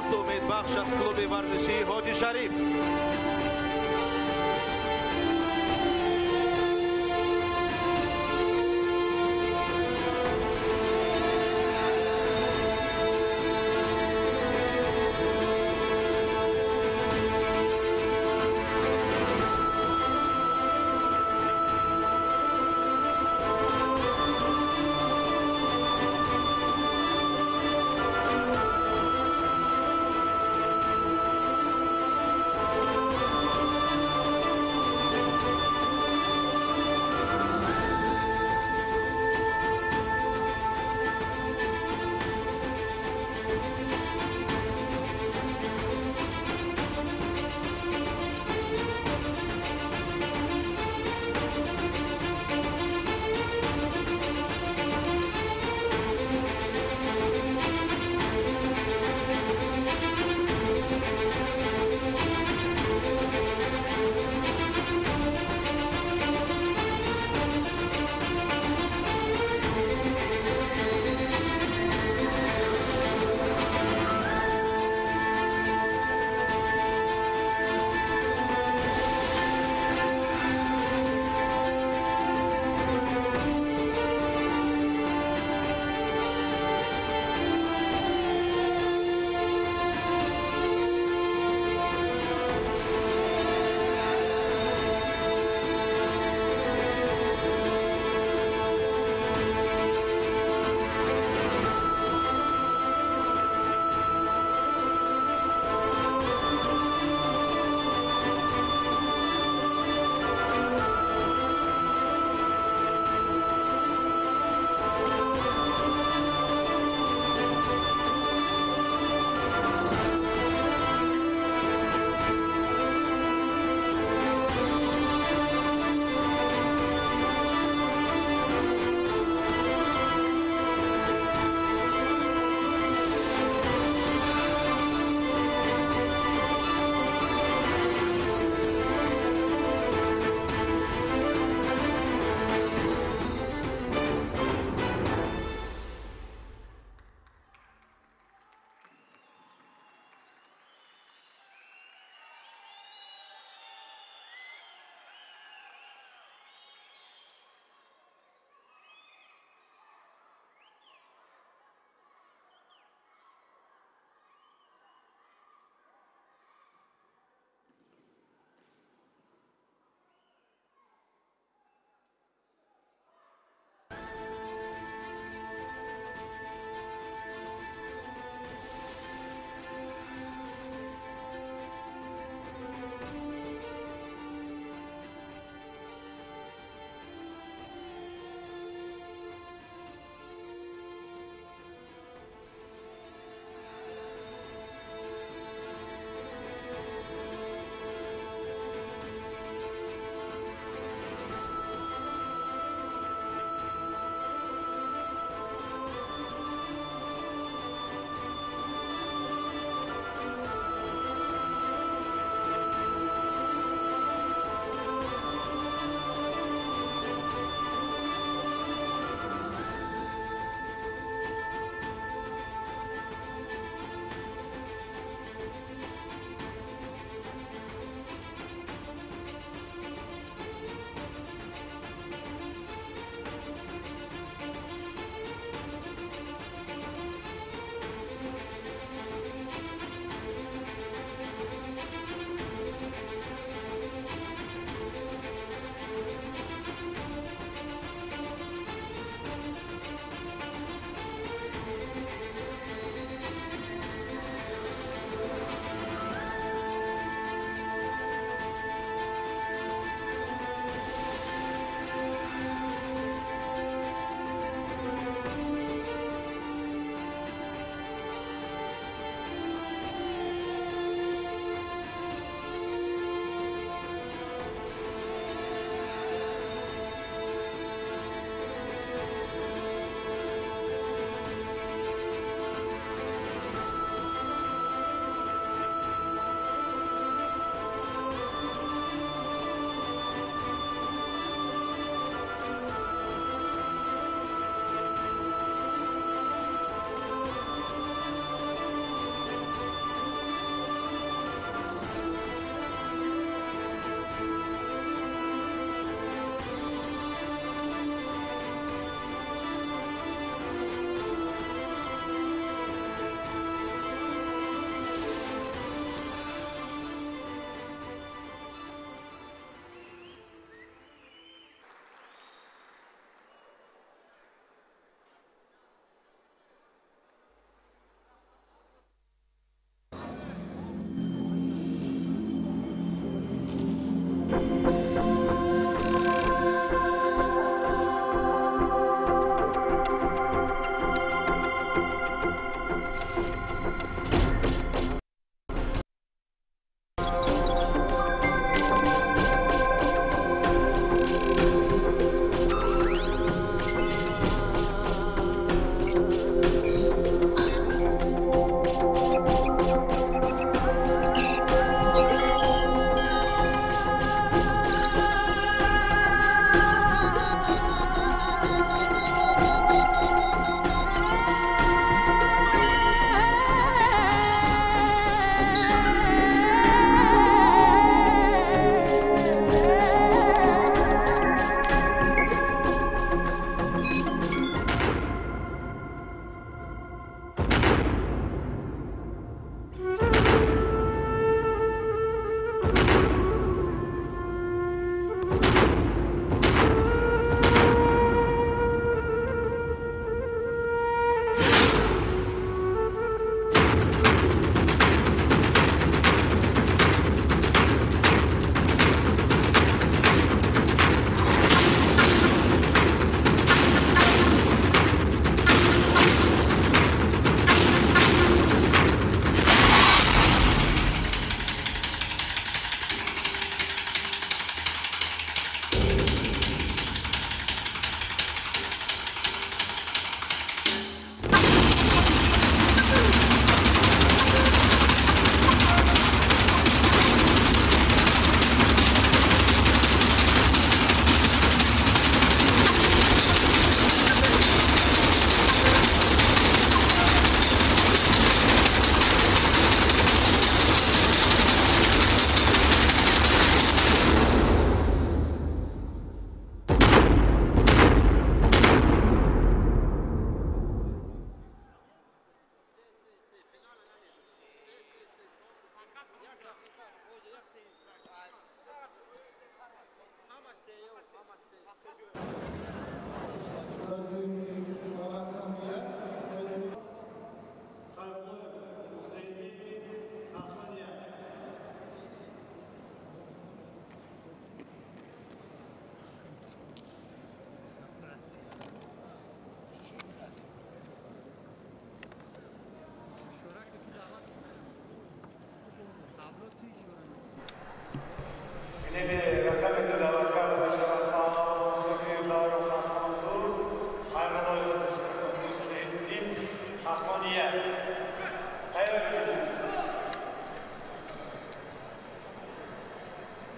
بحث امیدبخش از کلوب ورزشی حاجی شریف.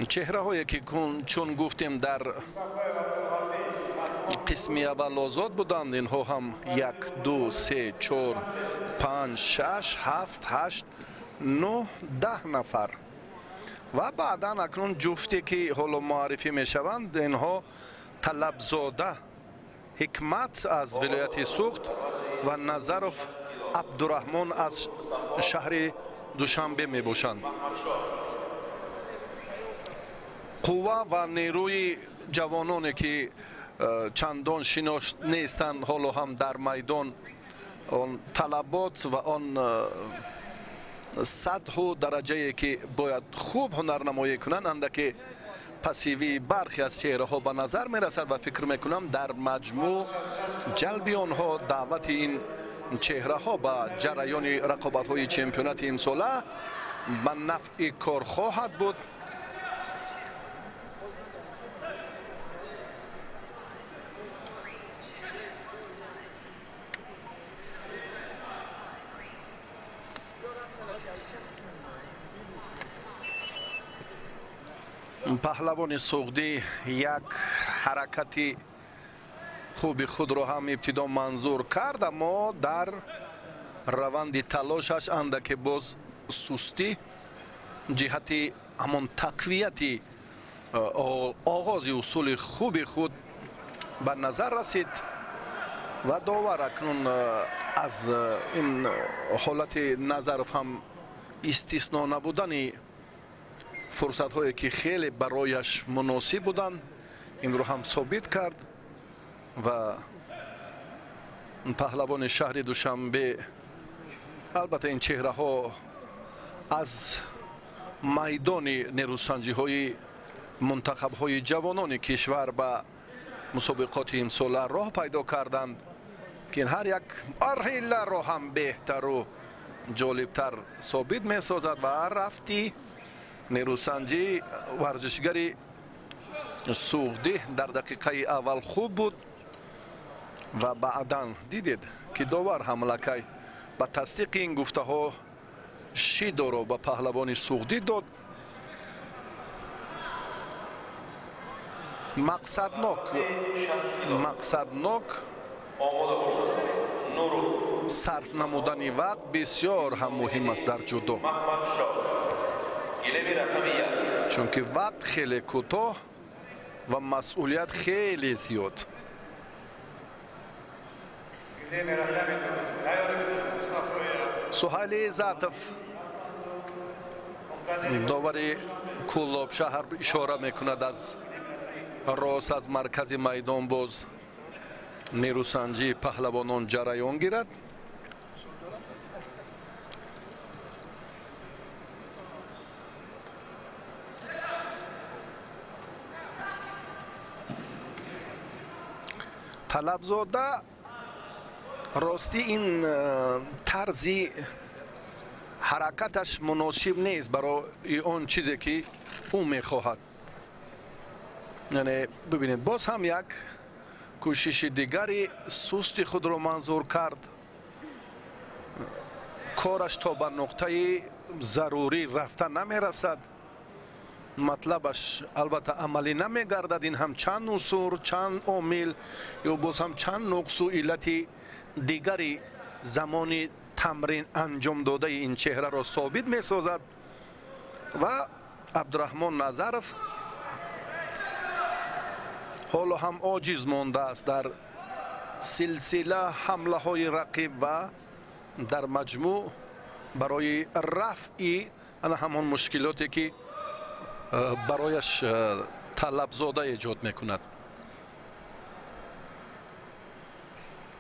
چهره‌هایی که چون گفتیم در قسمی اول آزاد بودند، اینها هم 1 2 3 4 5 6 7 8 9 10 نفر و بعدا اکنون جفتی که حالا معرفی می شوند، اینها طلبزاده حکمت از ولایت سوخت و نظرف عبدالرحمن از شهر دوشنبه می باشند. قوه و نیروی جوانانی که چندان شناخته نیستند حالا هم در میدان آن طلبات و آن سطح و درجه که باید خوب هنرنمایی کنند اندکی پسیوی برخی از چهره ها به نظر می رسد و فکر می کنم در مجموع جلب آنها دعوت این چهره ها به جریان رقابت های چمپیونات این ساله به نفع کار خواهد بود. پهلوان سوختی یک حرکتی خوبی خود را هم ابتدا منظور کرد، اما در روند تلاشش اندک باز سستی جهت همان تقویت آغاز اصول خوبی خود به نظر رسید و داور اکنون از این حالت نظر هم استثنا نبودن فرصت هایی که خیلی برایش مناسب بودند این رو هم ثابت کرد و پهلوان شهر دوشنبه، البته این چهره ها از میدان نیروسنجی های منتخب‌های جوانان کشور به مسابقات امسال راه پیدا کردند که هر یک مرحله را هم بهتر و جالبتر ثابت می‌سازد و رفتی نیروسنجی ورزشگری سوخته در دقیقه اول خوب بود و بعداً دیدید که داور حملکای با تصدیق این گفته ها شیدو را به پهلوانی سوخته داد. مقصدناک صرف نمودن وقت بسیار هم مهم است در جودو، چون که وقت خیلی کوتاه و مسئولیت خیلی زیاد. سهیل عزتов داوری کلاب شهر اشاره میکند از راست از مرکز میدان باز نیروسنجی پهلوانان جریان گیرد. طلبزاده راستی این طرزی حرکتش مناسب نیست برای اون چیزی که او میخواهد. یعنی ببینید باز هم یک کوشش دیگری سستی خود را منظور کرد. کارش تا به نقطه ضروری رفتن نمیرسد، مطلبش البته عملی نمیگردد. این هم چند عنصر، چند عامل یا باز هم چند نقص و علت دیگری زمان تمرین انجام داده این چهره را ثابت می سازد و عبدالرحمن نظرов حالا هم عاجز مانده است در سلسله حمله های رقیب و در مجموع برای رفع همان مشکلاتی که برایش طلبزاده ایجاد میکند.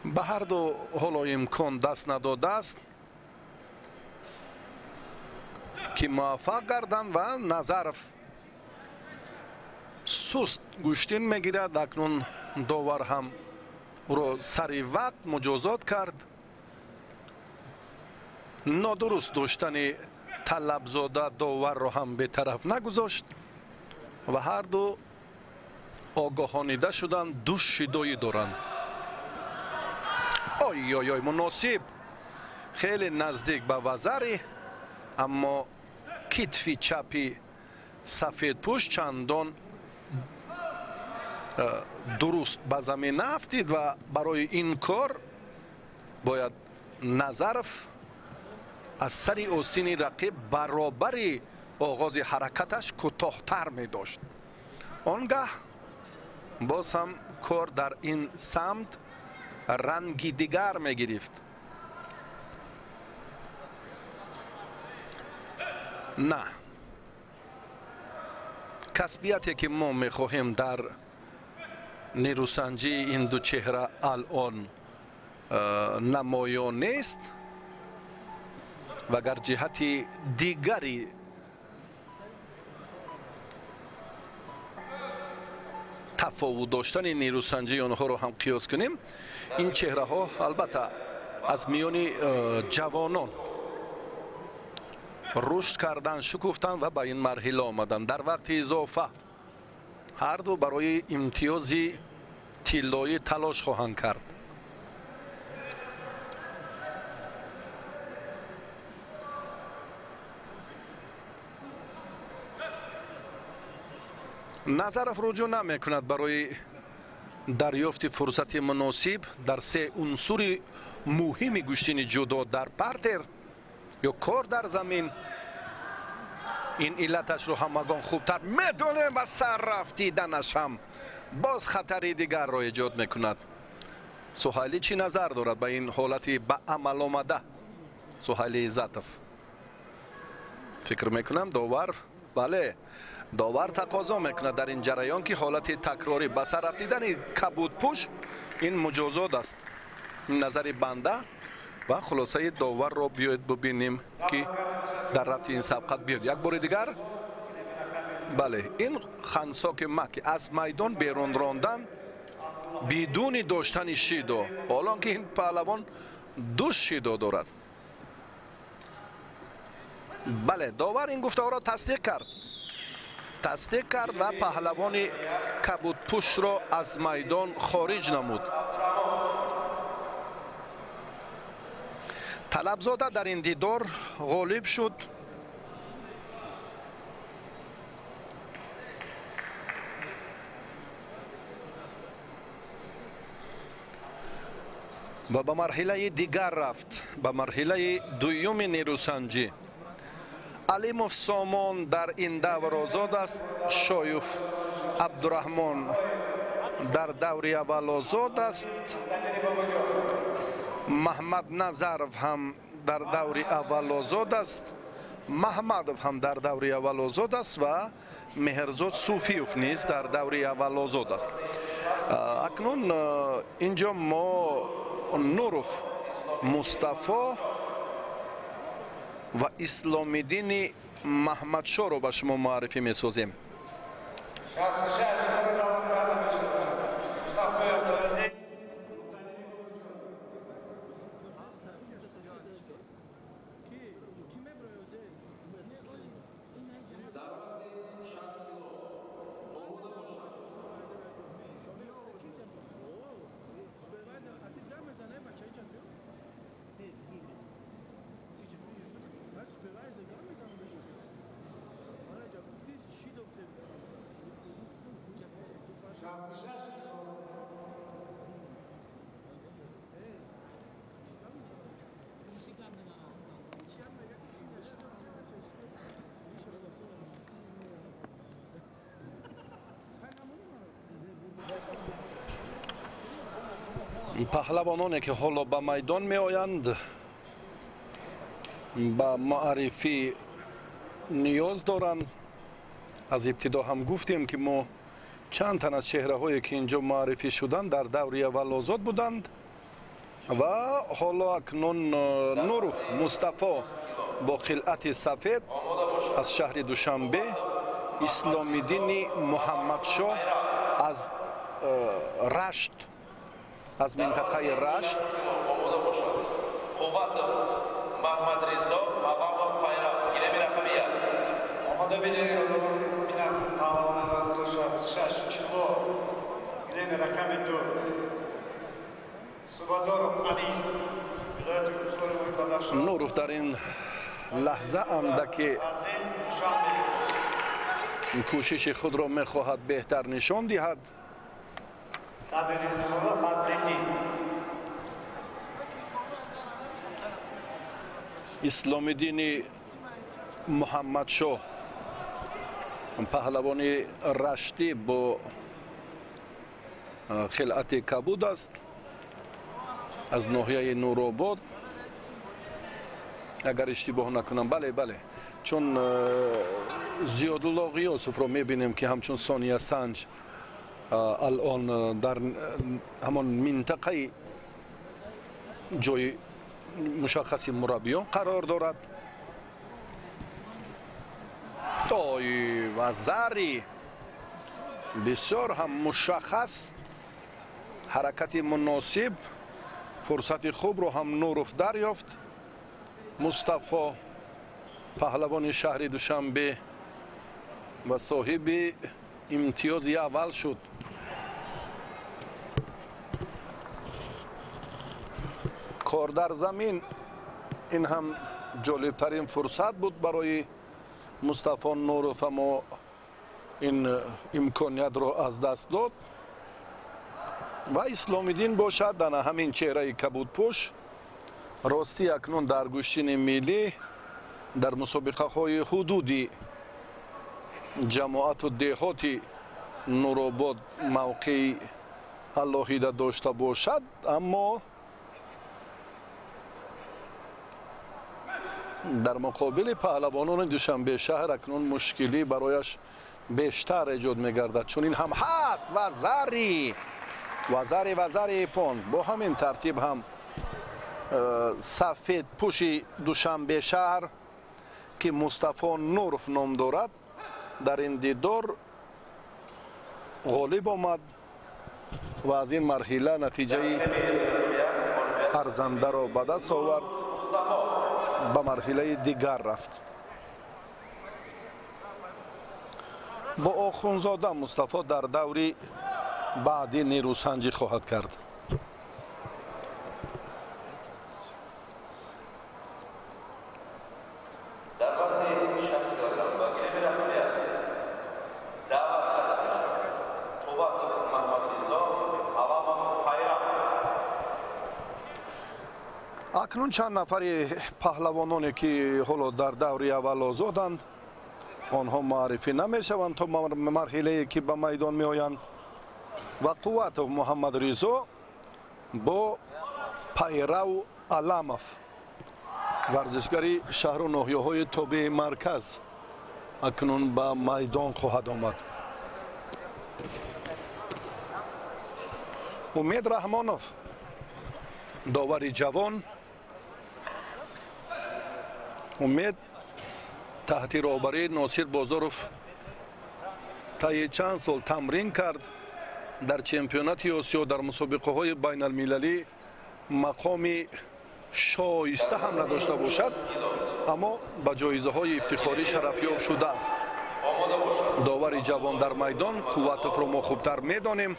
به هر دو حالا امکان دست نداده است که موفق گردند و نظرов سست گوشتین میگیرد. اکنون داور هم رو سری وقت مجازات کرد. نادرست داشتن طلبزاده داور رو هم به طرف نگذاشت و هر دو آگاهانیده شدند دو شیدایی دارند. آی آی آی مناسب خیلی نزدیک به وزری، اما کتفی چپی سفید پوش چندان درست به زمین نافتید و برای این کار باید نظرов از سر آستین رقیب برابری آغاز حرکتش کوتاه‌تر می داشت. آنگاه باز هم کار در این سمت رنگی دیگر می گرفت. نه، کسبیتی که ما می خواهیم در نیروسنجی این دو چهره الان نمایان نیست و اگر جهت دیگری تفاوت داشتن نیروسنجی آنها رو هم قیاس کنیم، این چهره ها البته از میان جوانان رشد کردن، شکفتن و به این مرحله آمدن. در وقت اضافه هر دو برای امتیازی طلایی تلاش خواهند کرد. نظرов رجوع نمی کند برای دریافت فرصت مناسب در سه عنصر مهم گشتن جودو در پارتر یا کار در زمین. این علتش رو همگان خوبتر میدونه و سر رفتیدنش هم باز خطری دیگر را ایجاد میکند. سهیلی چی نظر دارد به این حالتی به عمل آمده؟ سهیل عزتов فکر میکنم داور بله داور تقاضا میکند در این جریان که حالت تکراری به سر رفتیدن کبود پوش این مجازات است. نظر بنده و خلاصه داور را بیاید ببینیم که در رفت این سبقت بیاد. یک بار دیگر بله این خنساک مکی از میدان بیرون راندن بدون داشتن شیدو، حالا که این پهلوان دو شیدو دارد. بله داور این گفته را تصدیق کرد و پهلوان کبودپوش را از میدان خارج نمود. طلبزاده در این دیدار غالب شد. و به مرحله دیگر رفت، به مرحله دوم نیروسنجی. علیموف سامان در این دور آزاد است. شایوف عبدالرحمن در دوری اول آزاد است. محمد نظرов هم در دوری اول آزاد است. محمدов هم در دوری اول آزاد است و مهرزاد صوفیوف نیز در دوری اول آزاد است. اکنون اینجا ما نوروف مصطفی و اسلامیدین محمدشاه رو به شما معرفی می‌سازیم. پهلوانانی که حالا به میدان می آیند به معرفی نیاز دارند. از ابتدا هم گفتیم که ما چند تن از چهره هایی که اینجا معرفی شدند در دوری اول آزاد بودند و حالا اکنون نوروف مصطفی با خلعت سفید از شهر دوشنبه، اسلامیدین محمدشاه از رشت، از منطقه رشت، نوروف در این لحظه اندکی کوشش خود را میخواهد بهتر نشان دهد. اسلامیدین محمدشاه پهلوان رشتی با خلعت کبود است از ناحیه نورآباد. اگر اشتباه نکنم بله چون زیادالله غیاسوف را میبینیم که همچون ثانیه سنج الان در همان منطقه جای مشخص مربیان قرار دارد. و زری بسیار هم مشخص، حرکت مناسب، فرصت خوب رو هم نوروف دریافت. مصطفی پهلوان شهر دوشنبه و صاحب امتیاز اول شد. کار در زمین این هم جالبترین فرصت بود برای مصطفی نوروف، اما این امکانیت را از دست داد و اسلامیدین باشد در همین چهره کبودپوش. راستی اکنون در گوشین ملی در مسابقه های حدودی جماعت و دهاتی نورآباد موقع علاهیده داشته باشد، اما در مقابل پهلوانان دوشنبه شهر اکنون مشکلی برایش بیشتر ایجاد می‌گردد، چون این هم هست و زری پون با همین ترتیب هم سفید پوشی دوشنبه شهر که مصطفی نوروف نام دارد در این دیدار غالب آمد و از این مرحله نتیجه ارزنده را به دست آورد، به مرحله دیگر رفت. با آخوندزاده مصطفی در دوری بعدی نیروسنجی خواهد کرد. اکنون چند نفری پهلوانانی که حالا در دوری اول آزادند آنها معرفی نمیشوند تا مرحله که به میدان می آیند و قواتوف محمد رضا با پیرو علامов ورزشگری شهر و ناحیه‌های تابع مرکز اکنون به میدان خواهد آمد. امید رحمانوف داوری جوان، امید تحت راهبری ناصر بازاروف طی چند سال تمرین کرد در چمپیونات آسیا در مسابقه های بین المللی مقام شایسته هم نداشته باشد اما به جایزه های افتخاری شرفیاب شده است. داور جوان در میدان قواتوف را ما خوبتر میدانیم.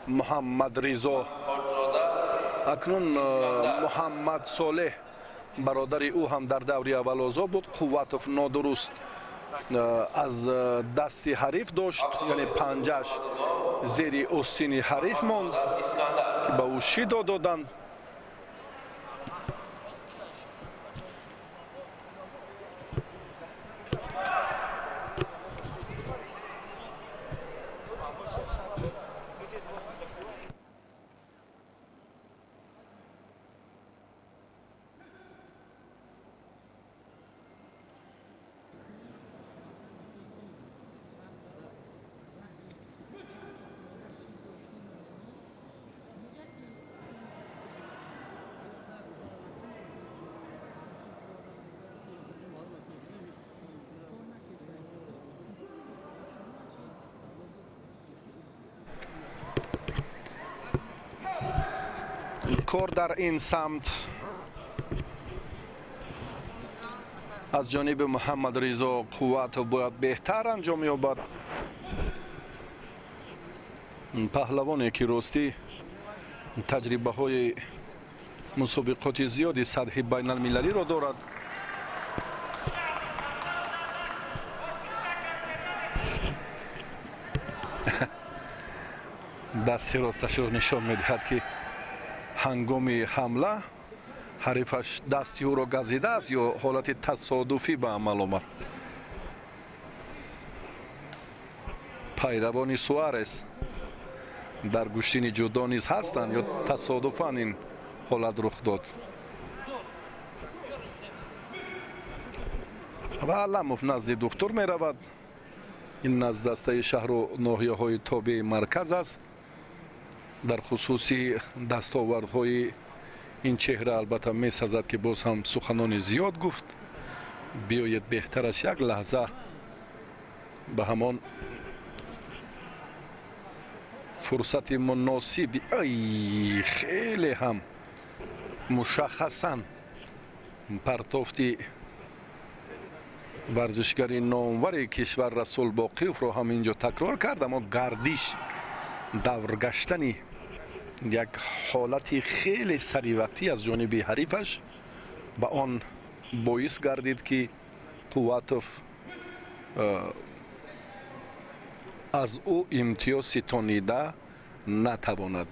محمد رضا اکنون محمد صالح برادر او هم در دوری اول آزاد بود. قواتوف نادرست از دست حریف داشت، یعنی پنجش زیر آستین حریف ماند که به او شیدا دادند. کار در این سمت از جانب محمد رضا قواتوف باید بهتر انجام یابد. پهلوانی که راستی تجربه های مسابقات زیادی سطح بین المللی را دارد. دستی راستش را نشان میدهد که هنگام حمله حریفش دستی او را گزیده است یا حالت تصادفی به عمل آمد. پیروان سوارز در گوشتین جدا نیز هستند یا تصادفاً این حالت رخ داد. و علامov نزد دکتر می رود. این نزد دسته شهر و ناحیه های تابع مرکز است. در خصوصی دستاوردهای این چهره البته می سازد که باز هم سخنان زیاد گفت. بیاید بهترش یک لحظه به همان فرصت مناسبی خیلی هم مشخصاً پرتافتی ورزشگری نامور کشور رسول باقیوف را هم اینجا تکرار کرد، اما گردش دورگشتن یک حالتی خیلی سریع از جانب حریفش به آن باعث گردید که قواتوف از او امتیاز ستانیده نتواند.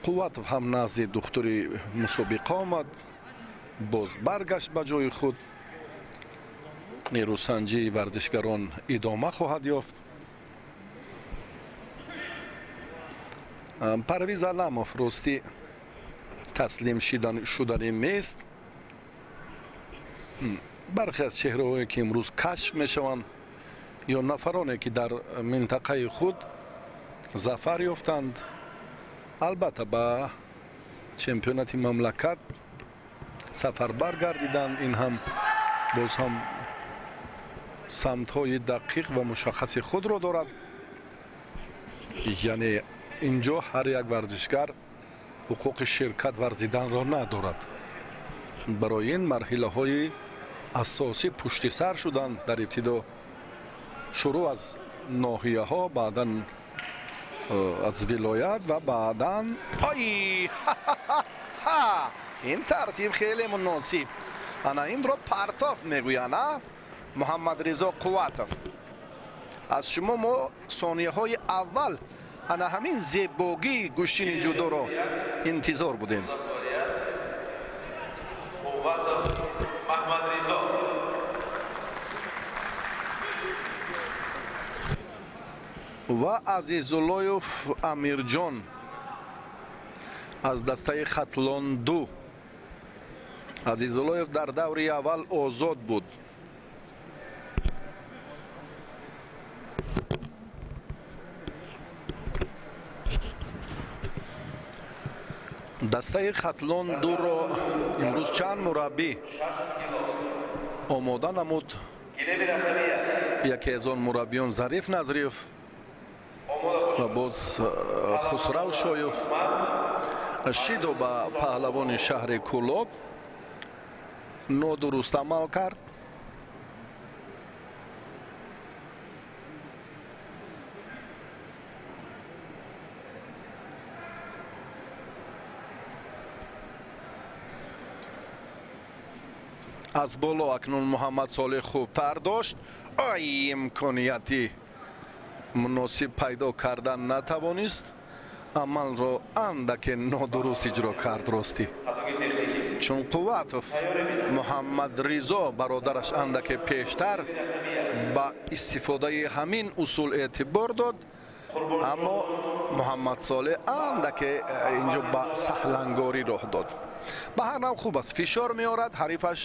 قواتوف هم نزد دکتر مسابقه آمد، باز برگشت به جای خود. نیروسنجی ورزشگران ادامه خواهد یافت. پرویز علامov راستی تسلیم شدن نیست. برخی از چهره‌هایی که امروز کشف میشوند یا نفرانی که در منطقه خود ظفر یافتند البته به چمپیونات مملکت سفر برگردیدند. این هم باز هم самтҳои дақиқ ва мушаххаси худро дорад. яъне инҷо ҳар як варзишгар ҳуқуқи ширкат варзиданро надорад. барои ин марҳилаҳои асосӣ пуштисар шуданд. дар ибтидо шурӯъ аз ноҳияҳо, баъдан аз вилоят ва баъдан ин тартиб хеле муносиб. ана инро партофт мегӯянд. муҳаммадризо қувватов, аз шумо мо сонияҳои аввал ана ҳамин зебогии гӯштини ҷудоро интизор будем. ва азизуллоев амирҷон аз дастаи хатлон 2. азизуллоев дар даври аввал озод буд. дастаи хатлон 2ро имрӯз чанд мураббӣ омода намуд. яке аз он мураббиён Зариф Назриев ва боз Хусрав Шоев шидо ба паҳлавони шаҳри Кӯлоб нодуруст амал кард. аз боло акнун Муҳаммад Солеҳ хубтар дошт. имконияти муносиб пайдо кардан натавонист. амалро андаке нодуруст иҷро кард ростӣ. чун Қувватов Муҳаммадризо бародараш андаке пештар ба истифодаи ҳамин усул эътибор дод. аммо Муҳаммад Солеҳ андаке инҷо ба саҳлангорӣ роҳ дод. ба ҳар нав хуб аст. фишор меорад, ҳарифаш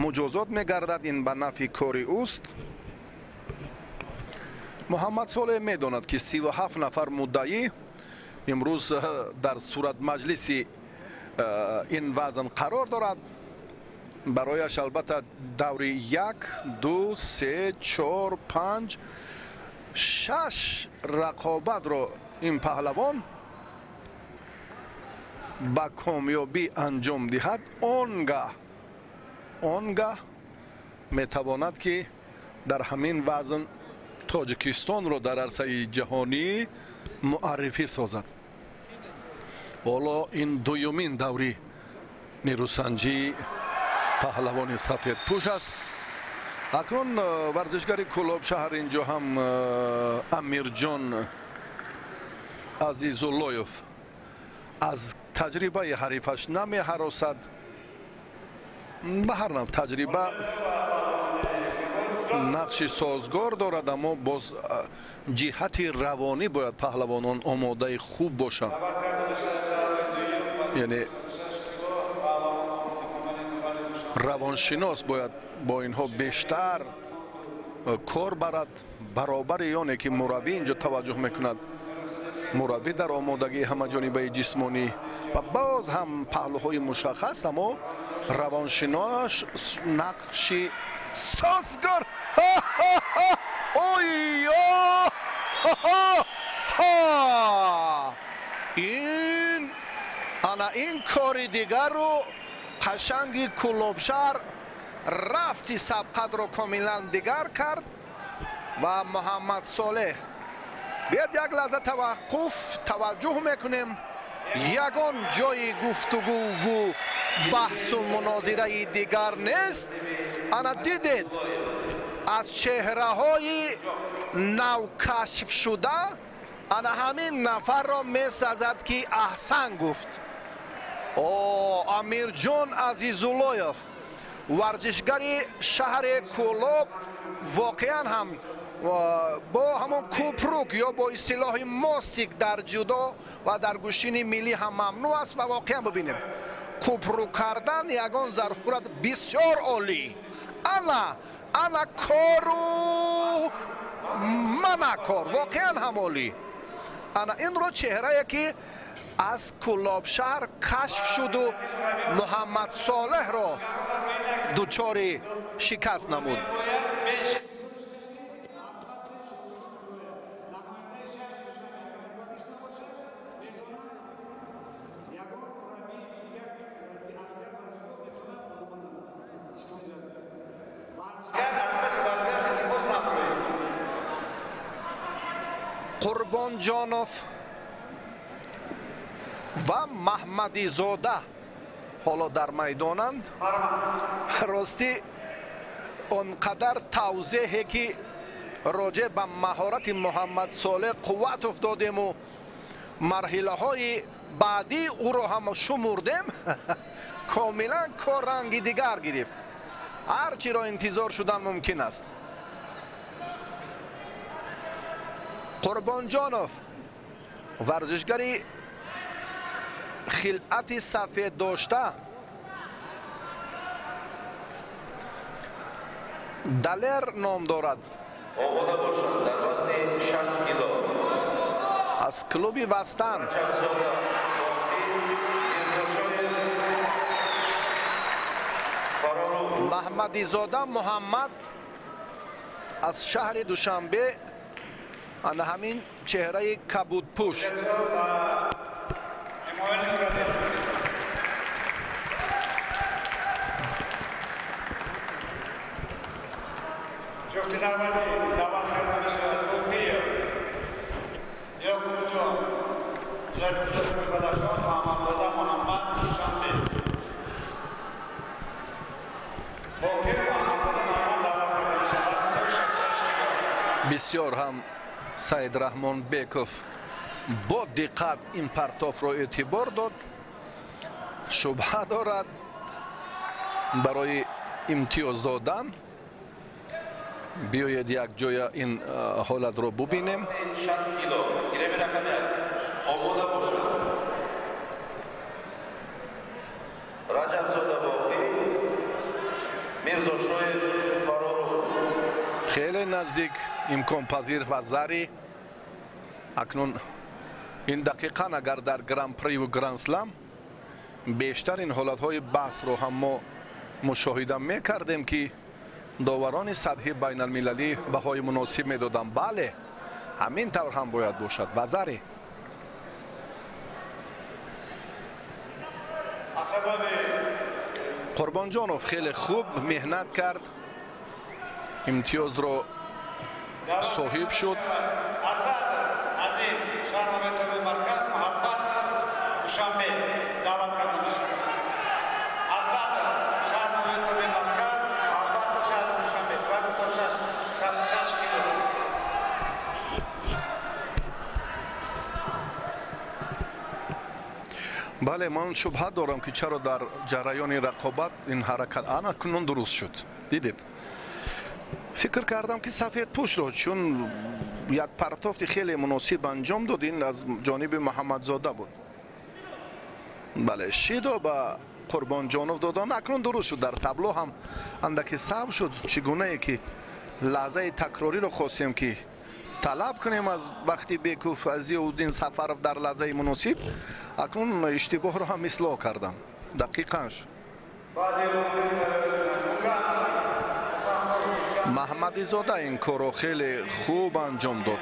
муҷозот мегардад. ин ба нафъи кори уст. муҳаммад Солеҳ медонад ки 37 нафар муддаӣ имрӯз дар суратмаҷлиси ин вазн қарор дорад. барояш албатта даври 1, 2, 3, 4, 5, 6 рақобатро ин паҳлавон ба комёбӣ анҷом диҳад. он гаҳ метавонад ки дар ҳамин вазн тоҷикистонро дар арсаи ҷаҳонӣ муаррифӣ созад. ҳоло ин дуюмин даври нерӯсанҷии паҳлавони сафедпӯш аст. акнун варзишгари Кӯлобшаҳр инҷо ҳам Амирҷон Азизуллоев аз таҷрибаи ҳарифаш намеҳаросад. ба ҳар нав таҷриба нақши созгор дорад, аммо боз ҷиҳати равонӣ бояд паҳлавонон омодаи хуб бошанд. яъне равоншинос бояд бо инҳо бештар кор барад. баробари оне ки мураббӣ инҷо таваҷҷӯҳ мекунад. мураббӣ дар омодагии ҳамаҷонибаи ҷисмонӣ ва боз ҳам паҳлӯҳои мушаххас, аммо равоншинос нақши созгор. ин кори дигару қашанги Кӯлобшаҳр рафти сабқатро комилан дигар кард. ва Муҳаммад Солеҳ, биёд як лаҳза таваҷҷӯҳ мекунем. ягон ҷои гуфтугӯву баҳсу мунозираи дигар нест. ана дидед аз чеҳраҳои навкашфшуда ана ҳамин нафарро месазад ки аҳсан гуфт. Амирҷон Азизуллоев, варзишгари шаҳри Кӯлоб, воқеан ҳам бо ҳамон кӯпрук ё бо истилоҳи мостик дар ҷудо ва дар гӯштини миллӣ ҳам мамнӯъ аст. ва воқеан бубинед, кӯпрук кардан ягон зарурат бисёр олӣ. ана кору мана кор воқеан ҳам олӣ. ана инро чеҳрае ки аз Кӯлобшаҳр кашф шуду Муҳаммад Солеҳро дучори шикаст намуд. Qurbanjonov va Mahmadizoda حالا در میدانند. راستی آنقدر توضیحی که راجع به مهارت محمد صالح قوت افتادیم و مرحله های بعدی او را هم شمردیم کاملا کار رنگی دیگر گرفت. هرچی را انتظار شدن ممکن است. قربانجانوف ورزشگری خلعت سفید داشته دلر نام دارد. از کلوب وستن محمدیزاده محمد از شهر دوشنبه انا همین چهره کبود پوش بسیار هم سید رحمان بیکوف با دقت این پرتاف را اعتبار داد. شبهه دارد برای امتیاز دادن. بیاید یک جای این حالت را ببینیم. خیلی نزدیک امکان پذیر و زری. اکنون این دقیقا اگر در گران پری و گران سلام بیشتر این حالت های بحث رو هم ما مشاهده میکردیم که داوران سطحی بین المللی بهای مناسب میدادن. بله همین طور هم باید باشد. وزری قربانجانوف خیلی خوب مهنت کرد. امتیاز رو صاحب شد. بله من شبهه دارم که چرا در جریان رقابت این حرکت اکنون درست شد. دیدید فکر کردم که سفید پوش رو چون یک پرتافت خیلی مناسب انجام داد این از جانب محمدزاده بود. بله شیدو با قربانجانوف دادن اکنون درست شد. در تابلو هم اندکی صعب شد چگونه ای که لحظه تکراری رو خواستیم که طلب کنیم از وقتی بیکوف عزیزالدین سفرов در لحظه مناسب. اکنون اشتباه رو هم اصلاح کردم دقیقاش. محمدیزاده این کار رو خیلی خوب انجام داد.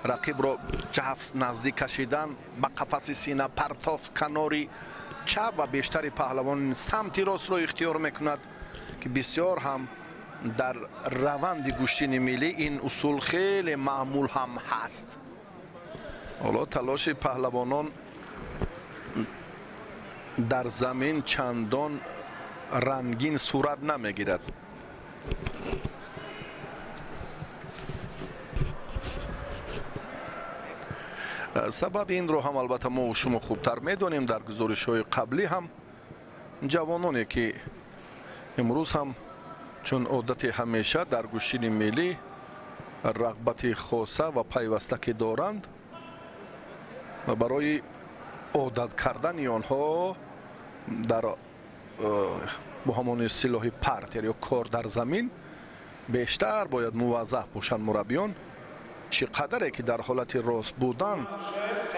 رقیب رو جفت نزدیک کشیدن با قفس سینه پرتاف کناری چپ و بیشتر پهلوان سمت راست رو اختیار میکند که بسیار هم در روند گوشتین ملی این اصول خیلی معمول هم هست. حالا تلاش پهلوانان در زمین چندان رنگین صورت نمیگیرد. سبب این رو هم البته ما و شما خوبتر میدونیم. در گزارش های قبلی هم جوانانی که امروز هم چون عادت همیشه در گوشتین ملی رغبت خاصه و پیوسته که دارند و برای عادت کردن آنها در با همان سلاح پرت یا کار در زمین بیشتر باید موظف باشند. مربیان چقدر که در حالت راست بودن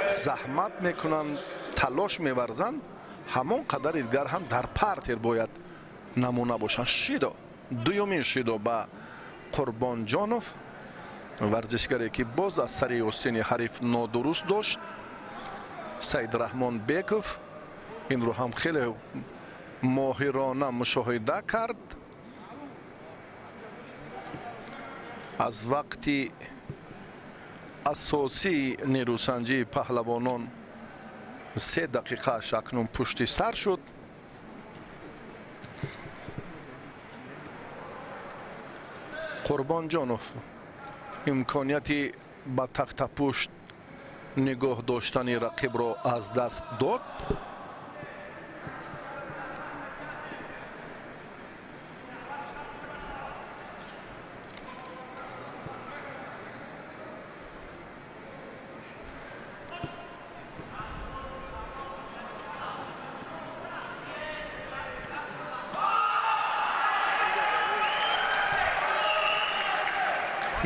زحمت میکنند تلاش میورزند همان قدر دیگر هم در پرت باید نمونه باشند. شیدو دویمین شیدو با قربانجانوف ورزشگری که باز از سر آستین حریف نادرست داشت. سید رحمان بیکوف این رو هم خیلی ماهرانه مشاهده کرد. از وقتی اساسی نیروسنجی پهلوانان 3 دقیقه اکنون پشت سر شد. قربان جانوف امکانیتی با تخت پشت نگاه داشتن رقیب را از دست داد.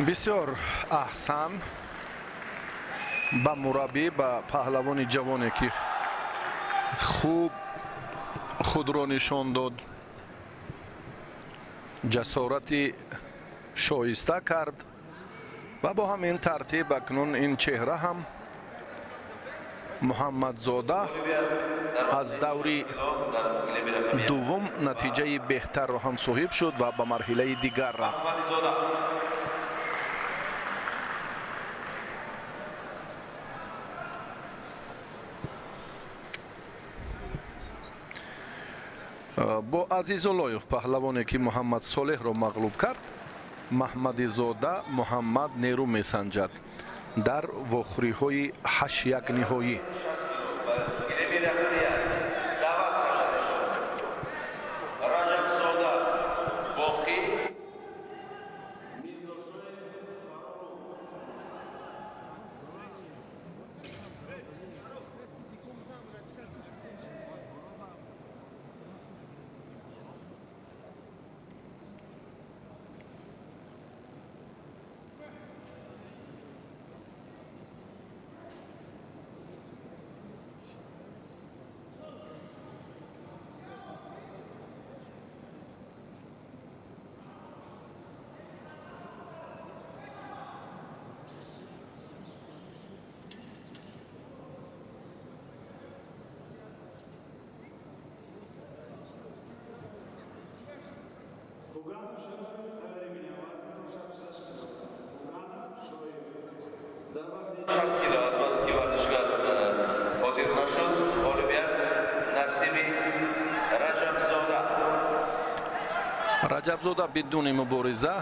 بسیار احسن با مربی با پهلوان جوانی که خوب خود را نشان داد، جسارتی شایسته کرد و با همین ترتیب اکنون این چهره هم محمدزاده از دوری دوم نتیجه بهتر را هم صاحب شد و به مرحله دیگر رفت. با عزیزاللایف پهلوانی که محمد صالح را مغلوب کرد، محمدزاده محمد نیرو میسنجد در واخری های 8-1 نهایی. رجبزاده بدون مبارزه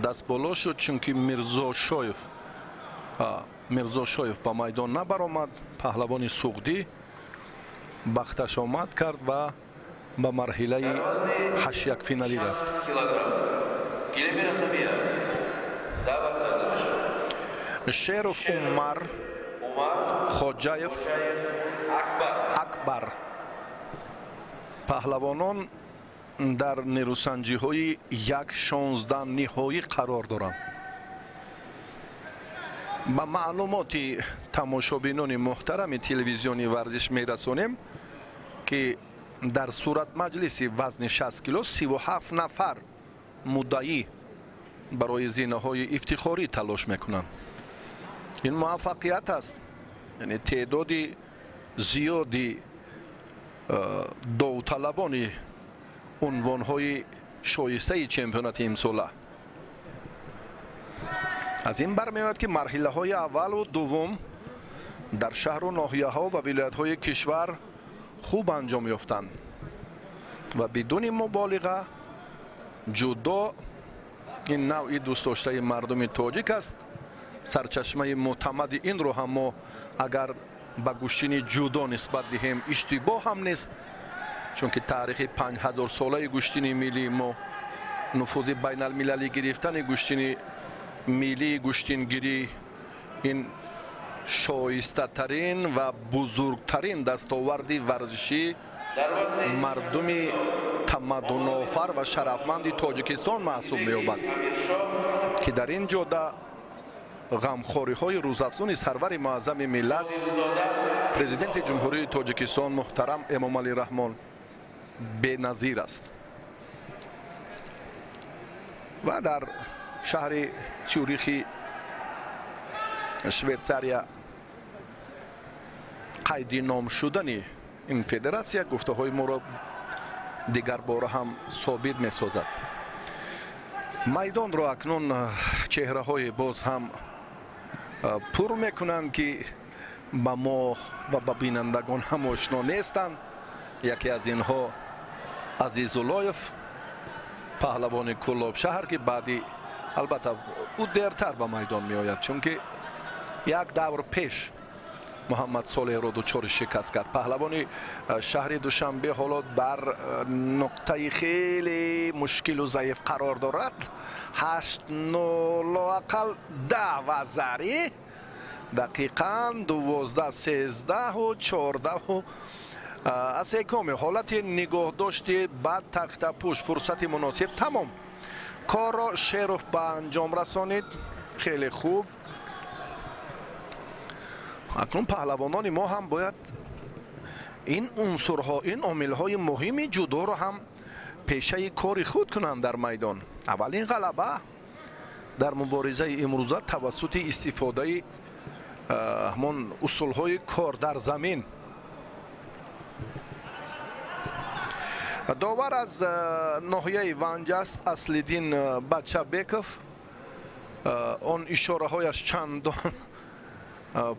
دست بالا شد، چونکه میرزا شایف با میدان نبرآمد. پهلوان سوغدی بختش آمد کرد و به مرحله 8-1 فینالی رفت. شیروف عمر خوجایف اکبر پهلوانان در نیروسنجی های 1-16 نهایی قرار دارند. با معلومات تماشابینان محترم تلویزیونی ورزش میرسانیم که در صورت مجلس وزن 60 کیلو 37 نفر مدعی برای زینه های افتخاری تلاش میکنند. این موفقیت است، یعنی تعداد زیادی داوطلبان عنوان های شایسته چمپیونات امساله. از این برمیآید که مرحله های اول و دوم در شهر و ناحیه ها و ولایت های کشور خوب انجام یافتند و بدون مبالغه جودو این نوعی دوست داشته مردم تاجیک است. سرچشمه معتمد این رو هم ما اگر به گوشتن جودو نسبت دهیم اشتباه هم نیست، چون که تاریخ 5000 ساله گوشتن ملی ما نفوذ بین المللی گرفتن گوشتن ملی گوشتنگیری این شایسته ترین و بزرگترین دستاورد ورزشی مردم تمدن آفر و شرفمند تاجیکستان محسوب می‌یابد که در این جاده غمخواری های روزافزون سرور معظم ملت پرزیدنت جمهوری تاجیکستان محترم امامعلی رحمان بی‌نظیر است. و در شهر چوریخ شویتزاریا قید نام شدن این فدراسیون گفته های ما را دیگر باره هم ثابت می سازد. میدان را اکنون چهره های باز هم پور میکنند که با ما و با بینندگان هم آشنا نیستند. یکی از اینها عزیزاللایف پهلوان کلاب شهر که بعدی البته او دیرتر به میدان می آید، چون که یک دور پیش محمد صالح را دچار شکست کرد. پهلوان شهر دوشنبه حالا بر نقطه خیلی مشکل و ضعیف قرار دارد. 8-0 لااقل 10 و ضریح دقیقاً 12 13 و 14 و از اکام حالت نگاه داشته بعد تخت پوش فرصت مناسب تمام کار را شیروف به انجام رسانید. خیلی خوب. اکنون پهلوانان ما هم باید این عنصرها، این عاملهای مهم جودو را هم پیشه کار خود کنند در میدان. اولین غلبه در مبارزه امروزه توسط استفاده همون اصولهای کار در زمین. داور از ناحیه ونجست اصلیدین بچه بیکف. آن اشاره هایش چندان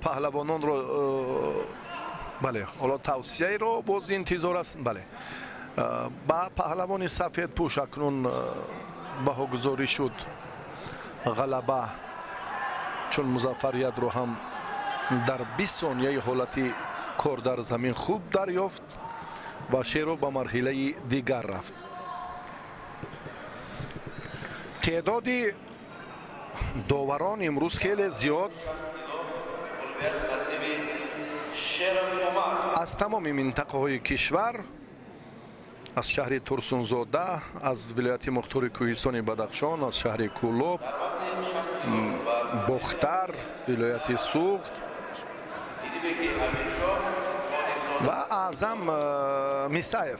پهلوانان رو بله حالا توصیه رو باز انتظار است. بله با پهلوان سفید پوش اکنون بهاگذاری شد غلبه، چون مظفریت رو هم در 20 ثانیه حالت کار در زمین خوب دریافت و شیرو به مرحله دیگر رفت. تعداد داوران امروز خیلی زیاد از تمام منطقه های کشور، از شهر ترسونزاده، از ولایت مختار کوهستان بدخشان، از شهر کولاب، بختر، ولایت سوخت و اعظم میسایف.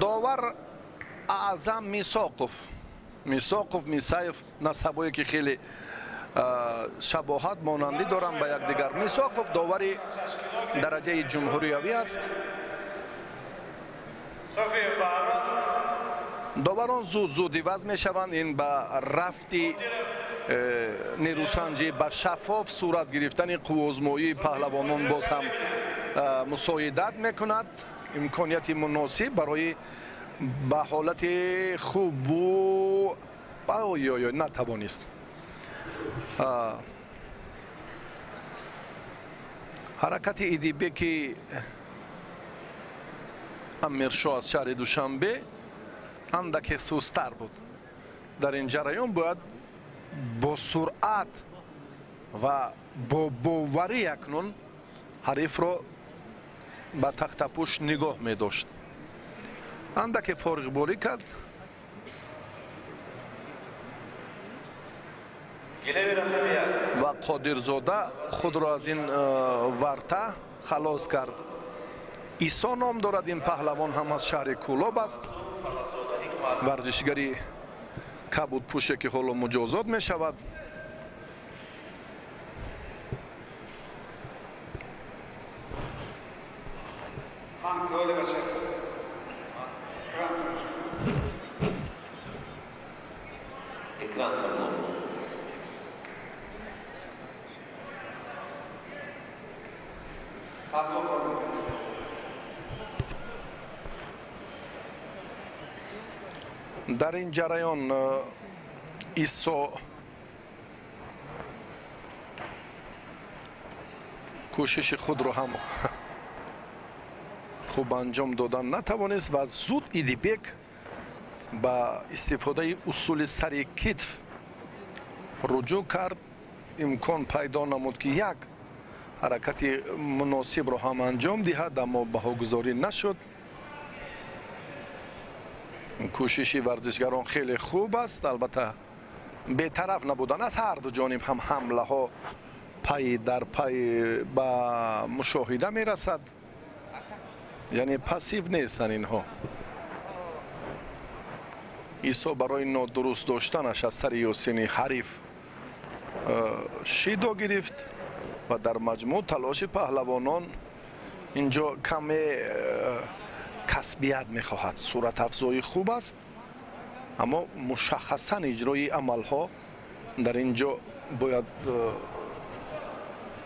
داور اعظم میساقوف میسایف نسبایی که خیلی شباهت مانندی دارن به یکدیگر. میساقوف داوری درجه جمهوریوی است. داوران زود عوض می شوند. این به رفتی نیروسنجی به شفاف صورت گرفتن قوازمایی پهلوانان باز هم مساعدت میکند. امکانیت مناسب برای به حالت خوب و نتوانست. حرکت ایدیبه که امیرشاه از شهر دوشنبه اندک سستر بود. در این جریان باید با سرعت و با باوری اکنون حریف را به تخت پوش نگاه می داشت. اندک فارغ باری کرد. و قادرزاده خود را از این ورطه خلاص کرد. ایسا نام دارد. این پهلوان هم از شهر کولاب است. ورزشگری کبود پوشه که حالا مجازات می شود. در این جریان ایسا کوشش خود را هم خوب انجام دادن نتوانست و زود ایدیبک با استفاده اصول سری کتف رجوع کرد. امکان پیدا نمود که یک حرکت مناسب را هم انجام دهد، اما بهاگذاری نشد کوشش ورزشگران خیلی خوب است. البته بی‌طرف نبودن از هر دو جانب هم حمله ها پای در پای به مشاهده میرسد، یعنی پاسیو نیستن اینها. ایسا برای نادرست داشتنش از سر یاسین حریف شیدو گرفت و در مجموع تلاش پهلوانان اینجا کمی کسبیت میخواهد. صورت افزایی خوب است اما مشخصا اجرای عمل ها در اینجا باید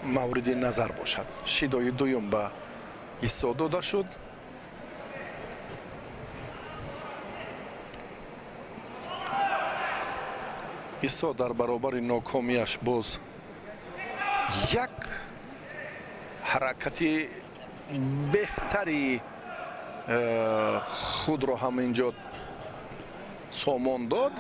مورد نظر باشد. شیدای دویم به ایسا داده شد. ایسا در برابر ناکامیش باز یک حرکتی بهتری خود را هم اینجا سامان داد.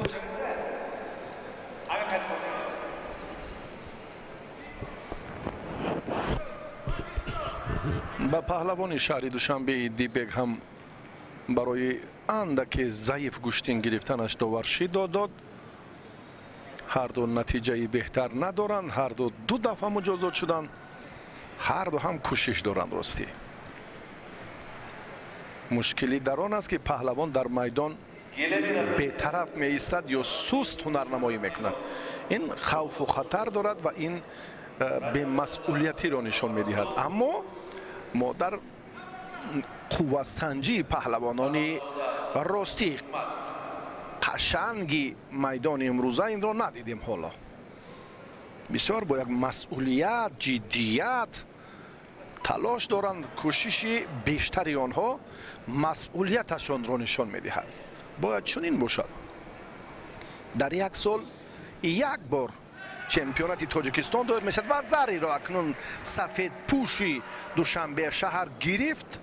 با پهلوان شهری دوشنبه ایدیبک هم برای اندک ضعیف گوشتین گرفتنش داورشی داد. هر دو نتیجه بهتر ندارند، هر دو دفعه مجازات شدند، هر دو هم کوشش دارند. راستی مشکلی در آن است که پهلوان در میدان بی‌طرف می ایستد یا سست هنرنمایی میکند. این خوف و خطر دارد و این بی‌مسئولیتی را نشان میدهد. اما ما در قوت سنجی پهلوانانی راستی قشنگی میدان امروزه این را ندیدیم. حالا بسیار با یک مسئولیت، جدیت تلاش دارند. کوشش بیشتری آنها مسئولیتشان را نشان میدهد. باید چنین باشد. در یک سال یک بار چمپیونات تاجیکستان دایر میشد و زری را اکنون سفید پوشی دوشنبه شهر گرفت.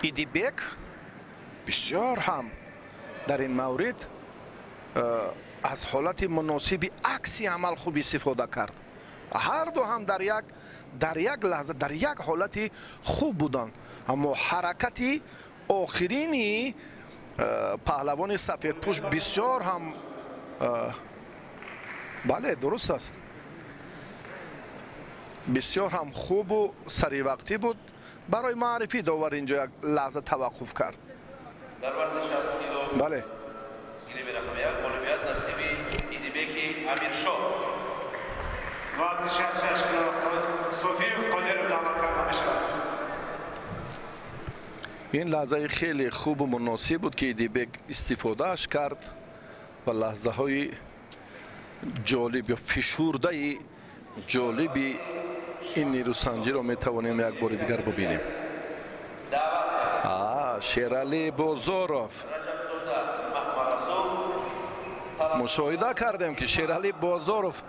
ایدیبک بسیار هم در این مورد از حالت مناسبی عکسی عمل خوب استفاده کرد. هر دو هم در یک لحظه در یک حالت خوب بودند، اما حرکتی آخرینی پهلوان سفید پوش بسیار هم بله درست است، بسیار هم خوب و سری وقتی بود. برای معرفی داور اینجا یک لحظه توقف کرد. در ورزش 60 کیلو بله گیری به رقم یک اولویت نصیب ایدیبک امیرشاه. ورزش 66 کیلو صوفی قادر رو دعوت کرده میشود. این لحظه خیلی خوب و مناسب بود که ایدیبک استفادهش کرد و لحظه های جالب یا فشرده جالبی این نیروسنجی را میتوانیم یک بار دیگر ببینیم. شیرالی بازاروف مشاهده کردیم که شیرالی بازاروف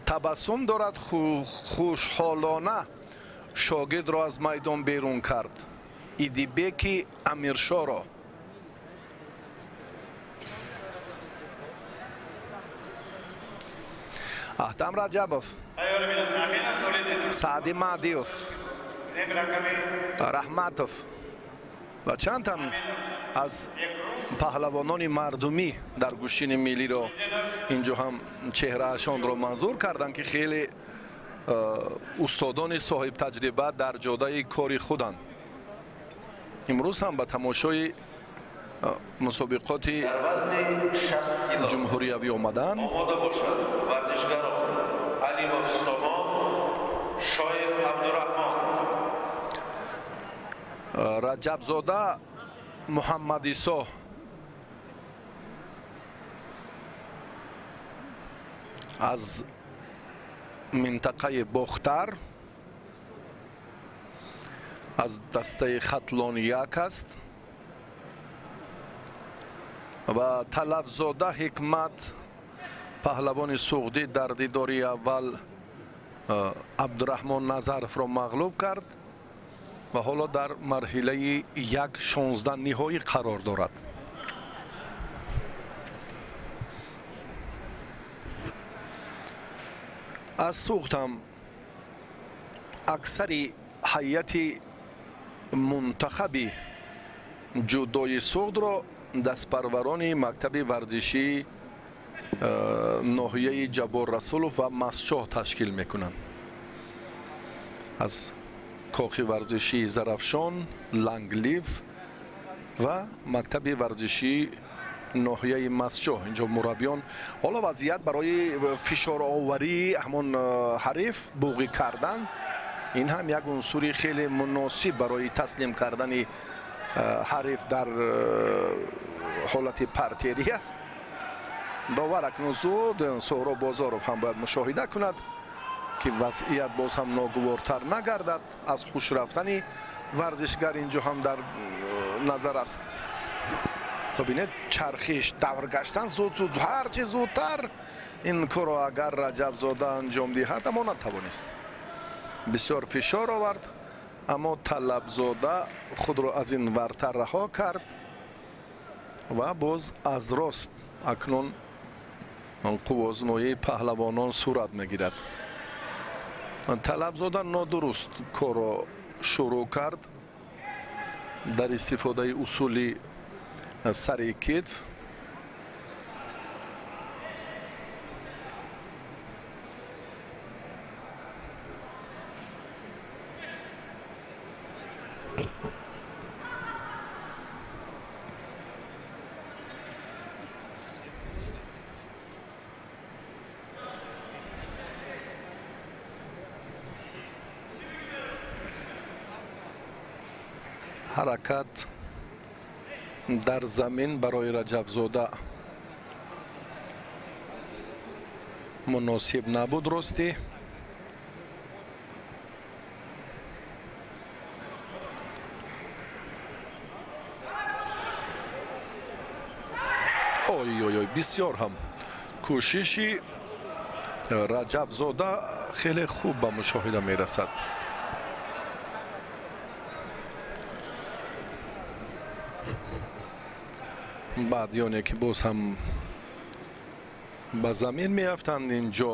تبسم دارد، خوشحالانه شاگرد را از میدان بیرون کرد. ایدیبک امیرشاه را احتم رجبوف، سعدی معدیوف، رحمتوف و چند تن از پهلوانان مردمی در گوشین ملی را اینجا هم چهرهشان را منظور کردند که خیلی استادان صاحب تجربه در جاده کاری خودند. امروز هم به تماشای مسابقات جمهوریوی آمدن. آماده باشد ورزشگران علیموف سامان، شایف عبدالرحمن، رجب زاده محمد عیسی، از منطقه باختر از دسته خطلان یک است و طلب زاده حکمت پهلوان سوغدی در دیداری اول عبدالرحمن نظرف را مغلوب کرد و حالا در مرحله 1/16 نهایی قرار دارد. از سوخت هم اکثر هیئت منتخبی ҷудои суғдро дастпарварони мактаби варзишии ноҳияи ҷабор расулов ва масчоҳ ташкил мекунанд. Аз кохи варзишии зарафшон, ланглив ва мактаби варзишии ноҳияи масчоҳ инҷо мураббиён ҳоло вазъият барои фишороварии ҳамон ҳариф буғӣ кардан ин ҳам як унсури хеле муносиб барои таслим кардани ҳариф дар ҳолати партерӣ аст. довар акнун зуд соҳроб бозоров ҳам бояд мушоҳида кунад ки вазъият боз ҳам ногувортар нагардад. аз хуш рафтани варзишгар инҷо ҳам дар назар аст. бибинед чархиш давр гаштан зуд ҳарчи зудтар ин корро агар раҷабзода анҷом диҳад аммо натавонист. бисёр фишор овард аммо талабзода худро аз ин вартар раҳо кард ва боз аз рост акнун қуввозмоии паҳлавонон сурат мегирад. талабзода нодуруст корро шурӯъ кард дар истифодаи усули сари китф. ҳаракат дар замин барои раҷабзода муносиб набуд. ростӣ ой бисёр ҳам кӯшиши раҷабзода хеле хуб ба мушоҳида мерасад. баъдиёне ки боз ҳам ба замин меафтанд инҷо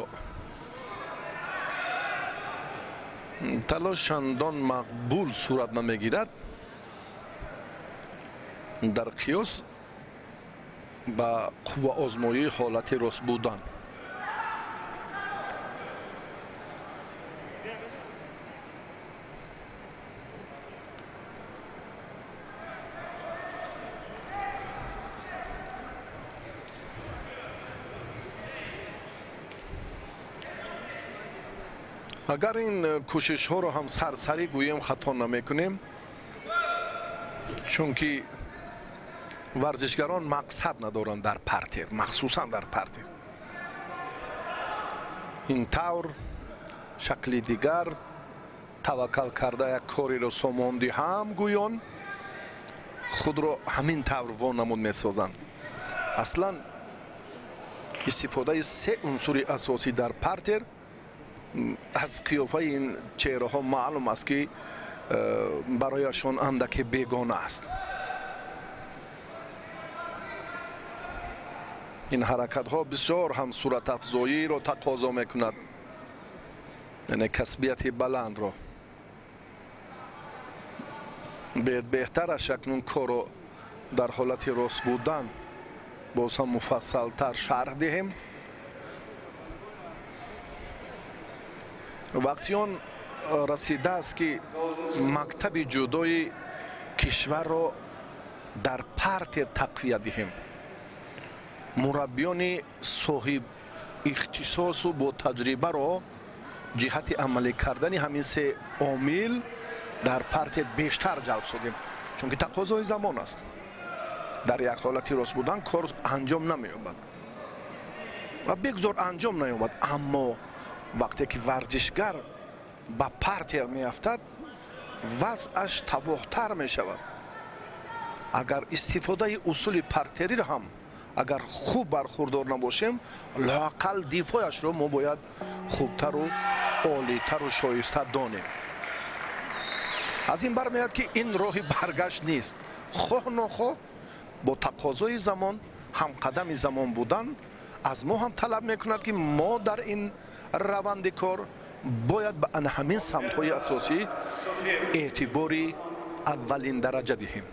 талош чандон мақбул сурат намегирад дар қиёс ба қувваозмоии ҳолати рост будан. агар ин кӯшишҳоро ҳам сарсарӣ гӯем хато намекунем, чунки варзишгарон мақсад надоранд дар партер, махсусан дар партер. ин тавр шакли дигар таваккал карда як кореро сомон диҳам гӯён худро ҳамин тавр вонамуд месозанд. аслан истифодаи се унсури асосӣ дар партер аз қиёфаи ин чеҳраҳо маълум аст ки барояшон андаке бегона аст. ин ҳаракатҳо бисёр ҳам суратафзоиро тақозо мекунад, яъне касбияти баландро. беҳтараш акнун корро дар ҳолати рост будан боз ҳам муфассалтар шарҳ диҳем. вақти он расидааст ки мактаби ҷудои кишварро дар партер тақвия диҳем. мураббиёни соҳиб ихтисосу бо таҷрибаро ҷиҳати амалӣ кардани ҳамин се омил дар партер бештар ҷалб содем, чунки тақозои замон аст. дар як ҳолати рост будан кор анҷом намеёбад ва бигзор анҷом наёбад, аммо вақте ки варзишгар ба партер меафтад вазъаш табоҳтар мешавад. агар истифодаи усули партериро ҳам агар хуб бархурдор набошем, лоақал дифояшро мо бояд хубтару олитару шоиста донем. аз ин бармеяд ки ин роҳи баргашт нест. хоҳ нохоҳ бо тақозои замон, ҳамқадами замон будан аз мо ҳам талаб мекунад ки мо дар ин раванди кор бояд ба ҳамин самтҳои асосӣ эътибори аввалин дараҷа диҳем.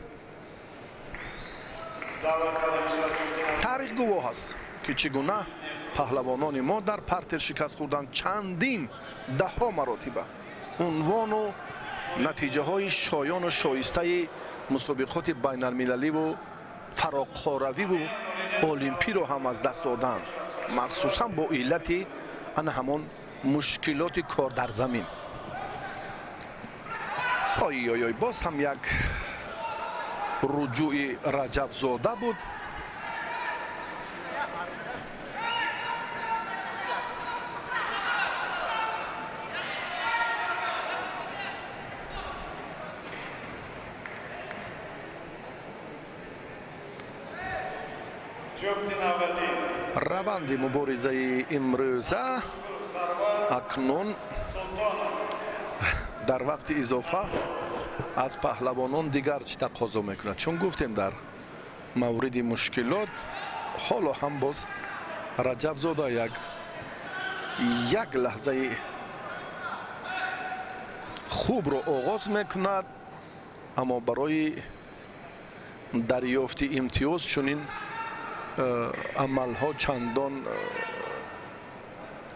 таърих гувоҳ аст ки чӣ гуна паҳлавонони мо дар партер шикаст хӯрдан чандин даҳҳо маротиба унвону натиҷаҳои шоёну шоистаи мусобиқоти байналмилаливу фароқҳоравиву олимпиро ҳам аз даст доданд, махсусан бо иллати ана ҳамон мушкилоти кор дар замин. ой боз ҳам як руҷӯи Раҷабзода буд. раванди муборизаи имрӯза акнун дар вақти изофа аз паҳлавонон дигар чӣ тақозо мекунад, чун гуфтем дар мавриди мушкилот ҳоло ҳам боз Раҷабзода як лаҳзаи хубро оғоз мекунад, аммо барои дарёфти имтиёз чунин амалҳо чандон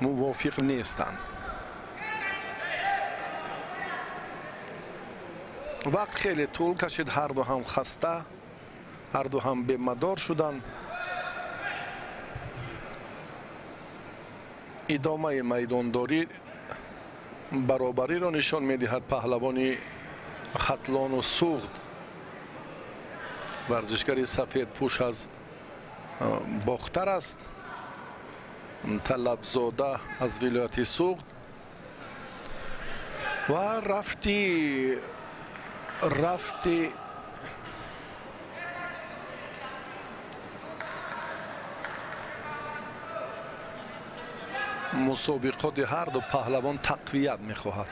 мувофиқ нестанд. вақт хеле тӯл кашид, ҳарду ҳам хаста, ҳарду ҳам бемадор шуданд. идомаи майдондорӣ баробариро нишон медиҳад. паҳлавони хатлону суғд варзишгари сафедпӯш аз бохтар аст. Талабзода аз вилояти суғд ва рафти мусобиқоти ҳарду паҳлавон тақвият мехоҳад.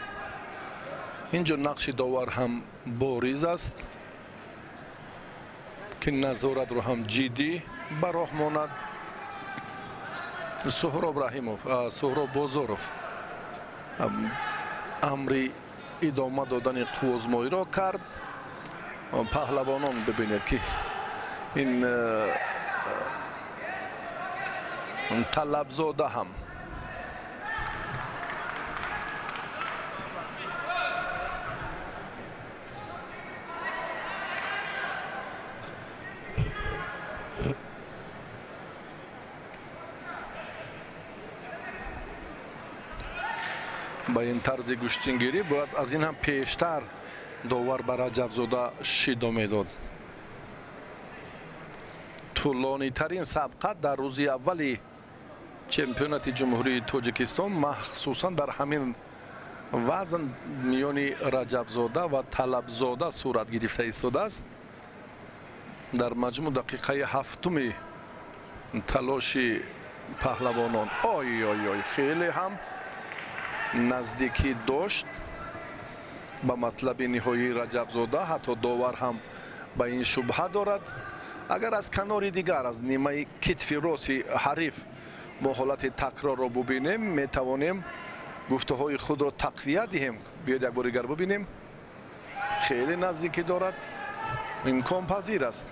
инҷо нақши довар ҳам бориз аст ки назоратро ҳам ҷиддӣ ба роҳ монад. Суҳроб Раҳимов, Суҳроб Бозоров амри идома додани қуввозмоиро кард. паҳлавонон бибинед ки ин Талабзода ҳам ба ин тарзи гӯштингирӣ бояд аз ин ҳам пештар довар ба Раҷабзода шидо медод. тӯлонитарин сабқат дар рӯзи аввали чемпионати ҷумҳурии Тоҷикистон махсусан дар ҳамин вазн миёни Раҷабзода ва Талабзода сурат гирифта истодааст. дар маҷмӯъ дақиқаи ҳафтуми талоши паҳлавонон хеле ҳам наздикӣ дошт ба матлаби ниҳоии Раҷабзода. ҳатто довар ҳам ба ин шубҳа дорад. агар аз канори дигар аз нимаи китфи рости ҳариф мо ҳолати такрорро бубинем, метавонем гуфтаҳои худро тақвият диҳем. биёед як бори дигар бубинем. хеле наздикӣ дорад, имконпазир аст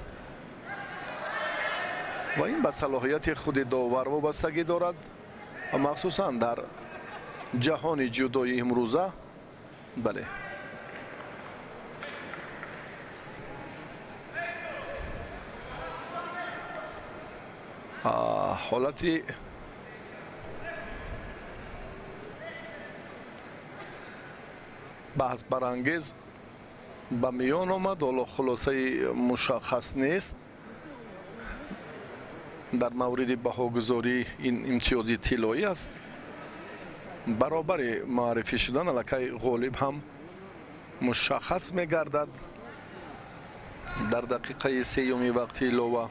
ва ин ба салоҳияти худи довар вобастагӣ дорад, махсусан дар ҷаҳони ҷудои имрӯза. бале ҳолати баҳсбарангез ба миён омад. ҳоло хулосаи мушаххас нест дар мавриди баҳогузорӣ. ин имтиёзи тиллоӣ аст. баробари муаррифӣ шудан аллакай ғолиб ҳам мушаххас мегардад дар дақиқаи сеюми вақти илова.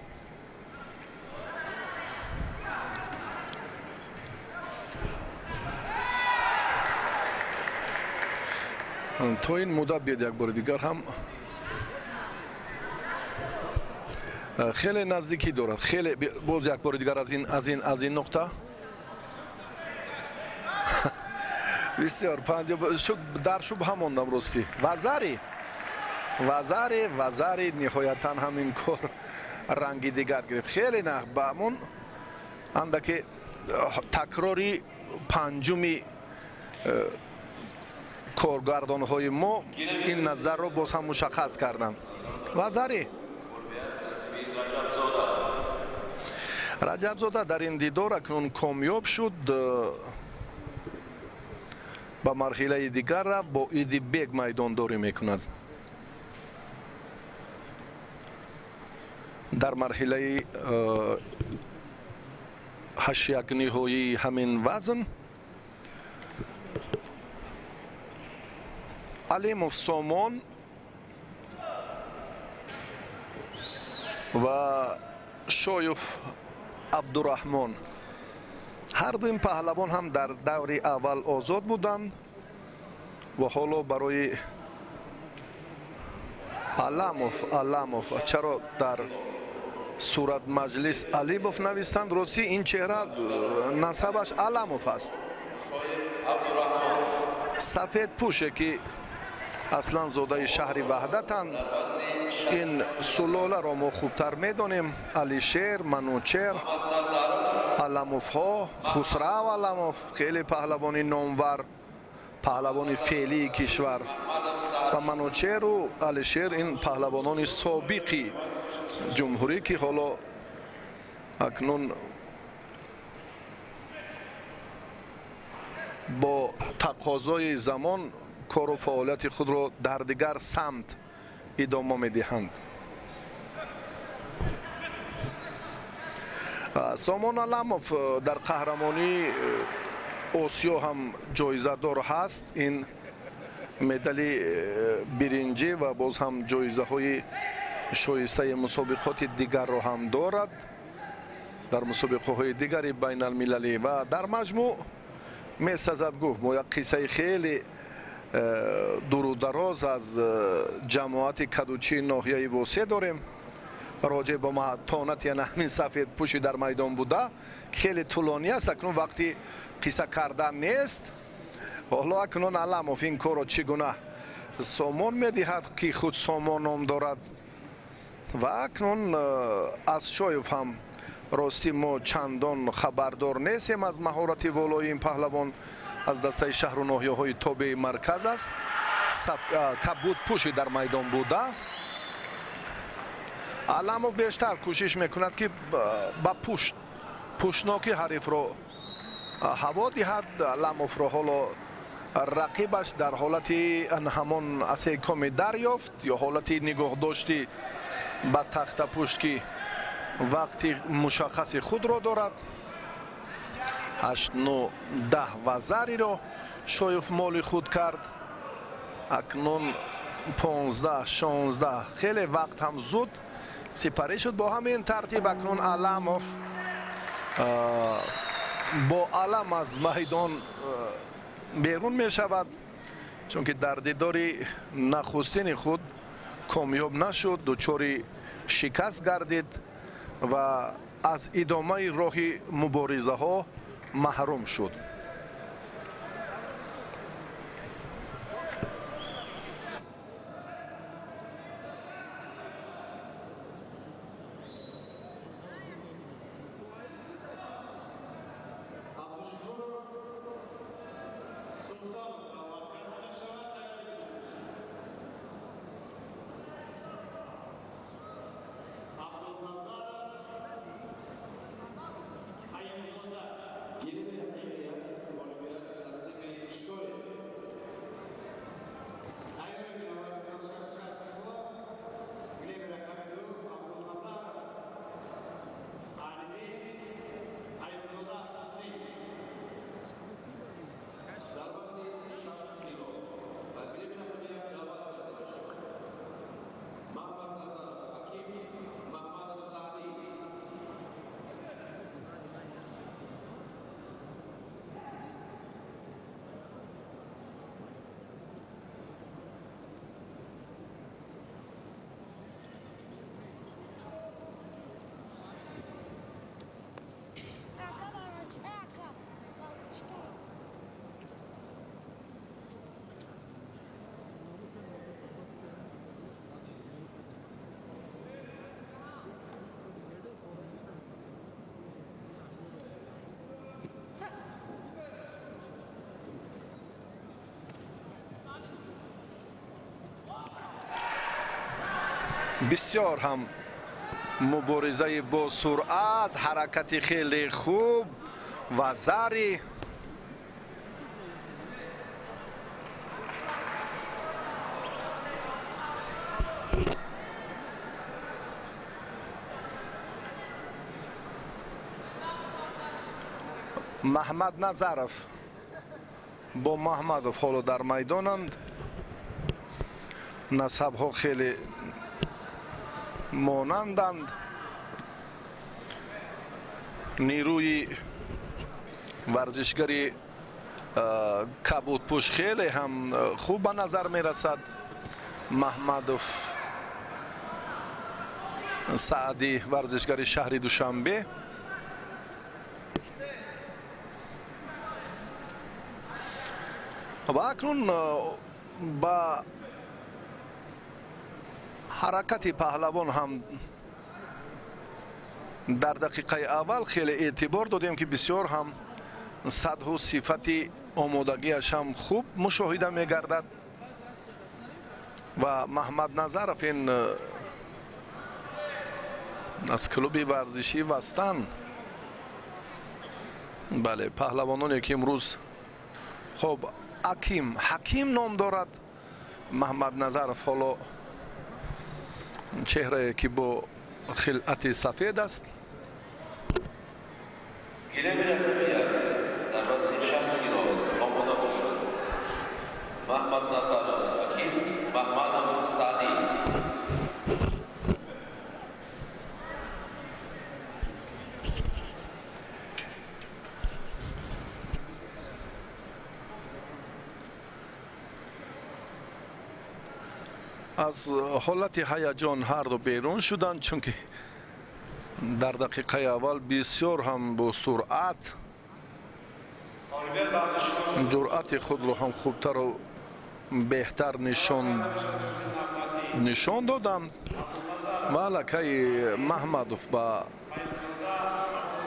то ин муддат биёд як бори дигар ҳам хеле наздикӣ дорад. хеле боз як бори дигар аз ин нуқта бисёр дар шубҳа мондам ростӣ. вазари ниҳоятан ҳамин кор ранги дигар гирифт. Хеле на ба амон андаке такрори панҷуми коргардонҳои мо ин назарро боз ҳам мушаххас карданд. ва зари раҷабзода дар ин дидор акнун комёб шуд, ба марҳилаи дигар бо Идибек майдондорӣ мекунад. дар марҳилаи 8 ниҳоии ҳамин вазн Алимов Сомон ва Шоюв Абдураҳмон, ҳар ду ин паҳлавон ҳам дар даври аввал озод буданд ва ҳоло барои Аламов чаро дар суратмаҷлис Алибов навистанд? рости ин чеҳра насабаш Аламов аст. сафедпӯше ки аслан зодаи шаҳри ваҳдатанд. ин сулоларо мо хубтар медонем. Алишер, Манучер, Аламовҳо, Хусрав Аламов, хеле паҳлавони номвар, паҳлавони феълии кишвар. ва Манучеру Алишер ин паҳлавонони собиқи ҷумҳурӣ ки ҳоло акнун бо тақозои замон кору фаъолияти худро дар дигар самт идома медиҳанд. Сомон Аламов дар қаҳрамонии осиё ҳам ҷоизадор ҳаст. ин медали биринҷӣ ва боз ҳам ҷоизаҳои шоистаи мусобиқоти дигарро ҳам дорад дар мусобиқаҳои дигари байналмилалӣ. ва дар маҷмӯъ месазад гуфт мо як қиссаи хеле дурудароз аз ҷамоати кадучии ноҳияи восе дорем роҷеъ ба матонати ҳамин сафедпӯши дар майдон буда. хеле тӯлонӣ аст. акнун вақти қисса кардан нест. ҳоло акнун Аламов ин корро чӣ гуна Сомон медиҳад ки худ Сомон ном дорад. ва акнун аз Шоюв ҳам рости мо чандон хабардор нестем аз маҳорати волои ин паҳлавон. аз дастаи шаҳру ноҳияҳои тобеи марказ аст. кабудпӯши дар майдон буда. Аламов бештар кӯшиш мекунад ки ба пӯшноки ҳарифро ҳаво диҳад. Аламовро ҳоло рақибаш дар ҳолати ҳамон асекоми дарёфт ё ҳолати нигоҳдошти ба тахтапӯшт ки вақти мушаххаси худро дорад. 8, 9, 10 ва зариро Шоюв моли худ кард. акнун 15, 16 хеле вақт ҳам зуд сипарӣ шуд. бо ҳамин тартиб акнун Аламов бо алам аз майдон берун мешавад, чунки дар дидори нахустини худ комёб нашуд, дучори шикаст гардид ва аз идомаи роҳи муборизаҳо маҳрум шуд. بسیار هم مبارزه با سرعت، حرکت خیلی خوب و زری. محمد نظرов با محمدов حالا در میدانند. نسب‌ها خیلی مانندند. نیروی ورزشگری کبودپوش خیلی هم خوب به نظر می رسد. محمدов سعدی ورزشگری شهر دوشنبه. و اکنون با حرکت پهلوان هم در دقیقه اول خیلی اعتبار دادیم که بسیار هم سطح و صفت آمادگیش هم خوب مشاهده می گردد. و محمد نظرов این از کلوب ورزشی وستن، بله، پهلوانانی که امروز خب حکیم نام دارد. محمد نظرов حالا چهره که با خلعت سفید است. محمد نظرов حکیم، محمدов سعدی. از حالت هیجان هر دو بیرون شدند، چون که در دقیقه اول بسیار هم با سرعت جرأت خود رو هم خوبتر و بهتر نشان دادند. ولی که محمدов با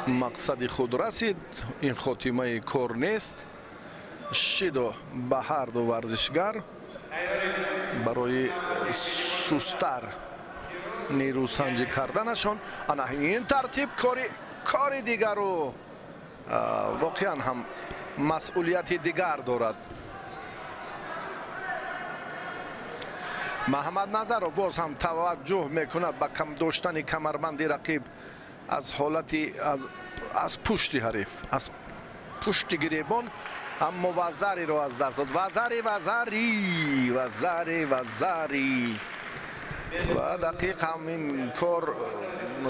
مقصد خود رسید. این خاتمه کار نیست. شیدو به هر دو ورزشگر برای سستر نیرو سنجی کردنشان انا این ترتیب کاری دیگر رو واقعا هم مسئولیت دیگر دارد. محمد نظرov باز هم توجه میکند به کم داشتن کمربند رقیب از حالت از پشت حریف، از پشت گریبان، اما وزری رو از دست داد. وزری و دقیق هم این کار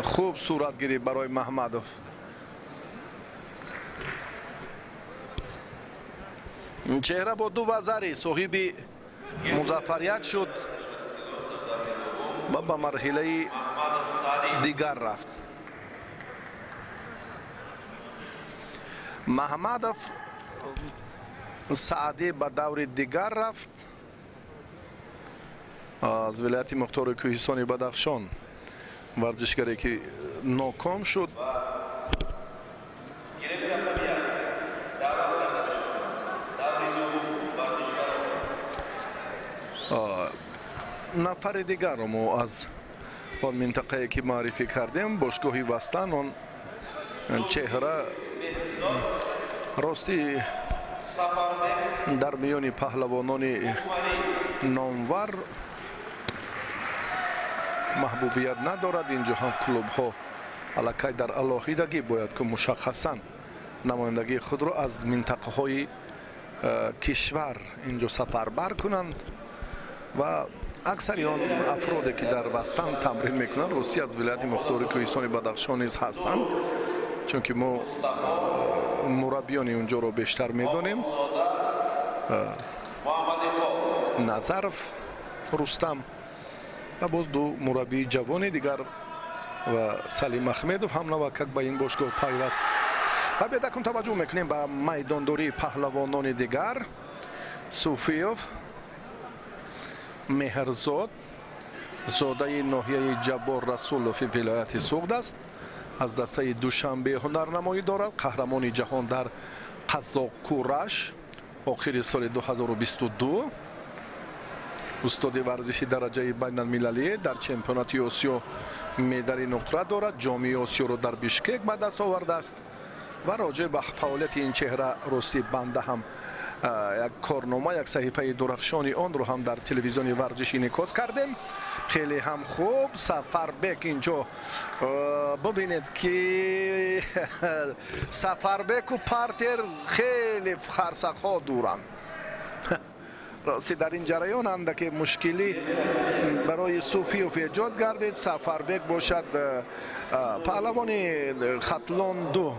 خوب صورت گرفت برای محمدov. چهره با دو وزری صاحب مظفریت شد و به مرحله دیگر رفت. محمدov سعدی به دور دیگر رفت. از ولایت مختار کوهستان بدخشان ورزشگری که ناکام شد. نفر دیگر رو ما از آن منطقه که معرفی کردیم، باشگاهی وستن، آن چهره راستی در میان پهلوانان نامور محبوبیت ندارد. اینجا هم کلوب ها الکی در علاهیدگی باید که مشخصا نمایندگی خود را از منطقه های کشور اینجا سفربر کنند و اکثر آن افرادی که در وستن تمرین میکنند راستی از ولایت مختار کوهستان بدخشان نیز هستند، چون که ما مربیان اونجا رو بیشتر میدونیم. نظرov رستم و باز دو مربی جوان دیگر و سلیم احمدov هم نوکک به این باشگاه پیوست. و بیدکن توجه میکنیم به میدانداری پهلوانان دیگر. صوفیov مهرزاد زاده ناحیه جبار رسولوف ولایت سوغد است. از دسته دوشنبه هنرنمایی دارد. قهرمان جهان در قزاق کورش آخر سال 2022. устоди варзиши дараҷаи байналмилалие дар чемпионати осиё медали нуқра дорад. ҷомии осиёро дар бишкек ба даст овардааст ва роҷеъ ба фаъолияти ин чеҳра рости банда ҳам як корнома, як саҳифаи дурахшони онро ҳам дар телевизиони варзишӣ инъикос кардем. хеле ҳам хуб Сафарбек инҷо бубинед ки Сафарбеку партер хеле харсахҳо дуранд. рости дар ин ҷараён андаке мушкилӣ барои Суфиёв эҷод гардид. Сафарбек бошад паҳлавони хатлон 2.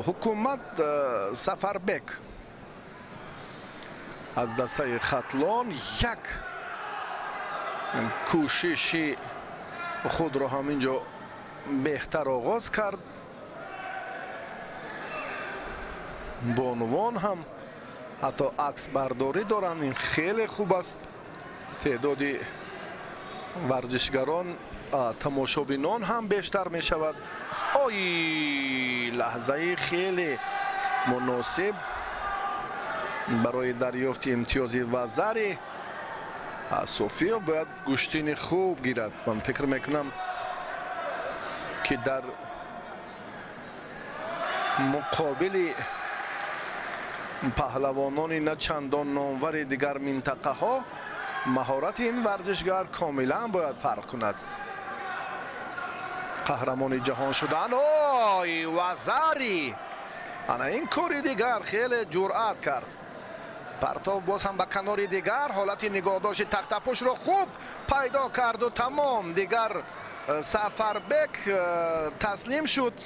ҳукумат Сафарбек аз дастаи хатлон як кӯшиши худро ҳам инҷо беҳтар оғоз кард. бонувон ҳам ҳатто аксбардорӣ доранд. ин хеле хуб аст. теъдоди варзишгарон тамошобинон ҳам бештар мешавад. ой лаҳзаи хеле муносиб барои дарёфти имтиёзи вазари Софиёв бояд гӯштини хуб гирад. ман фикр мекунам ки дар муқобили паҳлавонони на чандон номвари дигар минтақаҳо маҳорати ин варзишгар комилан бояд фарқ кунад. қаҳрамони ҷаҳон шудан. ой вазари ана ин кори дигар хеле ҷуръат кард. партов боз ҳам ба канори дигар ҳолати нигоҳдошти тахтапӯшро хуб пайдо карду тамом. дигар Сафарбек таслим шуд.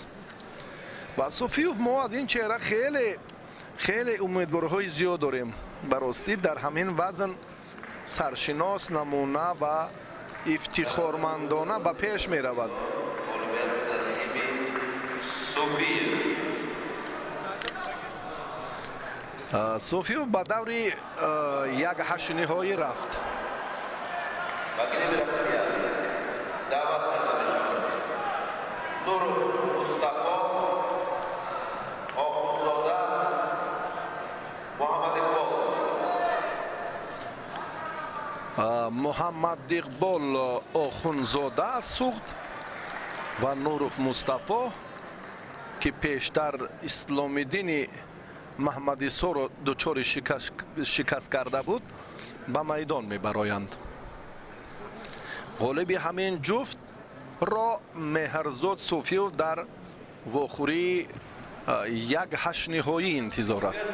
ва Суфиёв мо аз ин чеҳра хеле умедвориҳои зиёд дорем. баростӣ дар ҳамин вазн саршинос, намуна ва ифтихормандона ба пеш меравад. Софиёв ба даври як ҳаштниҳоӣ рафт. муҳаммад иқбол охунзода суғд ва Нуров Мустафо ки пештар Исломиддини Маҳмадисоро дучори шикаст карда буд ба майдон мебароянд. ғолиби ҳамин ҷуфтро Меҳрзод Софиёв дар вохӯрии як ҳаштниҳоӣ интизор аст.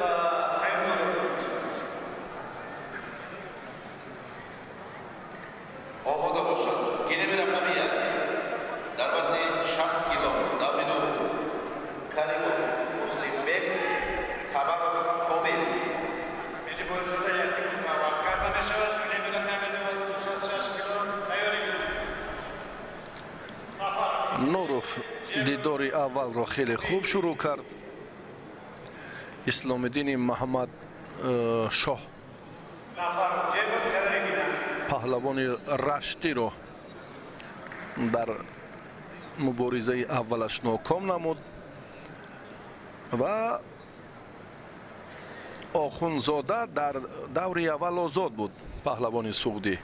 Нуров дидори аввалро хеле хуб шурӯъ кард. Исломиддини Маҳмад Шоҳ паҳлавони раштиро дар муборизаи аввалаш ноком намуд ва Охунзода дар даври аввал озод буд. паҳлавони суғдӣ.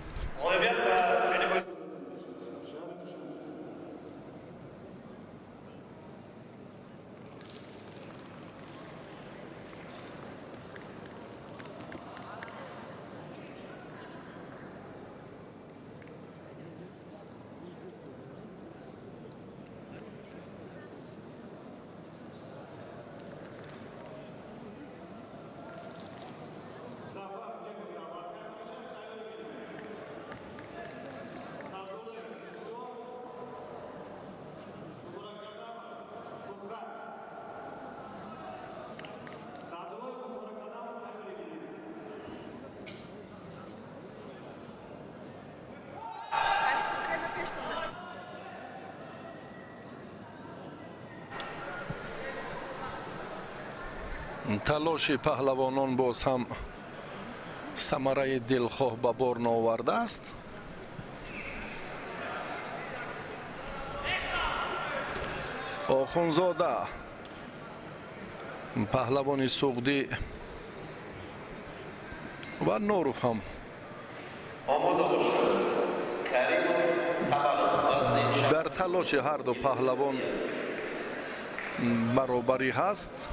талоши паҳлавонон боз ҳам самараи дилхоҳ ба бор наовардааст. Охунзода پهلوانی سوقدی و نوروف هم در تلاش هر دو پهلوان برابری هست.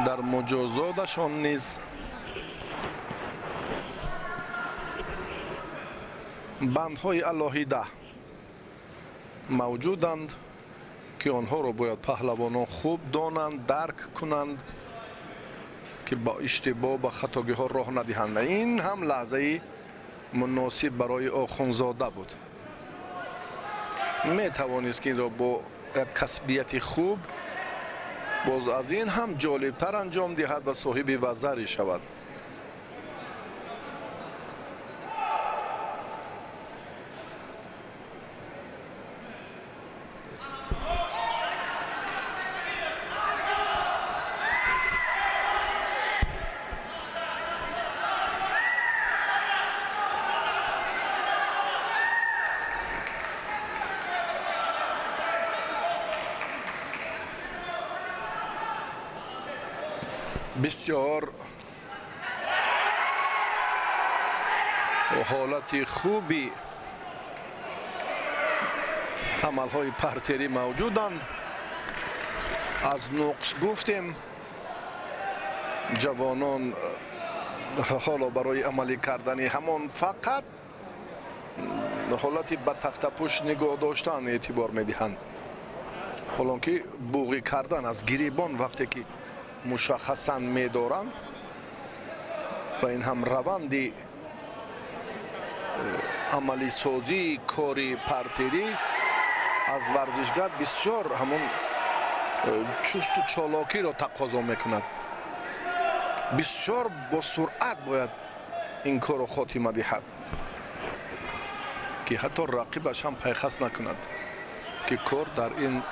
در مجازاتشان نیز بندهای علاهیده موجودند که آنها را باید پهلوانان خوب دانند، درک کنند که با اشتباه و خطاگی ها راه ندهند. این هم لحظه مناسب برای آخوندزاده بود. می توانست که این را با کسبیت خوب باز از این هم جالبتر انجام دهد و صاحب وزری شود. بسیار حالت خوبی عملهای پرتری موجودند. از نقص گفتیم جوانان حالا برای عملی کردن همان فقط حالتی به تخت پشت نگاه داشتن اعتبار میدهند. حالا که بوغی کردن از گریبان وقتی که مشخصاً می‌دارند و این هم روندی عملی سازی کاری پرتری از ورزشگر بسیار همون چست و چالاکی را تقاضا میکند. بسیار با سرعت باید این کار را خاتمه دهد که حتی رقیبش هم پیخست نکند که کار در این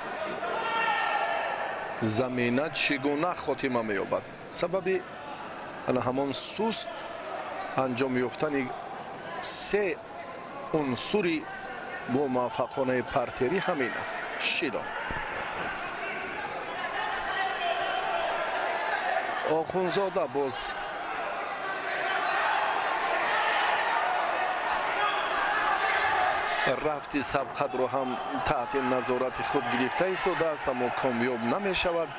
زمینه چگونه خاتمه می‌یابد. سبب همان سست انجام یافتن سه عنصری با موفقانه پرتری همین است. شیدا آخوندزاده باز رفتی سبقت رو هم تحت نظارت خود گرفته ایستاده است اما کامیاب نمی شود.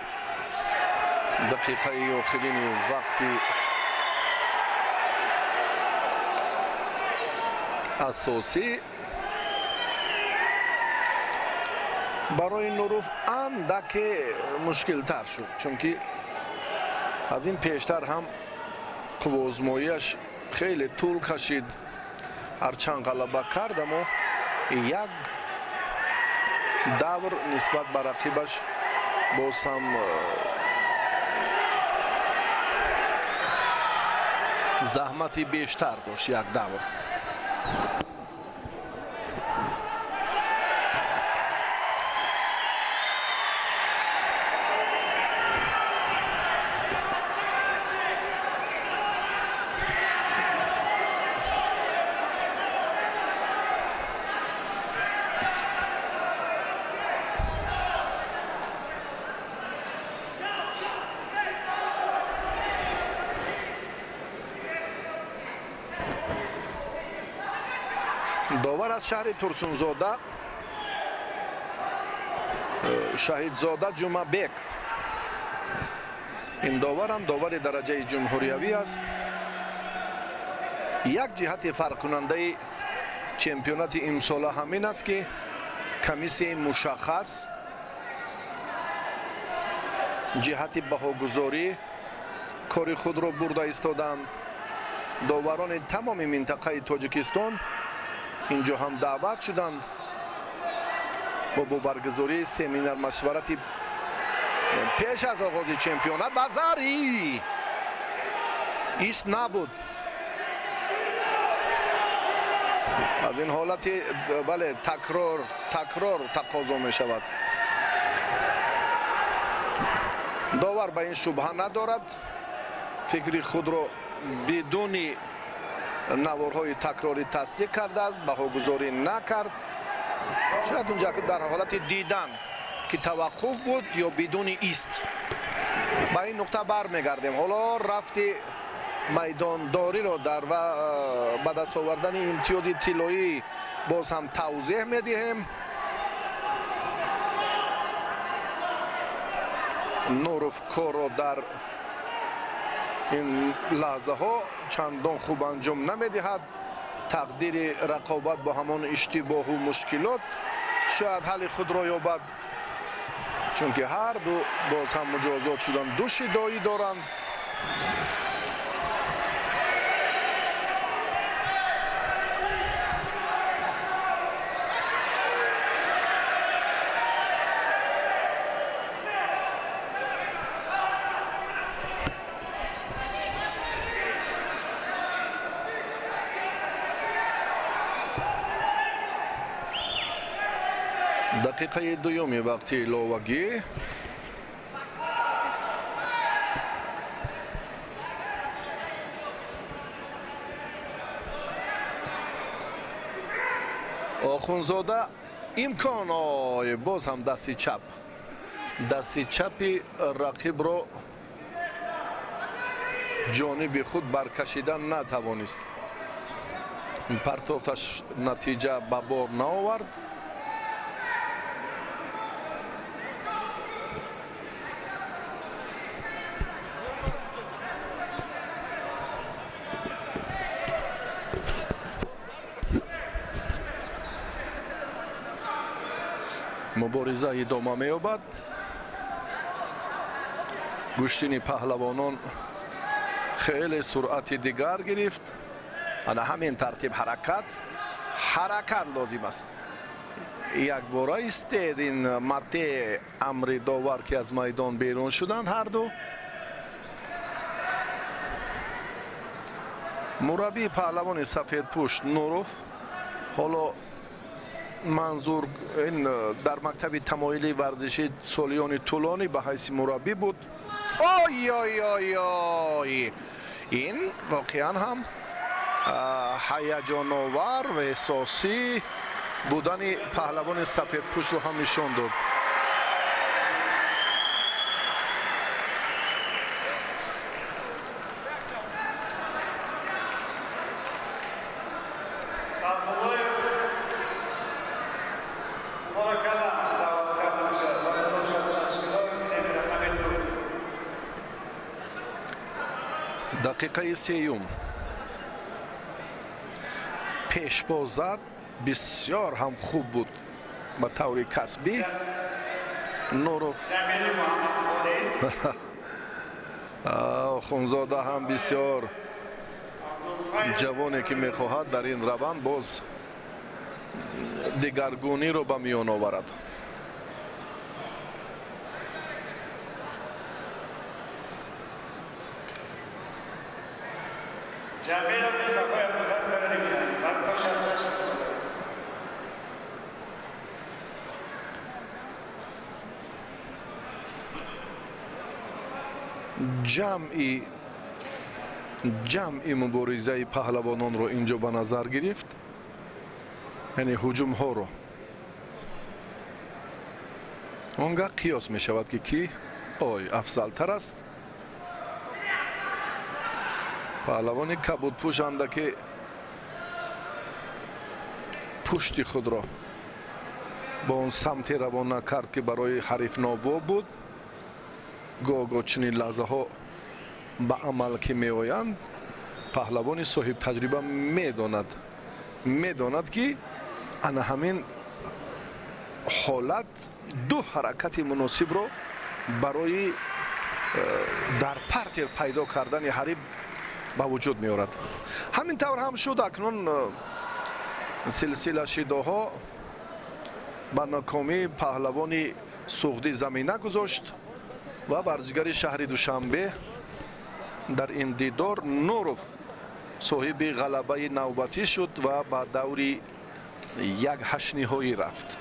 دقیقه آخرین وقتی اساسی برای نوروف اندک مشکل تر شد چون که از این پیشتر هم آزمایش خیلی طول کشید. هرچند غلبه کرد اما یک دور نسبت به رقیبش باز هم زحمتی بیشتر داشت. یک دور داور از شهر ترسونزاده شهیدزاده جمعبک. این داور هم داور درجه جمهوریوی است. یک جهت فرق کننده چمپیونات امسال همین است که کمیسیون مشخص جهت بهاگذاری کار خود را برده ایستادند. داوران تمام منطقه تاجیکستان اینجا هم دعوت شدند با برگزاری سمینار مشورتی پیش از آغاز چمپیونات. و زری ایست نبود. از این حالت بله تکرار تقاضا می شود. داور به این شبهه ندارد. فکری خود را بدون نوارهای تکراری تصدیق کرده است. بهاگذاری نکرد. شاید اونجا که در حالت دیدن که توقف بود یا بدون ایست ба ин нуқта бармегардем. ҳоло рафти майдондориро дар ва ба даст овардани имтиёзи тиллоӣ боз ҳам тавзеҳ медиҳем. нуров корро дар ин лаҳзаҳо чандон хуб анҷом намедиҳад. тақдири рақобат бо ҳамон иштибоҳу мушкилот шояд ҳалли худро ёбад, чунки ҳар ду боз ҳам муҷозот шудан, ду шидоӣ доранд. دقیقه دومی وقتی ایلاوگی. آخونزاده امکان باز هم دستی چپی رقیب رو جانب خود برکشیدن نتوانست. پرتافتش نتیجه به بار نآورد. مبارزه ادامه می‌یابد. گوشتین پهلوانان خیلی سرعت دیگر گرفت. انا همین ترتیب حرکت لازم است. یک بار ایستاد این مته امر داور که از میدان بیرون شدن هر دو. مربی پهلوان سفید پوشت نوروف حالا منظور این در مکتب تمایلی ورزشی سالیان طولانی به حیث مربی بود. آی آی آی آی این واقعا هم هیجان آور و احساسی بودن پهلوان سفید پوش رو هم نشان داد. دقیقه سیوم پیشواز زد، بسیار هم خوب بود به طور کسبی. نوروف خونزاده هم بسیار جوانی که میخواهد در این روند باز دیگرگونی رو به میان آورد. جمعی مبارزه پهلوانان رو اینجا به نظر گرفت، یعنی هجوم ها رو. اونگاه قیاس می شود که کی افضل تر است. پهلوان کبود پوشنده که پشت خود را با اون سمت روانه کرد که برای حریف نابود بود. گاه چنین لحظه ها به عمل که می آیند پهلوان صاحب تجربه میداند که انا همین حالت دو حرکت مناسب رو برای در پرتر پیدا کردن حریف به وجود می آورد. همین طور هم شد. اکنون سلسله شیداها به ناکامی پهلوان سغدی زمینه گذاشت و ورزشگر شهر دوشنبه در این دیدار نوروف صاحب غلبه نوبتی شد و به دوری 1/8 نهایی رفت.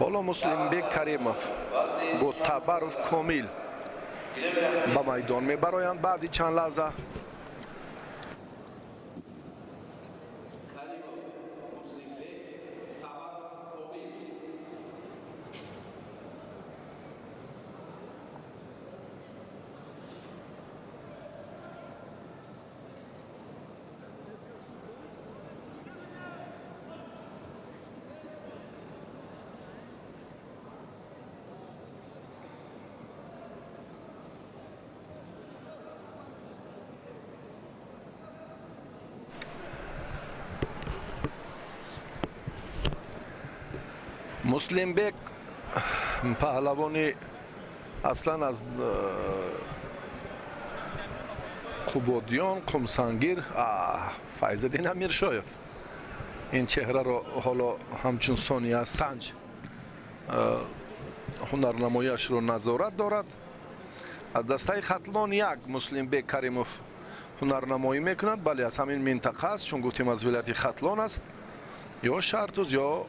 حالا مسلم بیگ کریموف با تبرف کامل به میدان میبرایند. بعد چند لحظه муслимбек паҳлавони аслан аз қубодиён қумсангир файзиддин амиршоев ин чеҳраро ҳоло ҳамчун сония санҷ ҳунарнамояшро назорат дорад. аз дастаи хатлон як муслимбек каримов ҳунарнамоӣ мекунад. бале аз ҳамин минтақа аст, чун гуфтем аз вилояти хатлон аст, ё шартуз ё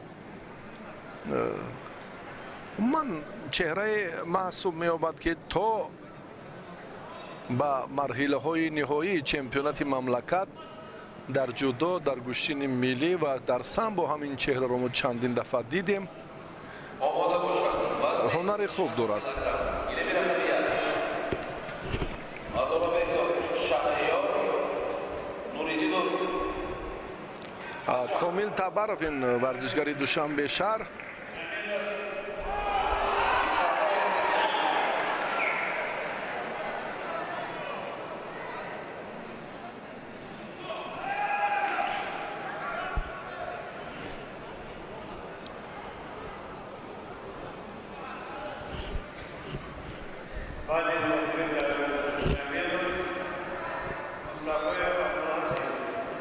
ман чеҳрае маҳсуб меёбад ки то ба марҳилаҳои ниҳоии чемпионати мамлакат дар ҷудо, дар гӯштини миллӣ ва дар самбо ҳамин чеҳраро мо чандин дафъа дидем. ҳунари хуб дорад. комил табаров ин варзишгари душанбешаҳр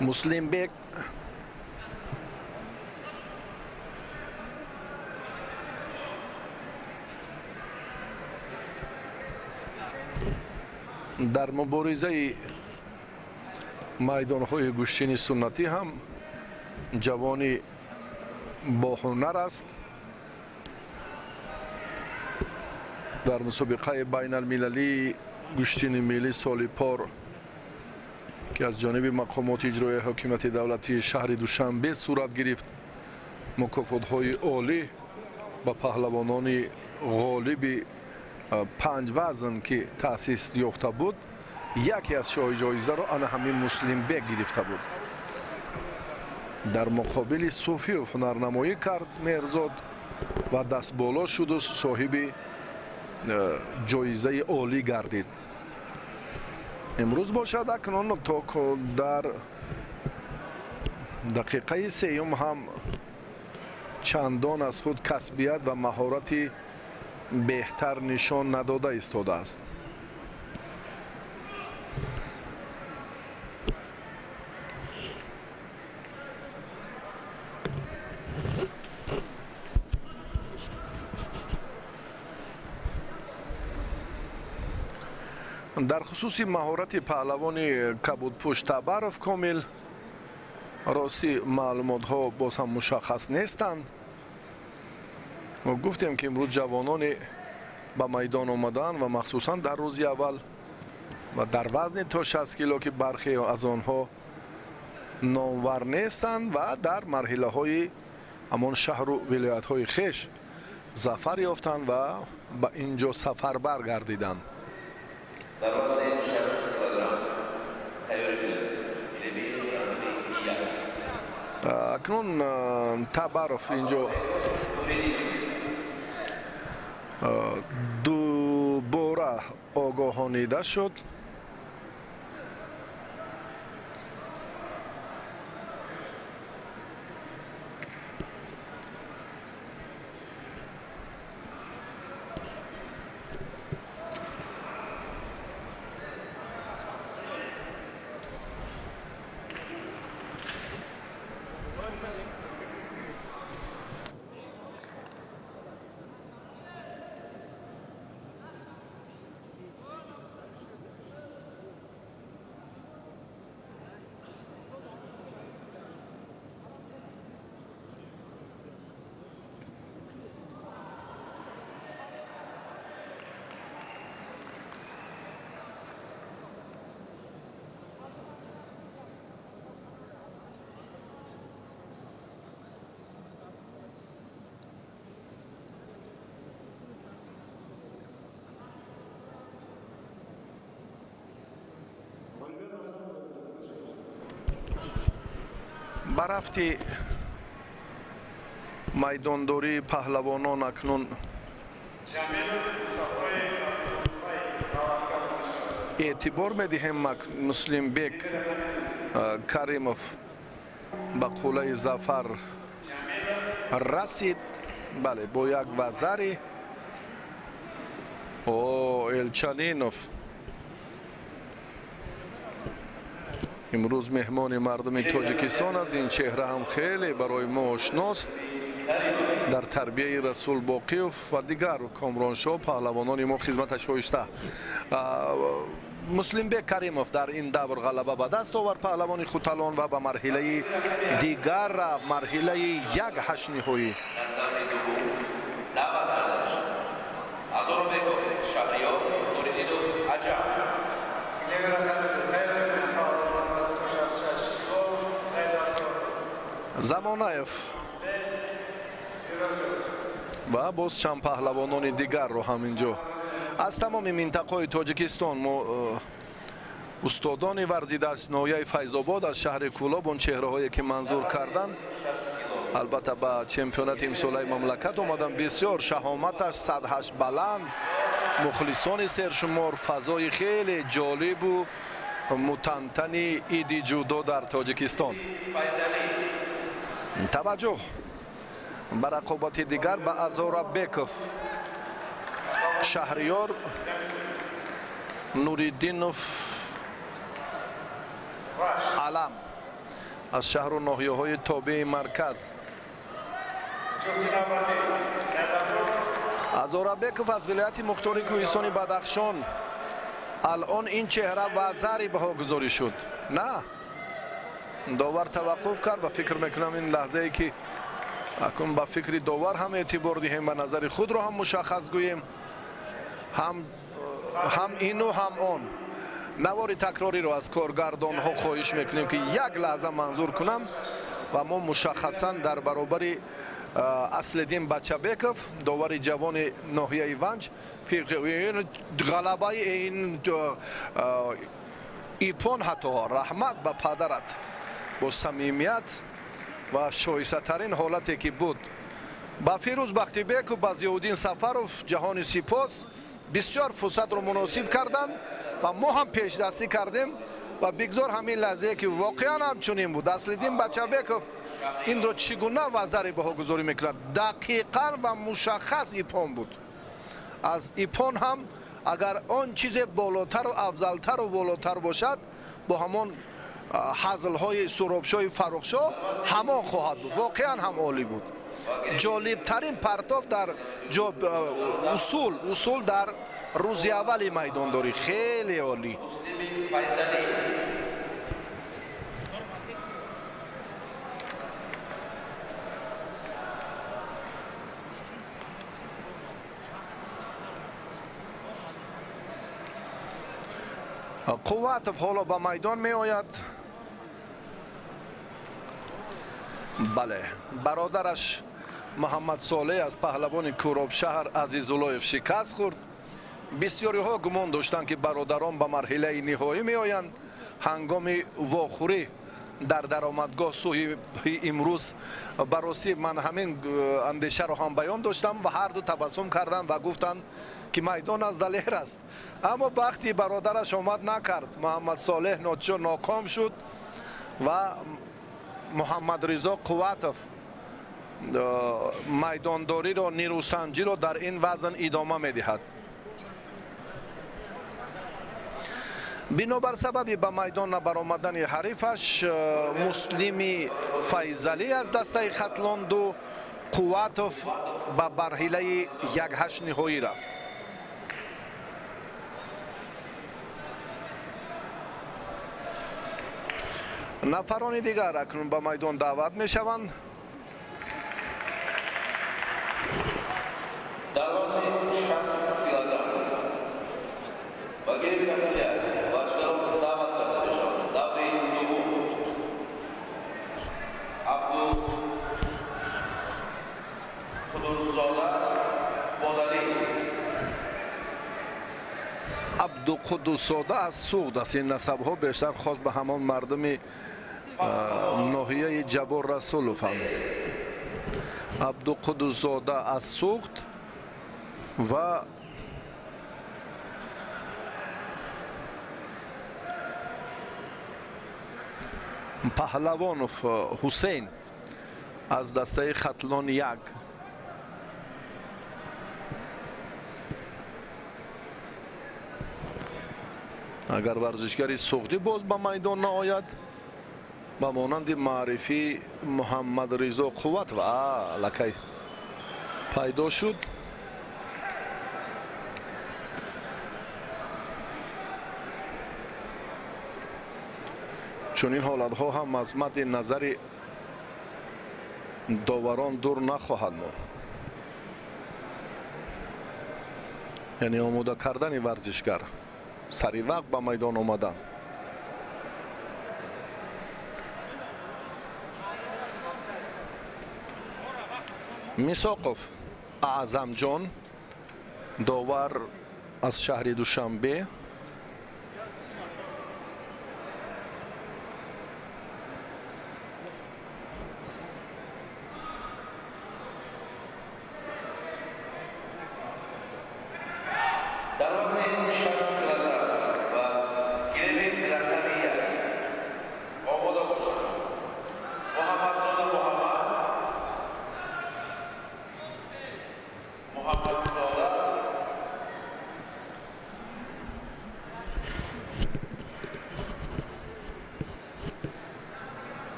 муслимбек дар муборизаи майдонҳои гӯштини суннатӣ ҳам ҷавони боҳунар аст. дар мусобиқаи байналмилалии гӯштини миллӣ соли пор ки аз ҷониби мақомоти иҷроияи ҳокимияти давлатии шаҳри душанбе сурат гирифт, мукофотҳои олӣ ба паҳлавонони ғолиби 5 вазн ки таъсис ёфта буд, яке аз шоҳи ҷоизаро ана ҳамин муслимбек гирифта буд. дар муқобили суфиёв ҳунарнамоӣ кард меҳрзод ва дастболо шуду соҳиби ҷоизаи олӣ гардид. имрӯз бошад акнун то дар дақиқаи сеюм ҳам чандон аз худ касбият ва маҳорати беҳтар нишон надода истодааст. дар хусуси маҳорати паҳлавони кабудпӯш табаров комил рости маълумотҳо боз ҳам мушаххас нестанд. мо гуфтем ки имрӯз ҷавононе ба майдон омадаанд ва махсусан дар рӯзи аввал ва дар вазни то 60 кило ки бархе аз онҳо номвар нестанд ва дар марҳилаҳои ҳамон шаҳру вилоятҳои хеш зафар ёфтанд ва ба ин ҷо сафарбар гардиданд. акнун табаров инҷо дубора огоҳонида шуд. ба рафти майдондории паҳлавонон акнун эътибор медиҳем муслимбек каримов ба қуллаи зафар расид. бале бо як вазари элчанинов имрӯз меҳмони мардуми тоҷикистон аст. ин чеҳра ҳам хеле барои мо ошност. дар тарбияи расул боқиев ва дигар комроншо паҳлавонони мо хизмата шоишта. муслимбек каримов дар ин давр ғалаба ба даст овард паҳлавони хуталон ва ба марҳилаи дигар рафт, марҳилаи як ҳаштниҳоӣ. замонаев ва боз чанд паҳлавонони дигарро ҳаминҷо аз тамоми минтақаҳои тоҷикистон мо устодони варзидаст ноҳияи файзобод аз шаҳри кӯлоб он чеҳраҳое ки манзур карданд албатта ба чемпионати имсолаи мамлакат омадан. бисёр шаҳоматаш садҳаш баланд, мухлисони сершумор, фазои хеле ҷолибу мутантани иди ҷудо дар тоҷикистон. таваҷҷӯҳ ба рақобати дигар ба азорабеков, шаҳриёр нуриддинов алам аз шаҳру ноҳияҳои тобеи марказ. азорабеков аз вилояти мухтори кӯҳистони бадахшон. алон ин чеҳра вазари баҳогузорӣ шуд. на довар таваққуф кард ва фикр мекунам ин лаҳзае ки акун ба фикри довар ҳам эътибор диҳем ва назари худро ҳам мушаххас гӯем, ҳам ину ҳам он. навори такрориро аз коргардонҳо хоҳиш мекунем ки як лаҳза манзур кунам ва мо мушаххасан дар баробари аслиддин бачабеков, довари ҷавони ноҳияи ванҷ, ғалабаи ин ипон ҳатто раҳмат ба падарат бо самимият ва шоисатарин ҳолате ки буд. ба фирӯз бахтибеков, ба зиёддин сафаров ҷаҳони сипос бисёр фурсатро муносиб карданд ва мо ҳам пешдастӣ кардем ва бигзор ҳамин лаҳзае ки воқеан ҳамчунин буд. аслиддин бачабеков инро чӣ гуна вазари баҳогузорӣ мекунад? дақиқан ва мушаххас ипон буд. аз ипон ҳам агар он чизе болотару афзалтару волотар бошад бо ҳамон ҳазлҳои суробшои фаррухшо ҳамон хоҳад буд. воқеан ҳам олӣ буд. ҷолибтарин партов дар усул дар рӯзи аввали майдондорӣ хеле олӣ. қувватов ҳоло ба майдон меояд. бале бародараш муҳаммад солеҳ аз паҳлавони кӯробшаҳр азизуллоев шикаст хӯрд. бисёриҳо гумон доштанд ки бародарон ба марҳилаи ниҳоӣ меоянд. ҳангоми вохӯрӣ дар даромадгоҳ сӯҳи имрӯз баросӣ ман ҳамин андешаро ҳам баён доштам ва ҳарду табассум карданд ва гуфтанд ки майдон аз далер аст. аммо вақти бародараш омад накард. муҳаммад солеҳ ночор ноком шуд ва муҳаммадризо қувватов майдондориро, нирӯсанҷиро дар ин вазн идома медиҳад. бинобар сабаби ба майдон набаромадани ҳарифаш муслими файзалӣ аз дастаи хатлонду қувватов ба марҳилаи як ҳаштниҳоӣ рафт. нафарони дигар акнун ба майдон даъват мешаванд. абдуқудусода аз суғд аст. ин насабҳо бештар хос ба ҳамон мардуми ноҳияи ҷабор расуловам. абдуқудусода аз суғд ва паҳлавонов ҳусейн аз дастаи хатлон як. агар варзишгари суғдӣ боз ба майдон наояд ба монанди маърифи муҳаммадризо қувват ва лакай пайдо шуд. чунин ҳолатҳо ҳам аз мадди назари доварон дур нахоҳад монд. яъне омода кардани варзишгар сари вақт ба майдон омадан. мисоқов аъзамҷон довар аз шаҳри душанбе.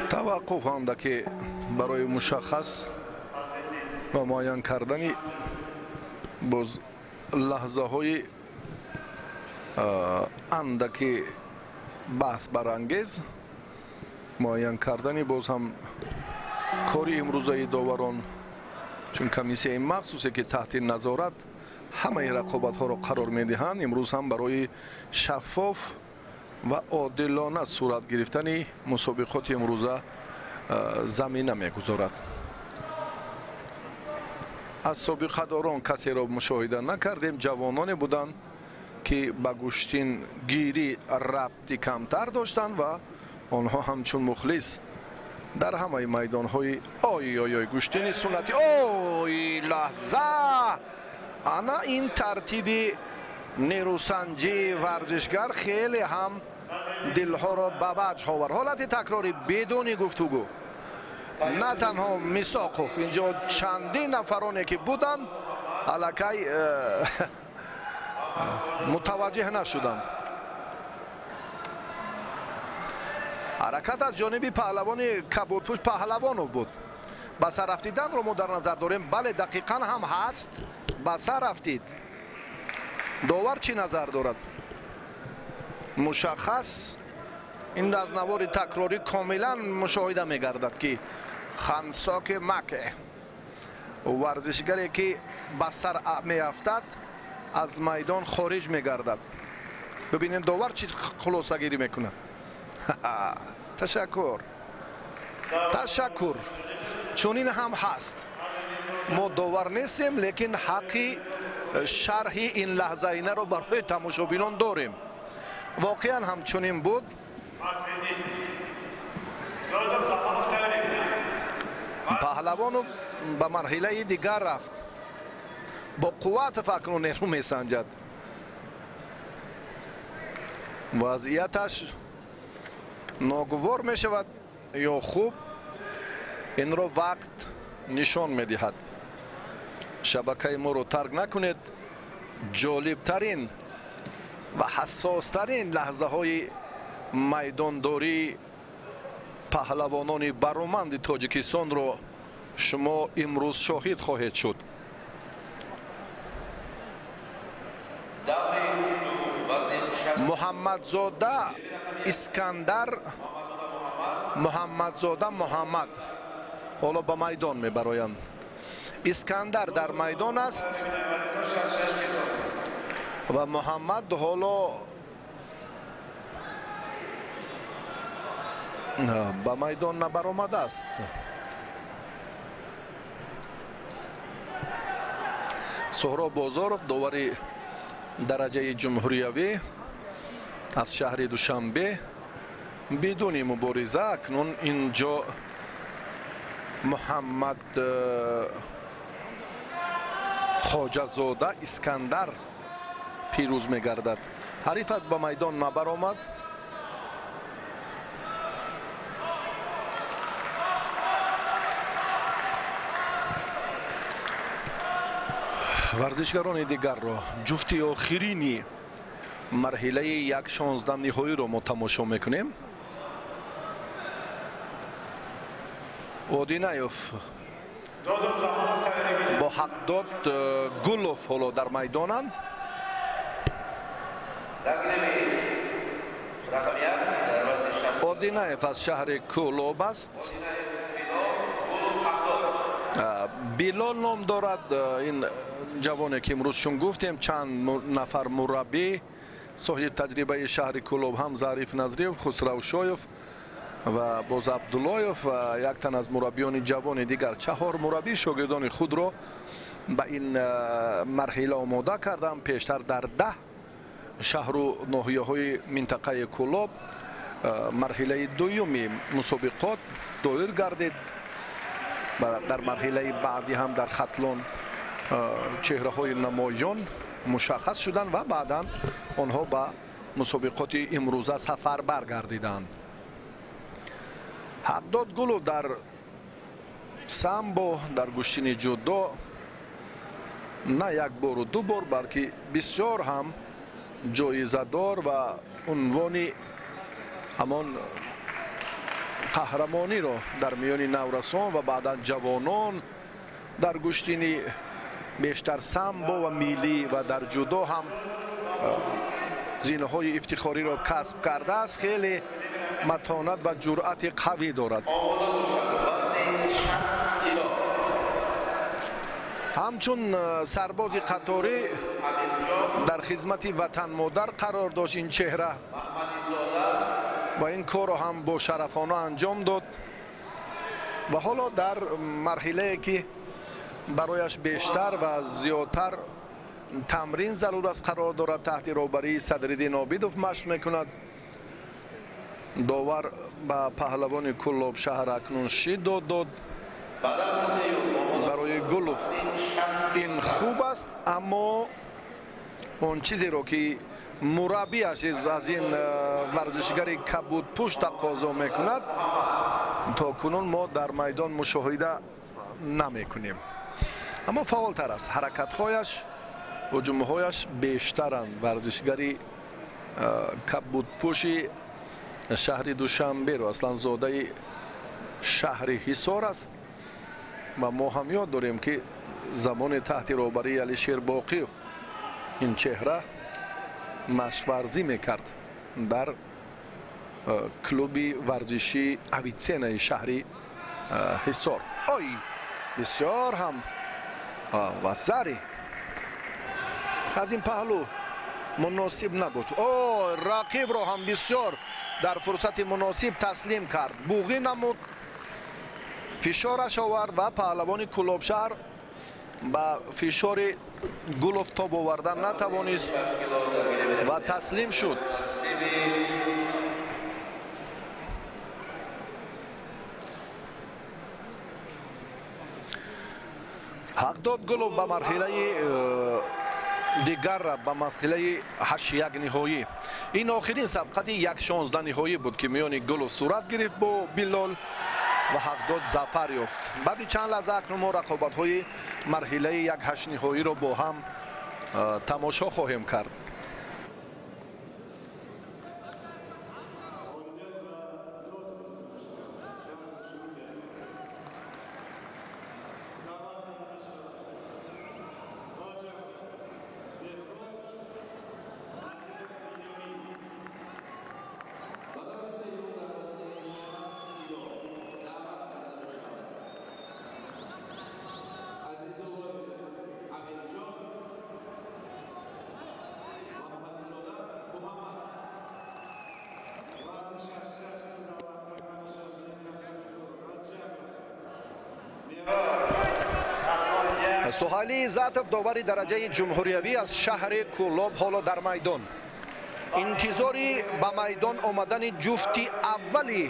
таваққуф андаки барои мушаххас ва муайян кардани боз лаҳзаҳои андаки баҳсбарангез муайян кардани боз ҳам кори имрӯзаи доварон, чун комиссияи махсусе ки таҳти назорат ҳамаи рақобатҳоро қарор медиҳанд, имрӯз ҳам барои шаффоф ва одилона сурат гирифтани мусобиқоти имрӯза замина мегузорад. аз собиқадорон касеро мушоҳида накардем. ҷавононе буданд ки ба гӯштин гирӣ рабти камтар доштанд ва онҳо ҳамчун мухлис дар ҳамаи майдонҳои ой гӯштини суннатӣ. ой лаҳза ана ин тартиби нерӯсанҷии варзишгар хеле ҳам дилҳоро ба ваҷ овард. ҳолати такрори бедуни гуфтугӯ. на танҳо мисоқов, инҷо чандин нафароне ки буданд аллакай мутаваҷҷеҳ нашуданд. ҳаракат аз ҷониби паҳлавони кабудпӯш Паҳлавонов буд. ба сар рафтиданро мо дар назар дорем. бале дақиқан ҳам ҳаст. ба сар рафтид. довар чӣ назар дорад? мушаххас ин аз навори такрорӣ комилан мушоҳида мегардад ки хансоки маке варзишгаре ки ба сар меафтад аз майдон хориҷ мегардад. бибинед довар чӣ хулосагирӣ мекунад. ташаккур чунин ҳам ҳаст. мо довар нестем, лекин ҳаққи шарҳи ин лаҳзаинаро барои тамошобинон дорем. воқеан ҳам чунин буд. Паҳлавонов ба марҳилаи дигар рафт. бо қувват факру нерӯ месанҷад. вазъияташ ногувор мешавад ё хуб, инро вақт нишон медиҳад. шабакаи моро тарк накунед. ҷолибтарин ва ҳассостарин лаҳзаҳои майдондории паҳлавонони бароманди тоҷикистонро шумо имрӯз шоҳид хоҳед шуд. муҳаммадзода искандар, муҳаммадзода муҳаммад ҳоло ба майдон мебароянд. искандар дар майдон аст ва муҳаммад ҳоло ба майдон набаромадааст. суҳроб бозоров довари дараҷаи ҷумҳуриявӣ аз шаҳри душанбе бидуни мубориза акнун инҷо муҳаммад хоҷазода искандар пирӯз мегардад. ҳарифат ба майдон набаромад. варзишгарони дигарро ҷуфти охирини марҳилаи 1/16 ниҳоиро мо тамошо мекунем. Одинаев бо ҳақдод, Гулов ҳоло дар майдонанд. Одинаев аз шаҳри Кӯлоб аст. Билол ном дорад ин ҷавоне ки имрӯз чун гуфтем, чанд нафар мураббӣ, соҳиб таҷрибаи шаҳри Кӯлоб ҳам Зариф Назриев, Хусрав Шоев ва боз Абдуллоев ва як тан аз мураббиёни ҷавони дигар. 4 мураббӣ шогирдони худро ба ин марҳила омода карданд. Пештар дар 10 шаҳру ноҳияҳои минтақаи Кӯлоб марҳилаи дуюми мусобиқот доир гардид. дар марҳилаи баъдӣ ҳам дар хатлон чеҳраҳои намоён мушаххас шуданд ва баъдан онҳо ба мусобиқоти имрӯза сафар баргардиданд. Ҳаддод Гулов дар самбо, дар гӯштини ҷудо на як бору ду бор, балки бисёр ҳам ҷоизадор ва унвони ҳамон қаҳрамониро дар миёни наврасон ва баъдан ҷавонон дар гӯштини бештар самбо ва милӣ ва дар ҷудо ҳам зинаҳои ифтихориро касб кардааст. хеле матонат ва ҷуръати қавӣ дорад. ҳамчун сарбози қаторӣ дар хизмати ватанмодар қарор дошт ин чеҳра ва ин корро ҳам бо шарафона анҷом дод ва ҳоло дар марҳилае ки барояш бештар ва зиёдтар тамрин зарур аст қарор дорад. таҳти роҳбарии Садриддин Обидов машқ мекунад. довар ба паҳлавони Кӯлоб шаҳр акнун шиддод дод. барои Гулов ин хуб аст, аммо он чизеро ки мураббиаш аз ин варзишгари кабудпӯш тақозо мекунад, то кунун мо дар майдон мушоҳида намекунем. аммо фаъолтар аст. ҳаракатҳояш, ҳуҷумҳояш бештаранд. варзишгари кабудпӯши шаҳри Душанберо аслан зодаи шаҳри Ҳисор аст ва мо ҳам ёд дорем ки замони таҳти роҳбарии Алишер Боқиев ин чеҳра машқварзӣ мекард дар клуби варзиши Авитсенаи шаҳри Ҳисор. ой бисёр ҳам ва зари аз ин паҳлӯ муносиб набуд. рақибро ҳам бисёр дар фурсати муносиб таслим кард. буғӣ намуд, фишораш овард ва паҳлавони Кӯлобшаҳр ба фишори Гулов тоб овардан натавонист ва таслим шуд. ҳақдод Гулов ба марҳилаи дигар ба марҳилаи 8-1 ниҳоӣ. ин охирин сабқати 1/16 ниҳоӣ буд ки миёни Гулов сурат гирифт бо Билол ва ҳақдод зафар ёфт. баъди чанд лаҳза акнун мо рақобатҳои марҳилаи 1/8 ниҳоиро бо ҳам тамошо хоҳем кард. Суҳайли Иззатов, довари дараҷаи ҷумҳуриявӣ аз шаҳри Кӯлоб, ҳоло дар майдон. интизори ба майдон омадани ҷуфти аввали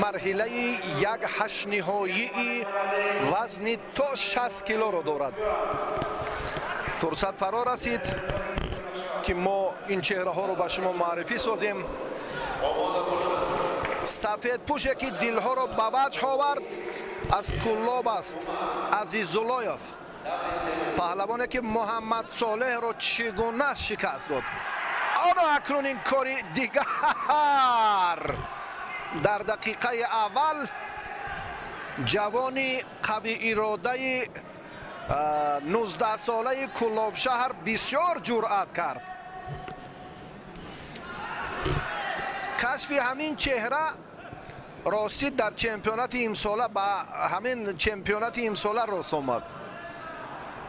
марҳилаи 1/8 ниҳоии вазни то 60 килоро дорад. фурсат фаро расид ки мо ин чеҳраҳоро ба шумо маърифӣ созем. сафедпӯше ки дилҳоро ба ваҷҳ овард аз Кӯлоб аст. Азизуллоев پهلوانی که محمد صالح رو چگونه شکست داد. آن اکنون این کاری دیگر در دقیقه اول جوانی قوی اراده 19 ساله کلاب شهر بسیار جرأت کرد. کشف همین چهره راستی در چمپیونات امساله با همین چمپیونات امساله راست آمد.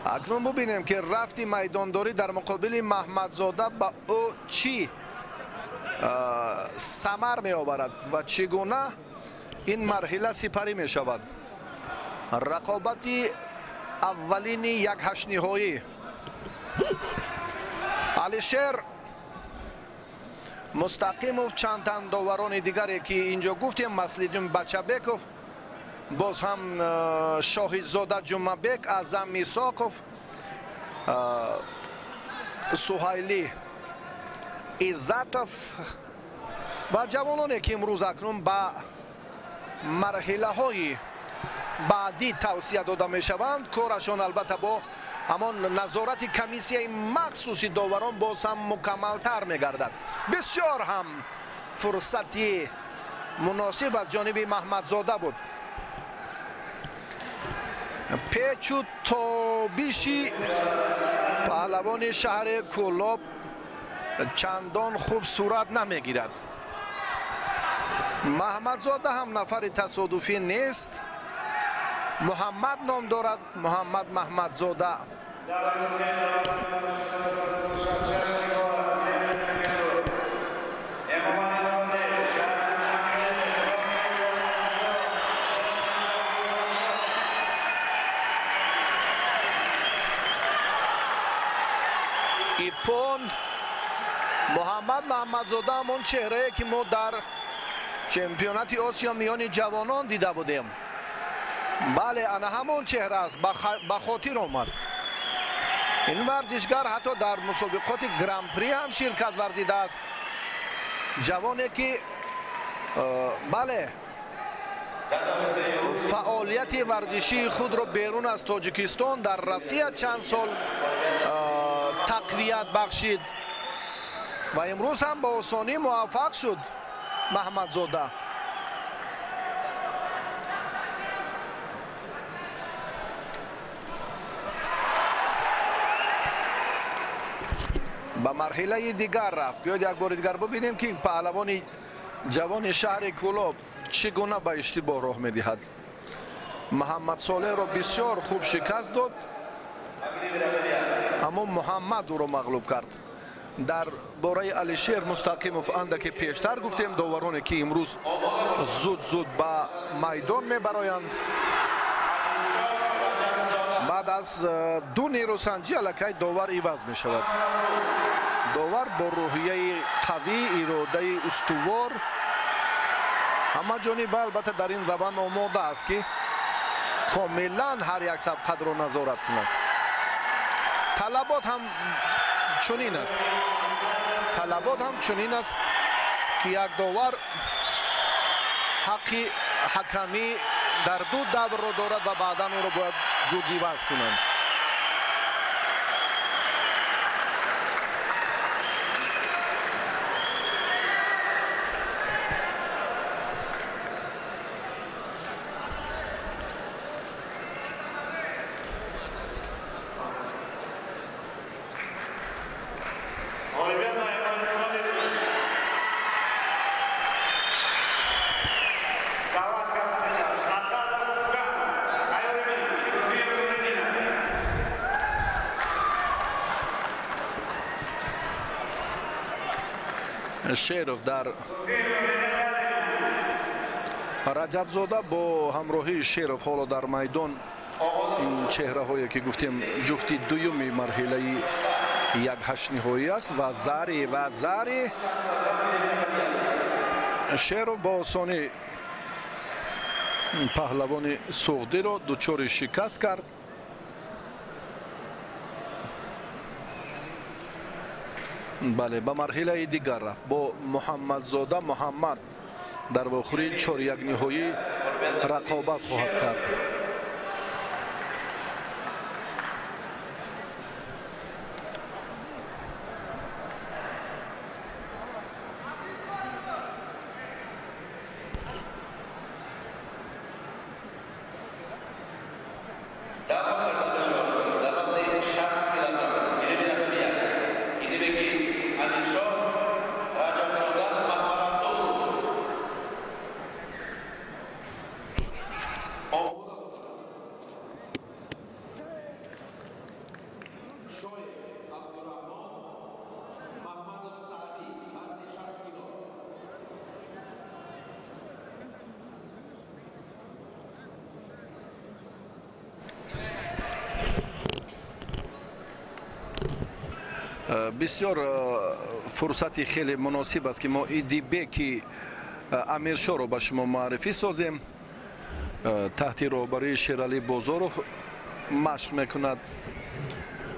اکنون ببینیم که رفتی میدانداری در مقابل محمدزاده با او چی ثمر می آورد و چگونه این مرحله سپری می شود. رقابت اولین یک هشت نهایی علیشیر مستقیموف چند تن داوران دیگری که اینجا گفتیم مسلیدون بچه‌بکوف، باز هم شاهدزاده جمعبک، اعظم میساقوف، سهیلی عزتوف و جوانانی که امروز اکنون با مرحله های بعدی توصیه داده می شوند. کارشان البته با همان نظارت کمیسیه مخصوصی داوران باز هم مکمل تر می گردد. بسیار هم فرصتی مناسب از جانب محمدزاده بود. پیچ و تابیشی پهلوان شهر کلاب چندان خوب صورت نمی گیرد. محمدزاده هم نفر تصادفی نیست. محمد نام دارد، محمدزاده. ایپون محمدزاده همون چهره که ما در چمپیونات آسیا میان جوانان دیده بودیم. بله انا همون چهره است، به خاطر آمد. این ورزشگر حتی در مسابقات گران پری هم شرکت ورزیده است. جوانی که بله فعالیت ورزشی خود را بیرون از تاجیکستان در روسیه چند سال تقویت بخشید و امروز هم با آسانی موفق شد محمدزاده. به مرحله دیگر رفت. بیاید یک بار دیگر ببینیم که پهلوان جوان شهر کلاب چگونه به اشتباه راه می‌دهد. محمد صالح را بسیار خوب شکست داد، اما محمد او را مغلوب کرد. در باره علیشیر مستقیموف اندکی پیشتر گفتیم داورانی که امروز زود به میدان میبرایند. بعد از دو نیروسنجی الکی داور عوض می شود. داور با روحیه قوی، اراده استوار، همه جانب البته در این روند آماده است که کاملا هر یک سبقت را نظارت کند. طلبات هم چنین است که یک داور حقی حکمی در دو دور را دارد و بعدا او را باید زود عوض کنند. شیروف در رجبزاده با همراهی شیروف حالا در میدان این چهره هایی که گفتیم جفتی دویمی مرحله یک هشت نهایی است و زاری شیروف با آسانی پهلوان سوغدی را دچار شکست کرد. بله به مرحله دیگر رفت. با محمدزاده محمد در واخری 4-1 نهایی رقابت خواهد کرد. بسیار فرصتی خیلی مناسب است که ما ایدیبک امیرشاه رو به شما معرفی سازیم. تحت رهبری شیرعلی بازارов مشق میکند.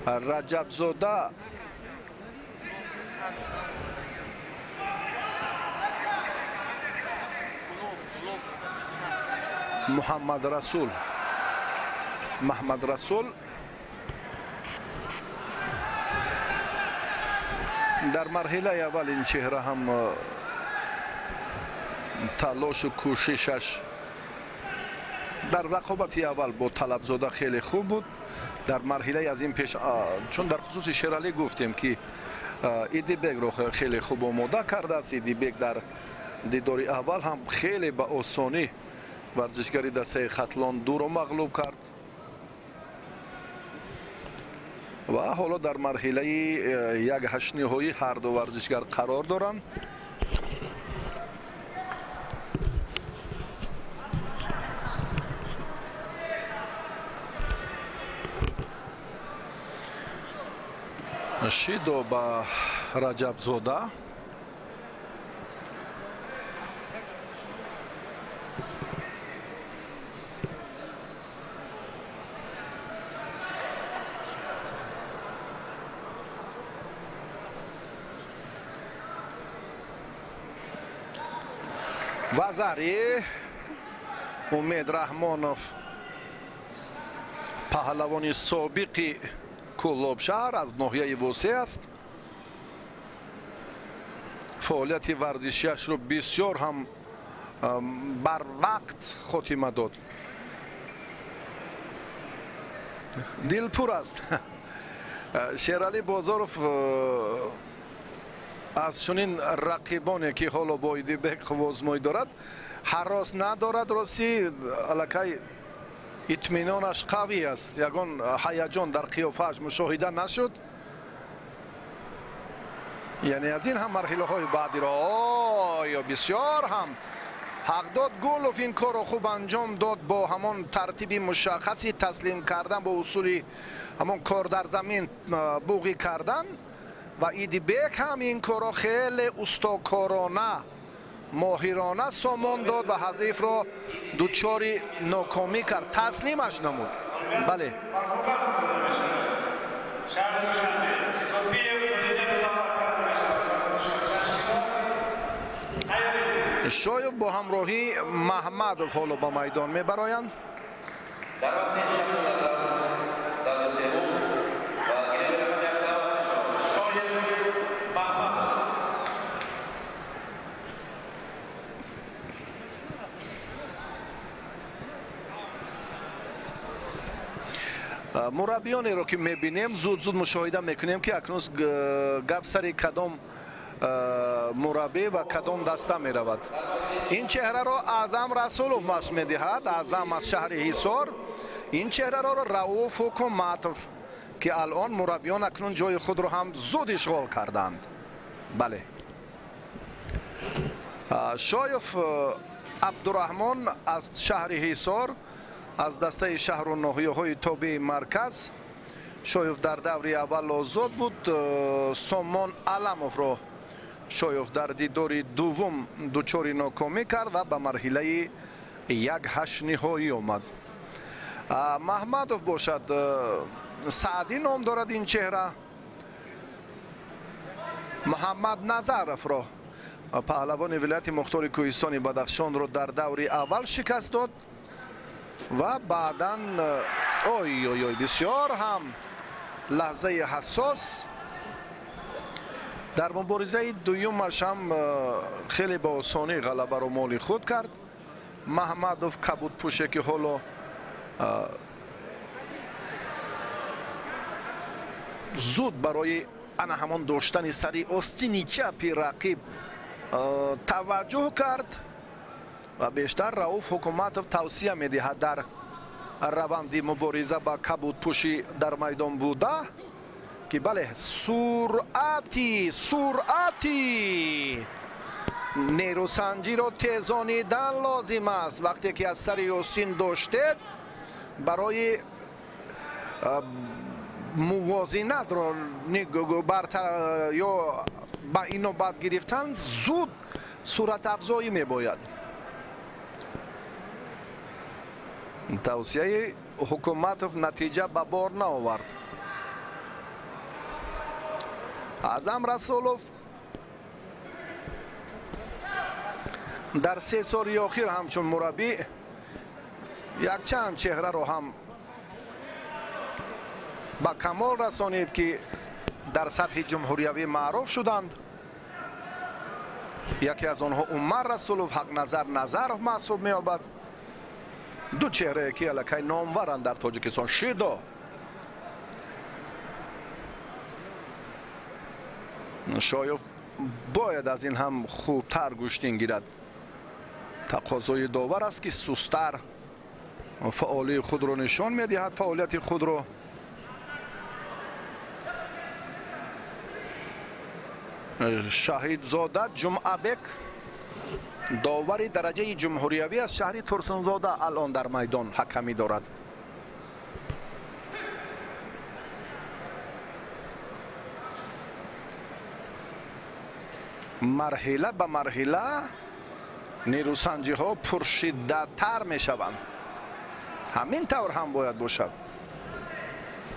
رجب زاده محمد رسول در مرحله اول این چهره هم تلاش و کوششش در رقابت اول با طلبزاده خیلی خوب بود. در مرحله از این پیش چون در خصوص شیرعلی گفتیم که ایدیبک رو خیلی خوب آماده کرده است. ایدیبک در دیدار اول هم خیلی به آسانی ورزشگری دسته ختلان دو رو مغلوب کرد و حالا در مرحله یک هشت نهایی هر دو ورزشگر قرار دارند. شیدو با رجب زاده وزاری امید رحمانوف پهلوانی سابقی کلابشهر از ناحیه وسه است. فعالیت ورزشیش رو بسیار هم بر وقت خاتمه داد. دلپور است. شیرعلی بازارov از چنین رقیبانی که حالا با ایدیبک آزمایی دارد هراس ندارد. راستی الکی اطمینانش قوی است. یگان هیجان در قیافه‌اش مشاهده نشد. یعنی از این هم مرحله های بعدی را بسیار هم حق داد. گولوف این کار رو خوب انجام داد با همان ترتیب مشخصی تسلیم کردن با اصول همان کار در زمین بوغی کردن و ایدیبک هم این کار را خیلی استاکارانه ماهرانه سامان داد و حریف را دچار ناکامی کرد. تسلیمش نمود. بله شایب با همراهی محمدov حالا با میدان میبرایند. مربیانی رو که میبینیم زود مشاهده میکنیم که اکنون گپ سر کدام مربی و کدام دسته میرود. این چهره را اعظم رسولov مشق میدهد. اعظم از شهر حصار. این چهره را رؤوف حکومتov که الان مربیان اکنون جای خود رو هم زود اشغال کردند. بله شایف عبدالرحمن از شهر حصار از دسته شهر و ناحیه های تابع مرکز. شایف در دوره اول آزاد بود. سامان علمov را شایف در دیدار دوم دچار ناکامی کرد و به مرحله یک هشت نهایی آمد. محمدov باشد. سعدی نام دارد این چهره. محمد نظرov را پهلوان ولایت مختار کوهستان بدخشان را در دوره اول شکست داد و بعداً بسیار هم لحظه حساس در مبارزه دویمش هم خیلی با آسانی غلبه را مال خود کرد. محمدov کبود پوشه که حالا زود برای همان داشتن سری آستین چپی رقیب توجه کرد و بیشتر رؤوف حکومتov توصیه میدهد در روند مبارزه با کبود پوشی در میدان بوده که بله سرعتی نیروسنجی را تیزانیدن لازم است. وقتی که از سر آستین داشتید برای мувозинат ё ба инобат гирифтан зуд суратафзоӣ мебояд. тавсияи ҳукуматов натиҷа ба бор наовард. аъзам расулов дар 3 соли охир ҳамчун мураббӣ якчанд чеҳраро ҳам ба камол расонид ки дар сатҳи ҷумҳуриявӣ маъруф шуданд. яке аз онҳо Умар Расулов ҳақназар Назаров маҳсуб меёбад. ду чеҳрае ки аллакай номваранд дар Тоҷикистон. Шидо шоёф бояд аз ин ҳам хубтар гӯштин гирад. тақозои довар аст ки сустар фаъолии худро нишон медиҳад, фаъолияти худро. шаҳидзода ҷумъабек довари дараҷаи ҷумҳуриявӣ аз шаҳри Турсунзода алон дар майдон ҳакамӣ дорад. марҳила ба марҳила нерӯсанҷиҳо пуршиддаттар мешаванд. ҳамин тавр ҳам бояд бошад.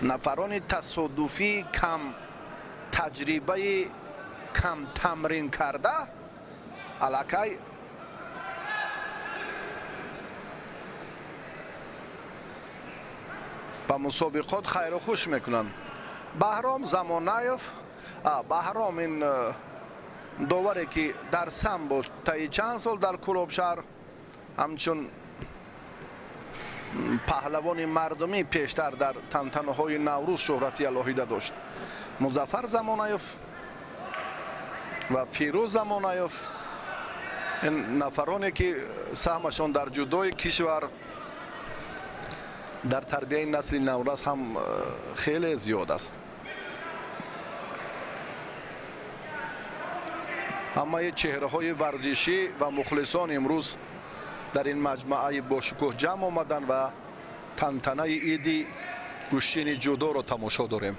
нафарони тасодуфӣ кам таҷрибаи кам тамрин карда аллакай ба мусобиқот хайру хуш мекунанд. Баҳром Замонаев, Баҳром ин доваре ки дар самбо таи чанд сол дар Кӯлобшаҳр ҳамчун паҳлавони мардумӣ пештар дар тантанаҳои Наврӯз шӯҳрати алоҳида дошт. Музаффар Замонаев ва Фирӯз Замонаев ин нафароне ки саҳмашон дар ҷудои кишвар дар тарбияи насли Наврӯз ҳам хеле зиёд аст. ҳамаи чеҳраҳои варзишӣ ва мухлисон имрӯз дар ин маҷмӯаи бошукӯҳ ҷамъ омаданд ва тантанаи иди гӯштини ҷудоро тамошо дорем.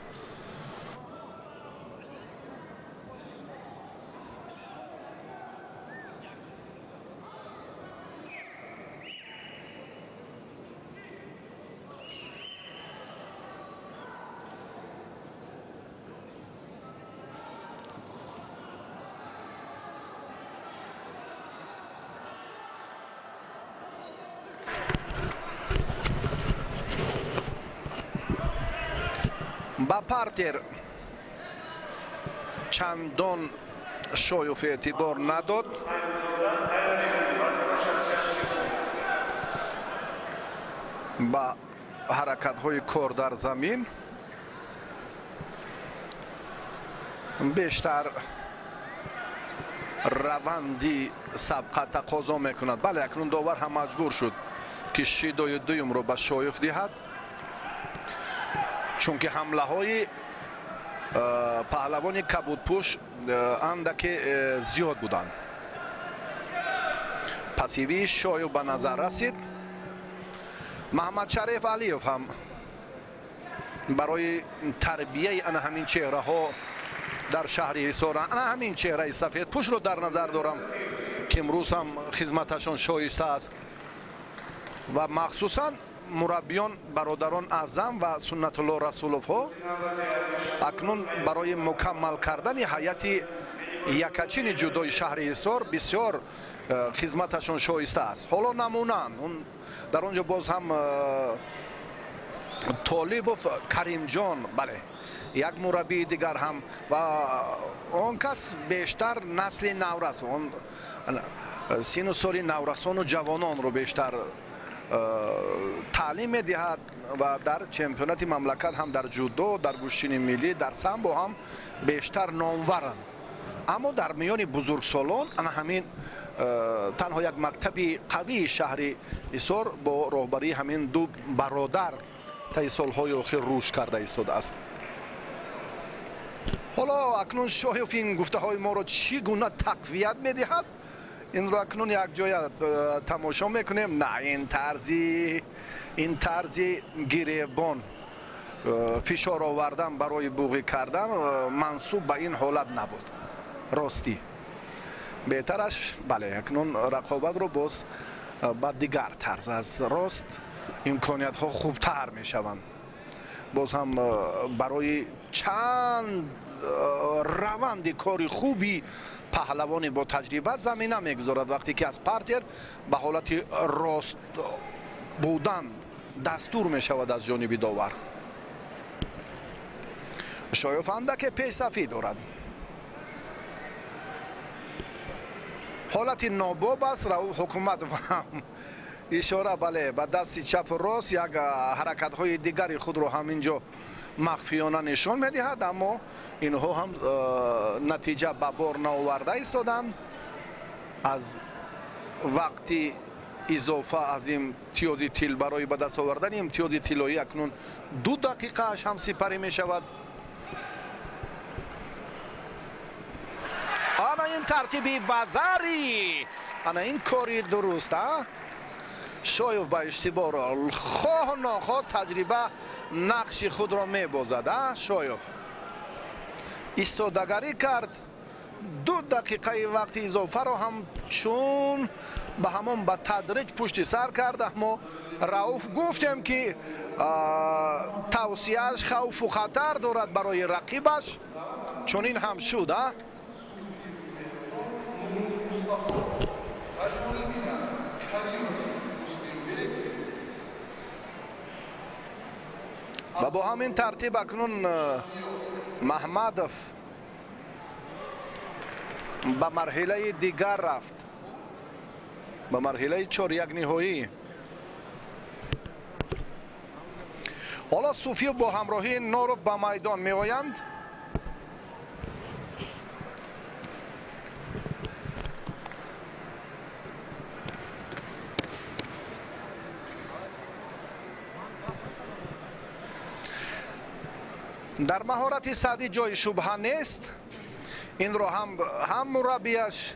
ба партер чандон шоёф эътибор надод. ба ҳаракатҳои кор дар замин бештар раванди сабқа тақозо мекунад. бале, акнун довар ҳам маҷбур шуд ки шидои дуюмро ба шоёф диҳад, чунки ҳамлаҳои паҳлавони кабудпӯш андаке зиёд буданд. пасивии шоёф ба назар расид. Маҳмадшариф Алиев ҳам барои тарбияи ана ҳамин чеҳраҳо дар шаҳри Ҳисор, ана ҳамин чеҳраи сафедпӯшро дар назар дорам ки имрӯз ҳам хизматашон шоиста аст ва махсусан мураббиён бародарон Аъзам ва Суннатулло Расуловҳо акнун барои мукаммал кардани ҳайати якачини ҷудои шаҳри Ҳисор бисёр хизматашон шоиста аст. ҳоло намунаанд. дар он ҷо боз ҳам Толибов Каримҷон, бале, як мураббии дигар ҳам ва он кас бештар насли Наврас, он сину соли наврасону ҷавононро бештар таълим медиҳад ва дар чемпионати мамлакат ҳам дар ҷудо, дар гӯштини миллӣ, дар самбо ҳам бештар номваранд. аммо дар миёни бузургсолон ана ҳамин танҳо як мактаби қавии шаҳри Ҳисор бо роҳбарии ҳамин ду бародар таи солҳои охир рушд карда истодааст. ҳоло акнун шоёф ин гуфтаҳои моро чӣ гуна тақвият медиҳад? инро акнун якҷоя тамошо мекунем. На, ин тарзи гиребон фишор овардан барои буғӣ кардан мансуб ба ин ҳолат набуд. Ростӣ беҳтараш бале акнун рақобатро боз ба дигар тарз аз рост имкониятҳо хубтар мешаванд. боз ҳам барои чанд раванди кори хуби паҳлавони бо таҷриба замина мегузорад вақте ки аз партер ба ҳолати рост будан дастур мешавад аз ҷониби довар. шоёф андаке пешсафӣ дорад. ҳолати нобоб аст. Рауф ҳукумат ишора бале ба дасти чапу рост як ҳаракатҳои дигари худро ҳаминҷо махфиёна нишон медиҳад, аммо инҳо ҳам натиҷа ба бор наоварда истоданд. аз вақти изофа аз имтиёзи тил барои ба даст овардани имтиёзи тиллоӣ акнун 2 дақиқааш ҳам сипарӣ мешавад. ана ин тартиби вазари, ана ин кори дуруст. шоёв ба иштибор хоҳ нохоҳ таҷриба нақши худро мебозад. шоёв истодагарӣ кард. 2 дақиқаи вақти изофаро ҳам чун ба ҳамон ба тадриҷ пушти сар кард. аммо рауф гуфтем ки тавсияаш хавфу хатар дорад барои рақибаш. чунин ҳам шуд. و با همین ترتیب اکنون محمدов به مرحله دیگر رفت، به مرحله 4-1 نهایی. حالا صوفی با همراهی نوروف به میدان می آیند. در مهارت سعدی جای شبهه نیست. این رو هم مربیش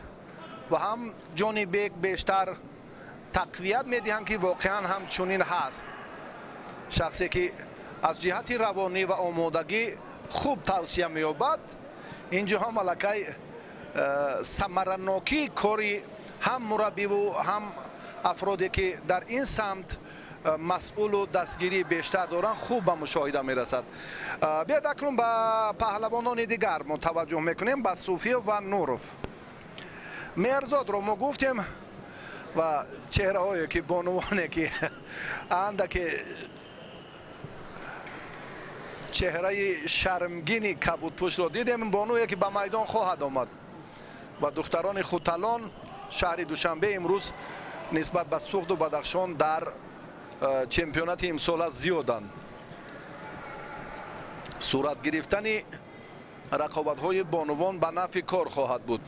و هم جونی بیگ بیشتر تقویت میدهند که واقعا هم چنین هست. شخصی که از جهت روانی و آمادگی خوب توصیه می‌یابد. اینجا هم ملکه ثمره‌ناکی کاری هم مربی و هم افرادی که در این سمت مسئول و دستگیری بیشتر دارند خوب به مشاهده میرسد. بیاید اکنون به پهلوانان دیگر ما توجه میکنیم، به صوفی و نوروف. مهرزاد رو ما گفتیم و چهره هایی که بانوانه که اندک چهره شرمگینی کبودپوش رو دیدیم. بانویی که به میدان خواهد آمد و دختران خوتلان شهر دوشنبه امروز نسبت به سوخت و بدخشان در چمپیونات امسال زیادند. صورت گرفتن رقابت‌های بانوان به نفع کار خواهد بود.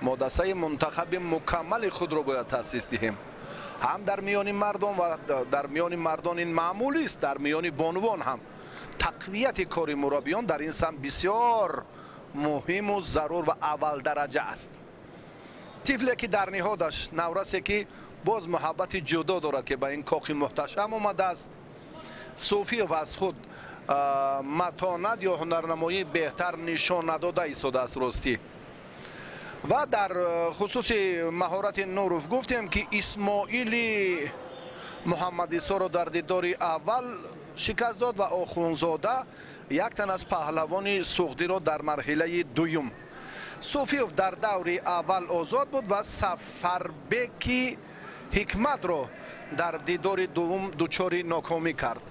ما دسته منتخب مکمل خود را باید تأسیس دهیم، هم در میان مردان و در میان مردان این معمولی است، در میان بانوان هم تقویت کار مربیان در این سمت بسیار مهم و ضرور و اول درجه است. طفلی که در نهادش نورسی که باز محبت جدا دارد که به این کاخ محتشم آمده است. صوفی و از خود متانت یا هنرنمایی بهتر نشان نداده ایستاده است راستی. و در خصوص مهارت نوروف گفتیم که اسماعیل محمدیسا را در دیدار اول شکست داد و آخونزاده یک تن از پهلوان سوختی را در مرحله دوم. صوفیوف در دور اول آزاد بود و سفربکی حکمت را در دیدار دوم دچار ناکامی کرد.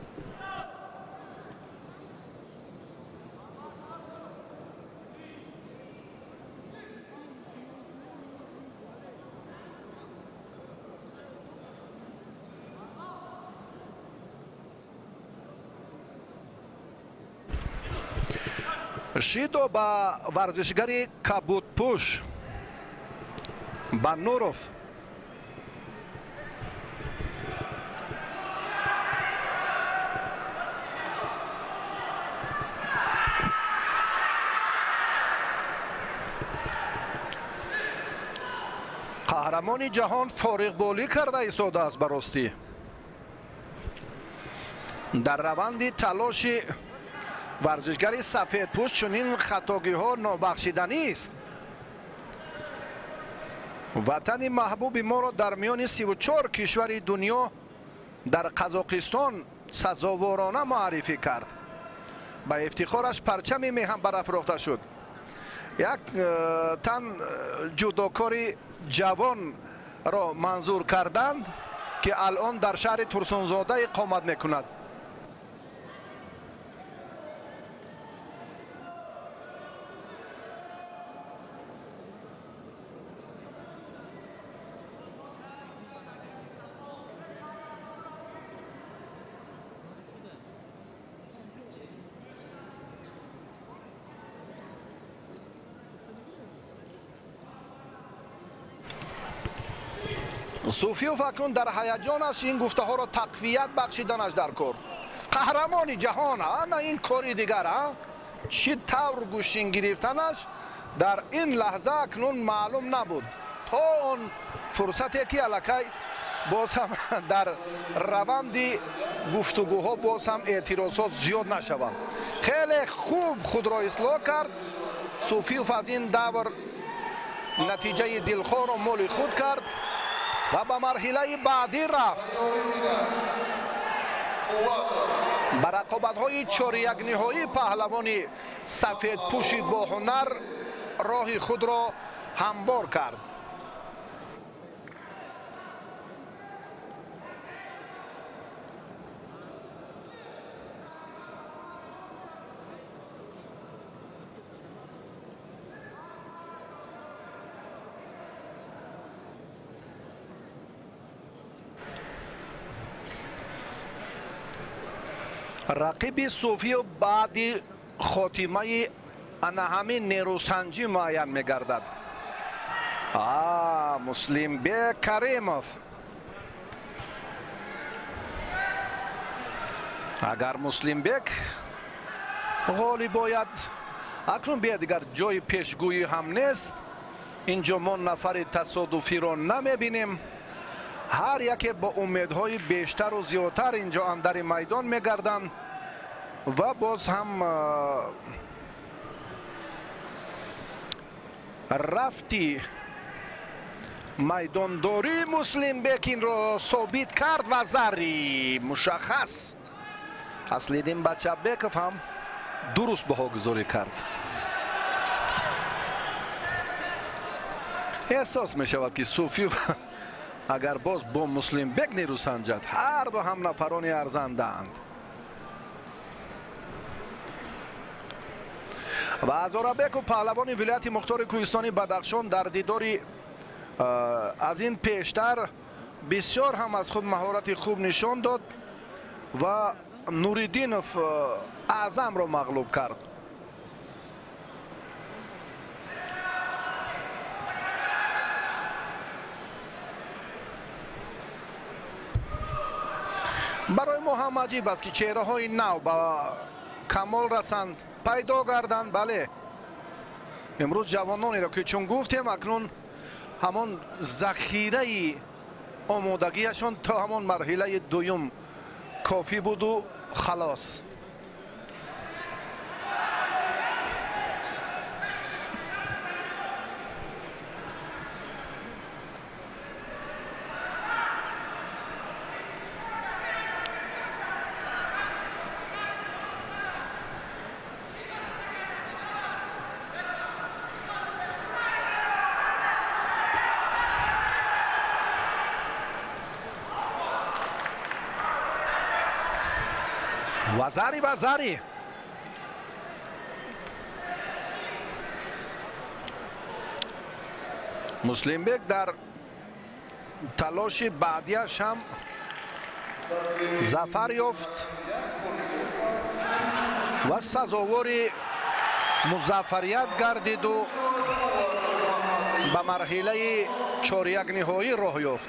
شیدو با ورزشگری کبودپوش با نوروف. قهرمان جهان فارغ بالی کرده ایستاده است براستی. در روند تلاش ورزشگری سفیدپوست چنین خطاگی‌ها نابخشیدنی است. وطن محبوب ما را در میان 34 کشور دنیا در قزاقستان سزاوارانه معرفی کرد. به افتخارش پرچم میهم برافروخته شد. یک تن جودوکار جوان را منظور کردند که الان در شهر ترسونزاده اقامت میکند. صوفیوف اکنون در هیجانش این گفته ها را تقویت بخشیدنش در کار. قهرمان جهان نه این کاری دیگر چی طور گوشین گرفتنش در این لحظه اکنون معلوم نبود تا اون فرصتی که الکی باز هم در روند گفتگوها باز هم اعتراضات زیاد نشوند. خیلی خوب خود را اصلاح کرد. صوفیوف از این دور نتیجه دلخواه را مال خود کرد و به مرحله بعدی رفت. به رقابت‌های 4-1 نهایی پهلوان سفیدپوش با هنر راه خود را هموار کرد. رقیب صوفیوف بعد خاتمه همین نیروسنجی معین میگردد. مسلم بیگ کریموف. اگر مسلم بیگ غالب باید اکنون بیا دیگر جای پیشگویی هم نیست. اینجا ما نفر تصادفی را نمیبینیم. هر یکی با امیدهای بیشتر و زیادتر اینجا اندر میدان میگردند و باز هم رفتی میدانداری مسلم بیگ این را ثابت کرد و زری مشخص. اسلیدین بچه بیکف هم درست بها گذاری کرد. احساس می شود که صوفیوف اگر باز با مسلم بیگ نیرو سنجد هر دو هم نفرانی ارزنده اند. و ازاربک و پهلوان ولایت مختار کوهستانی بدخشان در دیداری از این پیشتر بسیار هم از خود مهارت خوب نشان داد و نوریدینوف اعظم را مغلوب کرد. برای ما هم عجیب است که چهره های نو با کمال رسند پیدا گردند. بله امروز جوانانی را که چون گفتیم اکنون همان ذخیره آمادگیشان تا همان مرحله دوم کافی بود و خلاص. وزاری مسلم بیگ در تلاش بعدیش هم ظفر یافت و سزاوار مظفریت گردید و به مرحله 4-1 نهایی راه یافت.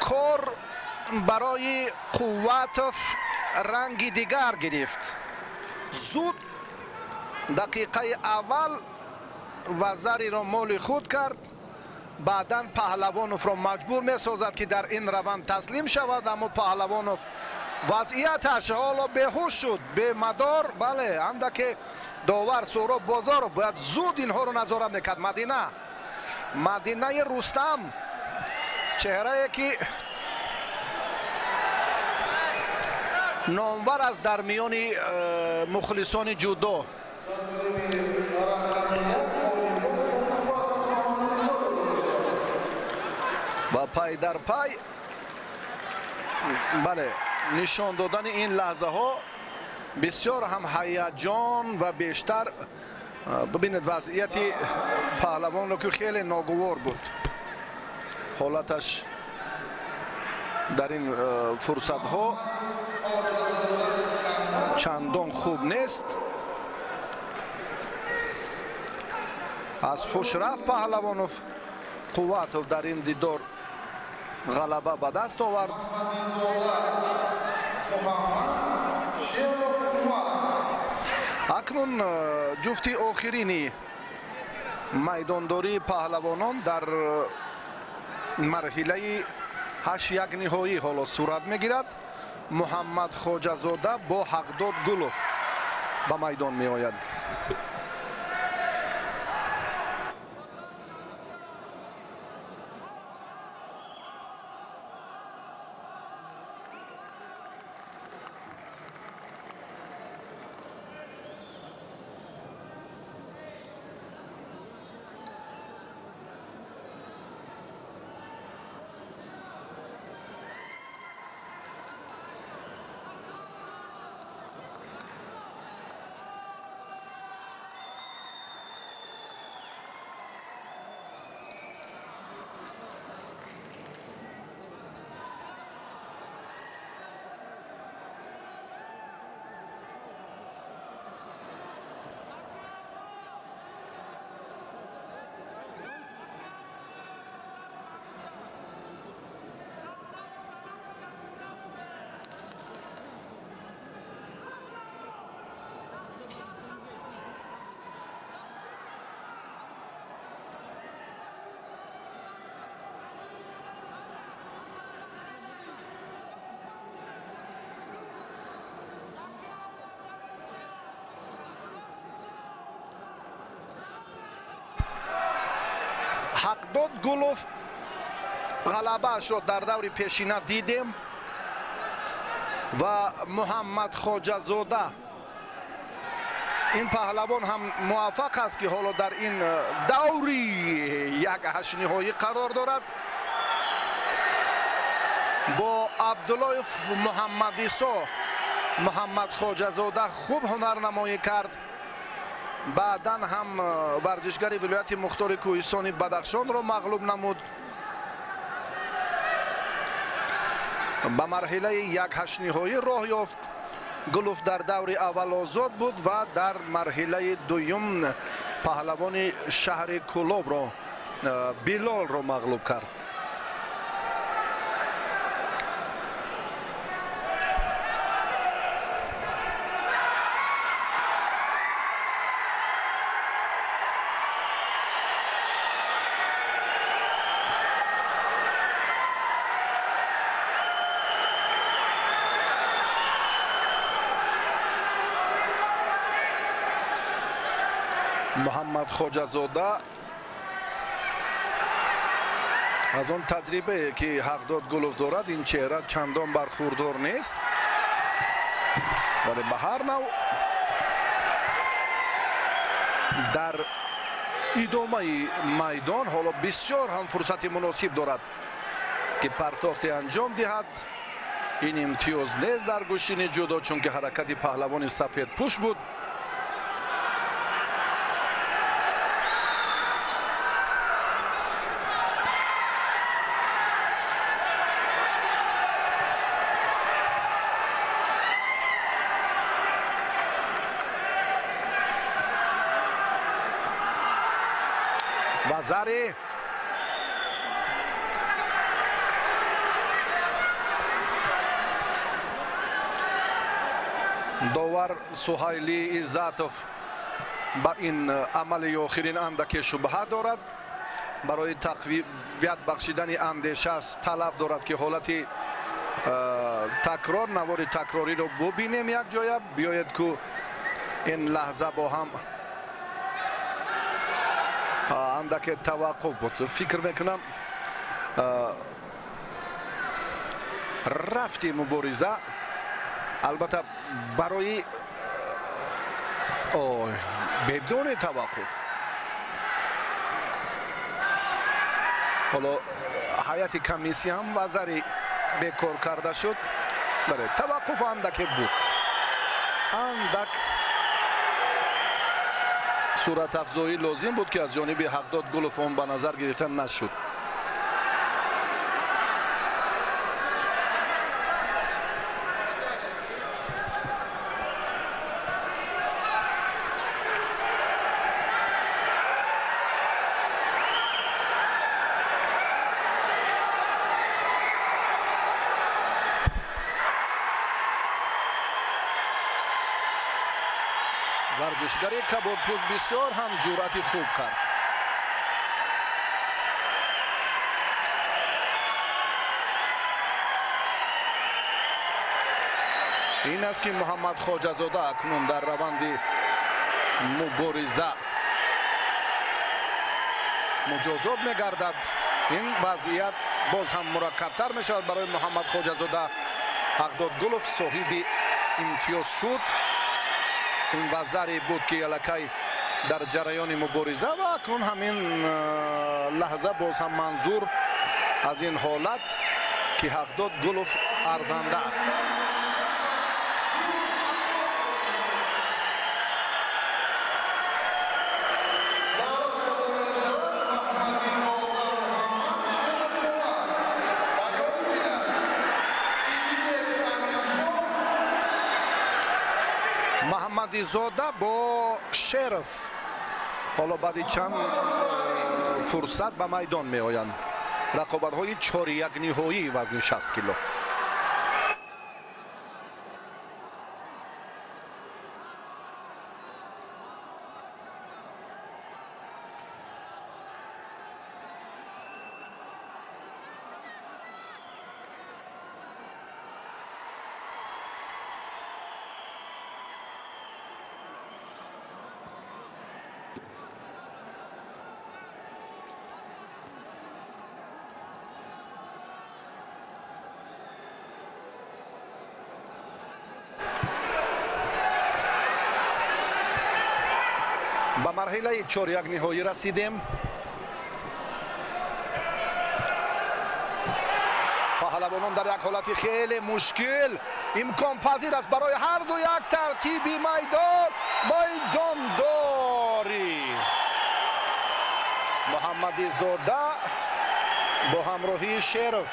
کار برای قواتوف رنگی دیگر گرفت. زود دقیقه اول وزری را مال خود کرد، بعدا پهلوانوف را مجبور می سازد که در این روند تسلیم شود، اما پهلوانوف وضعیتش حالا بیهوش شد، به مدار. بله، اندک داور سهراب بازار باید زود اینها رو نظارت میکرد. مدینه رستم، چهره که نامور است در میان مخلصان جودو. با پای در پای، بله، نشان دادن این لحظه ها بسیار هم هیجان و بیشتر. ببینید وضعیت پهلوان رو که خیلی ناگوار بود، حالتش در این فرصت ها چندان خوب نیست. از خوش رفت پهلوانوف. قواتوف در این دیدار غلبه به دست آورد. اکنون جفتی آخرینی میدانداری پهلوانان در مرحله 8-1 نهایی حالا صورت میگیرد. محمد خواجه زاده با حقداد گلوف به میدان می آید. حقداد گلوف غلبه شد در دور پیشینه دیدیم و محمد خواجه زاده این پهلوان هم موفق است که حالا در این دوری 1/8 نهایی قرار دارد. با عبدالله محمدیسا محمد خواجه زاده خوب هنرنمایی کرد. بعدا هم ورزشگر ولایت مختار کوهستانی بدخشان را مغلوب نمود. به مرحله 1/8 نهایی راه یافت. گلوف در دور اول آزاد بود و در مرحله دوم پهلوان شهر کلاب را بیلال را مغلوب کرد. محمد خواجه زاده از اون تجربه که حقداد گلوف دارد این چهره چندان برخوردار نیست، ولی به هر نوع در ادامه میدان حالا بسیار هم فرصت مناسب دارد که پرتافت انجام دهد. این امتیاز نیست در گوشین جدا، چون که حرکت پهلوان سفید پوش بود. довар Суҳайли Иззатов ба ин амали охирин андаке шубҳа дорад. барои тақвият бахшидани андешаш талаб дорад ки ҳолати такрор навори такрориро бубинем якҷоя. биёед ку ин лаҳза бо ҳам андаке таваққуф буд. фикр мекунам рафти мубориза албатта барои бедуни таваққуф. ҳоло ҳайати комиссияам вазари бекор карда шуд. баре таваққуф андаке буд. андак суратафзоӣ лозим буд ки аз ҷониби Ҳақдод Гулов он ба назар гирифта нашуд. варзишгари Кабодпур бисёр ҳам ҷуръати хуб кард. ин аст ки Муҳаммад Хоҷазода акнун дар раванди мубориза муҷозот мегардад. ин вазъият боз ҳам мураккабтар мешавад барои Муҳаммад Хоҷазода. Ҳақдод Гулов соҳиби имтиёз шуд. ин вазаре буд ки аллакай дар ҷараёни мубориза ва акнун ҳамин лаҳза боз ҳам манзур аз ин ҳолат ки Ҳақдод Гулов арзанда аст. Маҳмадизода бо Шеров ҳоло баъди чанд фурсат ба майдон меоянд. рақобатҳои 4-1 ниҳоии вазни 60 кило. ба марҳилаи 4-1 ниҳоӣ расидем. паҳлавонон дар як ҳолати хеле мушкил имконпазир аст барои ҳарду як тартиби майдондорӣ. Муҳаммадизода бо ҳамроҳии Шеров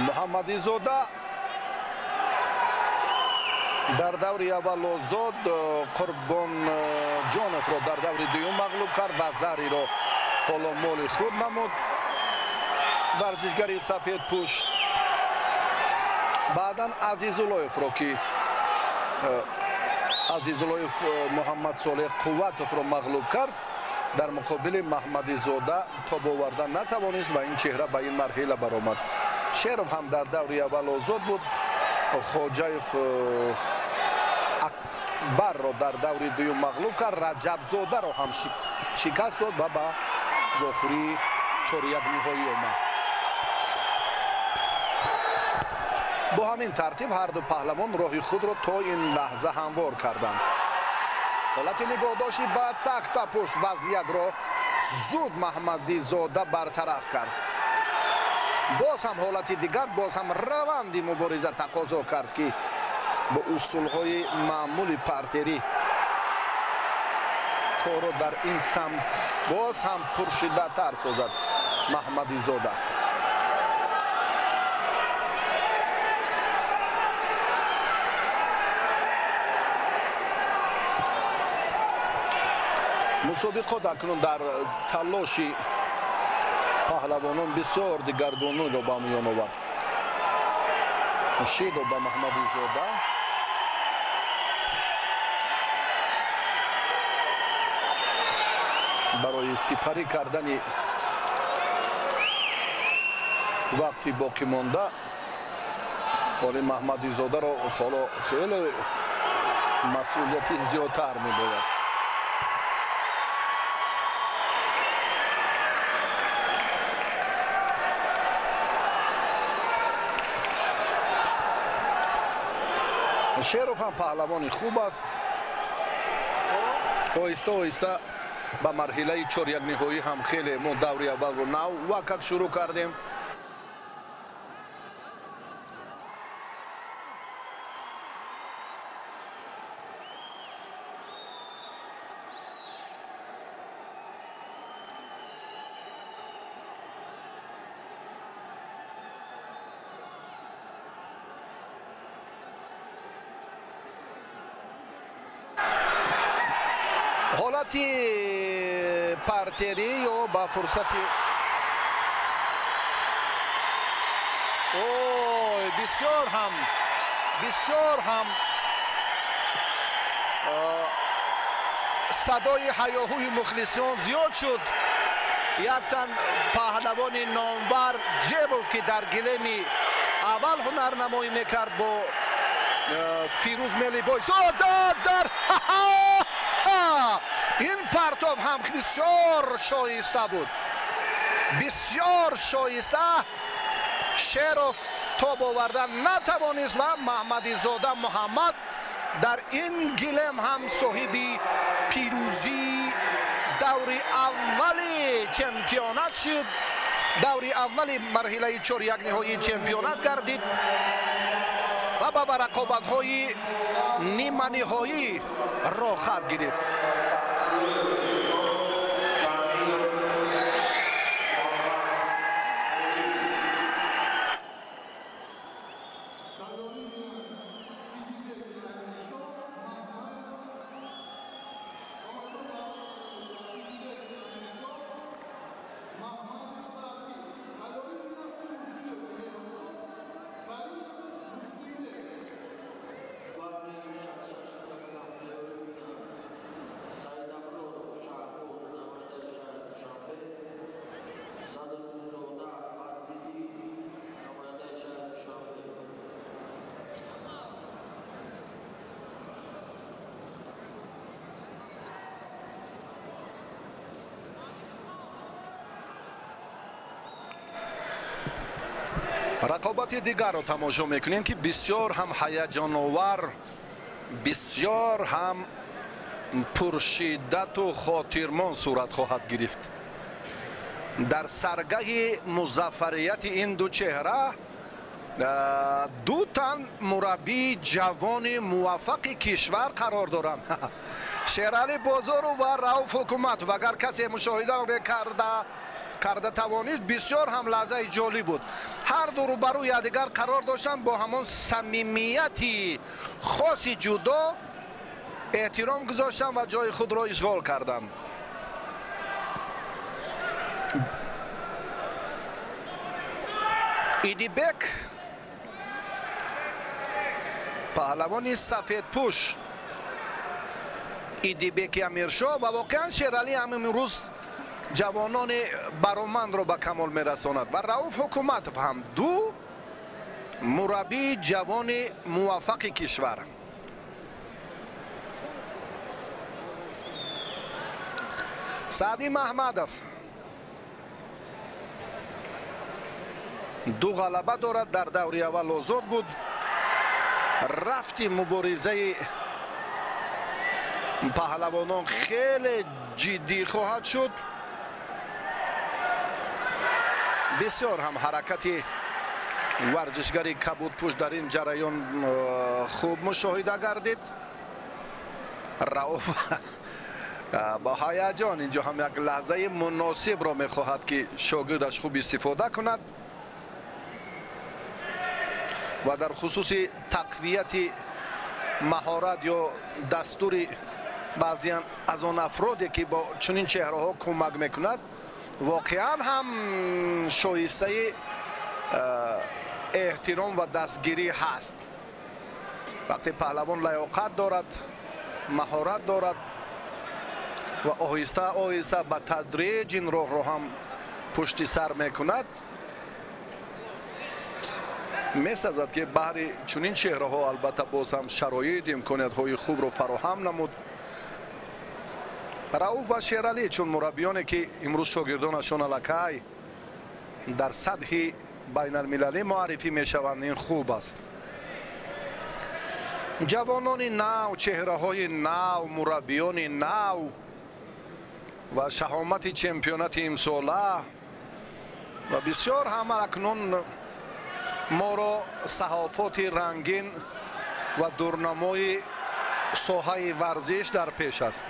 Муҳаммадизода дар даври аввал озод Қурбонҷоновро дар даври дуюм мағлуб кард ва зариро ҳоло моли худ намуд. варзишгари сафедпӯш баъдан Азизуллоевро ки Азизуллоев Муҳаммад Солеҳ Қувватовро мағлуб кард дар муқобили Маҳмадизода тоб овардан натавонист ва ин чеҳра ба ин марҳила баромад. Шеров ҳам дар даври аввал озод буд. Хоҷаев Акбарро дар даври дуюм мағлуб кард. Раҷабзодаро ҳам шикаст дод ва ба охирии 4-1 ниҳоӣ омад. бо ҳамин тартиб ҳарду паҳлавон роҳи худро то ин лаҳза ҳамвор карданд. ҳолати нигоҳдошти ба тахтапушт вазъиятро зуд Маҳмадизода бартараф кард. боз ҳам ҳолати дигар, боз ҳам раванди мубориза тақозо кард ки бо усулҳои маъмули партерӣ корро дар ин самт боз ҳам пуршиддатар созад Маҳмадизода. مسابقات اکنون در تلاش پهلوانان بسیار دگرگونی را به میان آورد. شیدا به محمدی زاده برای سپری کردن وقتی باقی مانده ولی محمدی زاده را حالا خیلی مسئولیتی زیادتر می‌باید. شیروف هم پهلوانی خوب است. آهسته آهسته به مرحله 4 یک نهایی هم خیلی ما دوری اول رو نو وقت شروع کردیم. حالتی پارتری یا با فرصتی بسیار هم صدای هیاهوی مخلصان زیاد شد. یک تن پهلوان نامور جیبوف که در گلمی اول هنرنمایی میکرد با فیروز ملی بایس در این پرتاب هم بسیار شایسته بود، بسیار شایسته. شیروف تاب آوردن نتوانست و محمدی زاده محمد در این گلم هم صاحب پیروزی دوری اولی چمپیونات شد. دوری اولی مرحله 4 یک نهایی چمپیونات گردید و با رقابت‌های نیمه نهایی راه خط گرفت. رقابت دیگر رو تماشا میکنیم که بسیار هم هیجان آور، بسیار هم پرشدت و خاطرمان صورت خواهد گرفت. در سرگاه مظفریت این دو چهره دو تن مربی جوان موفق کشور قرار دارند. شیرعلی بازارو و رؤوف حکومت و اگر کسی مشاهده کرده توانید بسیار هم لحظه جالب بود. هر دو روبروی یکدیگر قرار داشتند، با همان صمیمیتی خاصی جدا احترام گذاشتند و جای خود را اشغال کردند. ایدیبک پهلوان سفید پوش ایدیبک امیرشاه و واقعا شیرعلی هم امروز جوانان برامند را به کمال میرساند و رؤوف حکومت هم دو مربی جوان موفق کشور. سعدی محمدов دو غلبه دارد، در دوره اول آزاد بود. رفتی مبارزه پهلوانان خیلی جدی خواهد شد. بسیار هم حرکت ورزشگری کبودپوش در این جریان خوب مشاهده گردید. رؤوف با هیجان اینجا هم یک لحظه مناسب را میخواهد که شاگردش خوب استفاده کند و در خصوص تقویت مهارت یا دستور بعضی از آن افرادی که با چنین چهره ها کمک میکند واقعا هم شایسته احترام و دستگیری هست. وقتی پهلوان لیاقت دارد، مهارت دارد و آهسته آهسته به تدریج این راه را هم پشت سر میکند، میسازد که برای چنین چهره ها البته باز هم شرایط امکانیت های خوب رو فراهم نمود. رؤوف و شیرعلی چون مربیانی که امروز شاگردانشان الکی در سطح بین المللی معرفی میشوند این خوب است. جوانان نو، چهره های نو، مربیان نو و شهامت چمپیونات امساله و بسیار هم اکنون ما را صحافات رنگین و دورنمای ساحه ورزش در پیش است.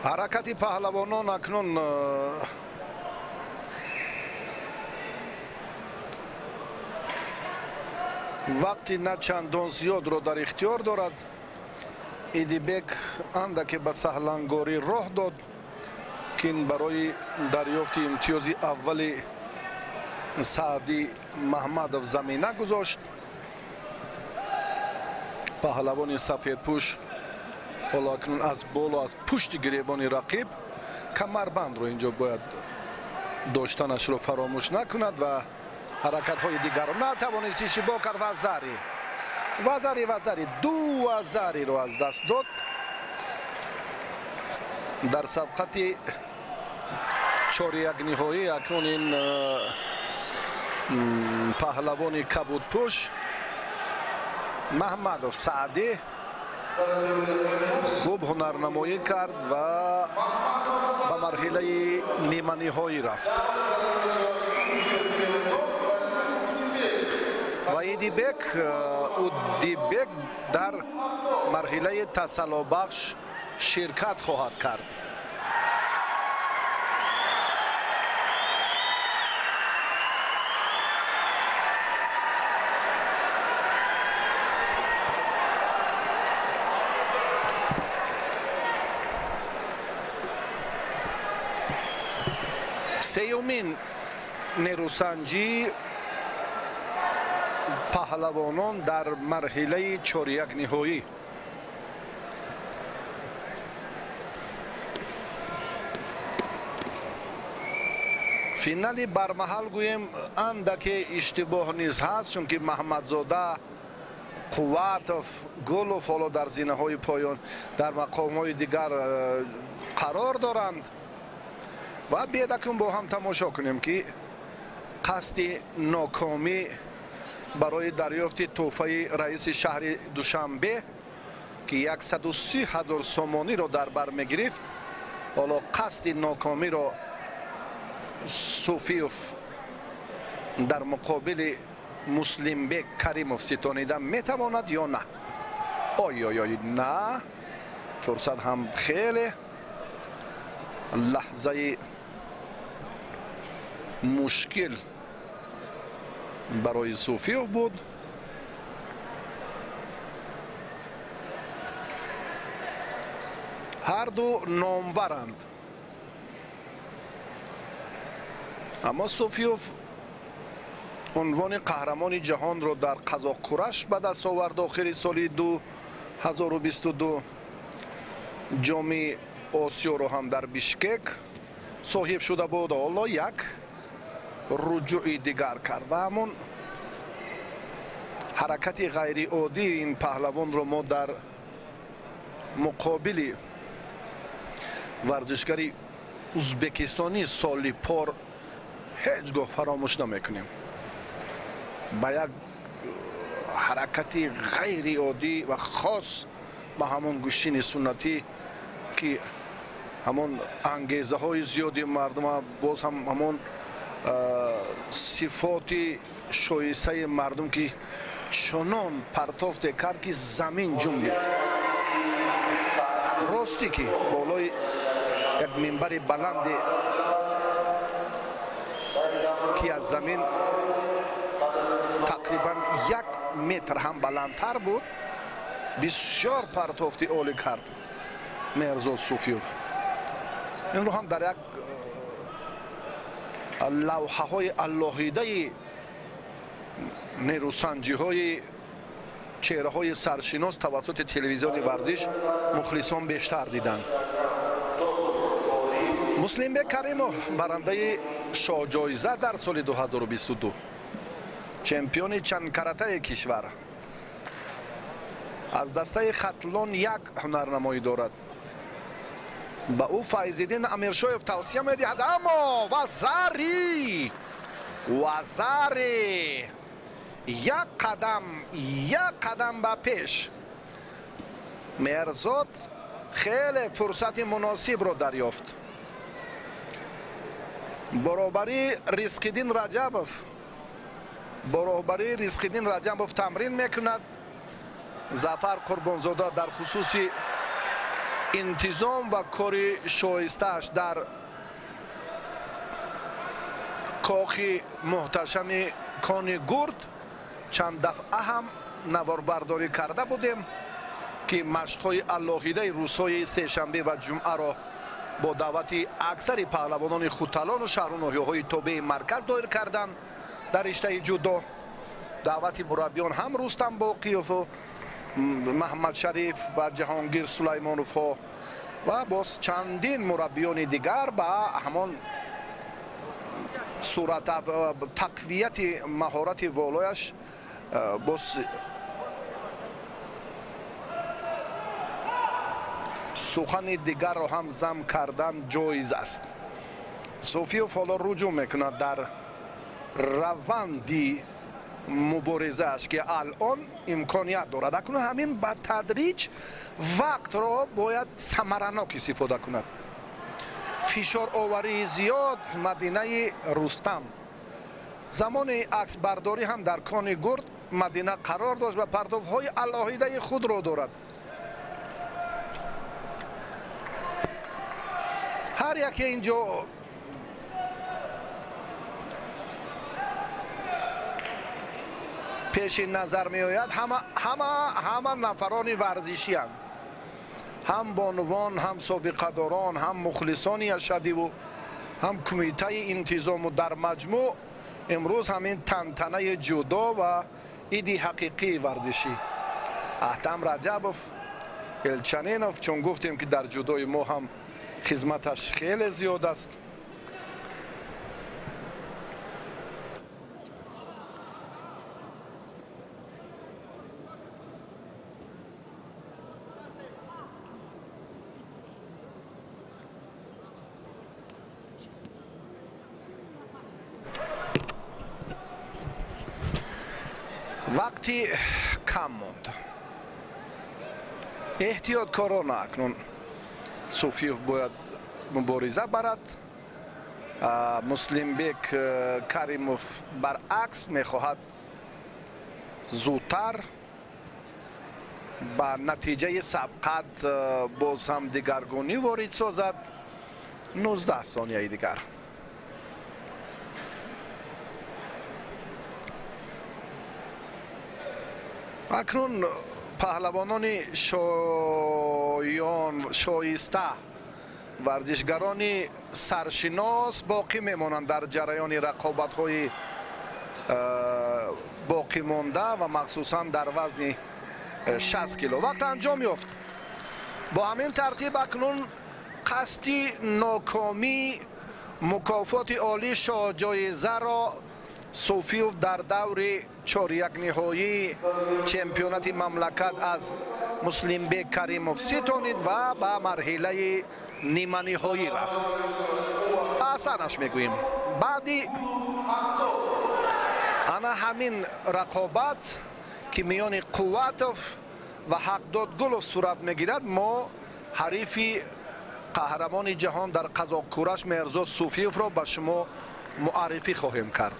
حرکت پهلوانان اکنون وقتی نه چندان زیاد رو در اختیار دارد. ایدیبک اندکی به سهلنگاری راه داد که این برای دریافت امتیاز اولی سعدی محمدов زمینه گذاشت. پهلوان سفیدپوش حالا اکنون از بالا از پشت گریبان رقیب کمربند رو اینجا باید داشتنش رو فراموش نکند و حرکت های دیگر رو نتوانست اشتباه کرد. وزری 2 رو از دست داد. در سبقت 4-1 نهایی اکنون این پهلوان کبودپوش محمدов سعدی خوب هنرنمایی کرد و به مرحله نیمه نهایی رفت. و ایدیبک در مرحله تسلابخش شرکت خواهد کرد. سیومین نیروسنجی پهلوانان در مرحله 4-1 نهایی. فینالی برمحل گویم اندک اشتباه نیز هست، چون که محمدزاده، قواتوف، گلوف حالا در زینه های پایان در مقام های دیگر قرار دارند و بیادکون با هم تماشا کنیم که قصد ناکامی برای دریافت تحفه رئیس شهر دوشنبه که 130,000 سومانی را در بر میگرفت، حالا قصد ناکامی را صوفیوف در مقابل مسلمبک کریموف ستانیده میتواند یا نه؟ آی نه، فرصت هم خیلی لحظه مشکل برای صوفیوف بود. هر دو نامورند، اما صوفیوف عنوان قهرمان جهان را در قزاق‌کورش به دست آورد آخر سال 2022. جام آسیا را هم در بیشکک صاحب شده بود. حالا یک رجوع دیگر کرد و همون حرکت غیر عادی این پهلوان را ما در مقابل ورزشکاری ازبکستانی سالی پار هیچگاه فراموش نمیکنیم. با یک حرکت غیر عادی و خاص با همون گوشین سنتی که همون انگیزه های زیادی مردم باز هم همون صفات شایسته مردم که چنان پرتافت کرد که زمین جنبید. راستی که بالای یک منبر بلند که از زمین تقریبا 1 متر هم بلندتر بود، بسیار پرتافتی عالی کرد مهرزاد صوفیوف. این رو هم در یک لوحه های اللوحیده نیروسنجی های چهره های سرشناس توسط تلویزیون ورزش مخلصان بیشتر دیدند. مسلمبек каримов برنده شاه جایزه در سال 2022، چمپیون چند کراته کشور، از دسته خطلان یک هنرنمایی دارد. با او فایزالدین امیرشویف توصیه می‌دهد، اما وزاری یک قدم به پیش. مهرزاد خیلی فرصت مناسب رو دریافت. برابری ریسق‌الدین رجبوف تمرین میکند. ظفر قربانزاده در خصوص انتظام و کار شایسته‌اش در کاخ محتشم کان گرد چند دفعه هم نواربرداری کرده بودیم که مشق‌های اللوحیده روزهای سه‌شنبه و جمعه را با دعوت اکثر پهلوانان خودتالان و شهر و ناحیه‌های تابع مرکز دایر کردند. در رشته جودو دعوت مربیان هم رستم باقیوف و محمد شریف و جهانگیر سلیمانوف ها و باز چندین مربیان دیگر با همان صورت تقویت مهارت والایش باز سخن دیگر را هم ضم کردن جایز است. صوفیوف حالا رجوع میکند در روندی مبارزه اش که الان امکانیت دارد. اکنون همین با تدریج وقت را باید ثمرناک استفاده کند. فشار آوری زیاد مدینه رستم، زمان عکس برداری هم در کان گرد مدینه قرار داشت و پرتوهای اللوحیده خود را دارد. هر یکی اینجا پیش نظر می آید همه نفران ورزشی هم بانوان، هم سابقه داران، هم مخلصان اشدی و هم کمیته انتظام و در مجموع امروز همین تنتنه جودو و ایدی حقیقی ورزشی. احتم رجبوف، الچنینوف، چون گفتیم که در جودوی ما هم خدمتش خیلی زیاد است. وقتی کم موند، احتیاطکارانه اکنون صوفیوف باید مبارزه برد. مسلمبek کریموف برعکس میخواهد زودتر با نتیجه سبقت باز هم دیگرگونی وارد سازد. 19 ثانیه دیگر. اکنون پهلوانان شایسته ورزشگران سرشناس باقی میمانند در جریان رقابت‌های باقی مانده و مخصوصا در وزن 60 کیلو. وقت انجام یافت. با همین ترتیب اکنون قصدی ناکامی مکافات عالی شاه جایزه را صوفیوف در دور 4-1 نهایی چمپیونات مملکت از مسلمبek کریموف ستانید و به مرحله نیمه نهایی رفت. آسانش میگوییم. بعدی انا همین رقابت که میان قواتوف و 70 گل صورت میگیرد، ما حریفی قهرمان جهان در قزاق کورش مهرزاد صوفیف را به شما معرفی خواهیم کرد.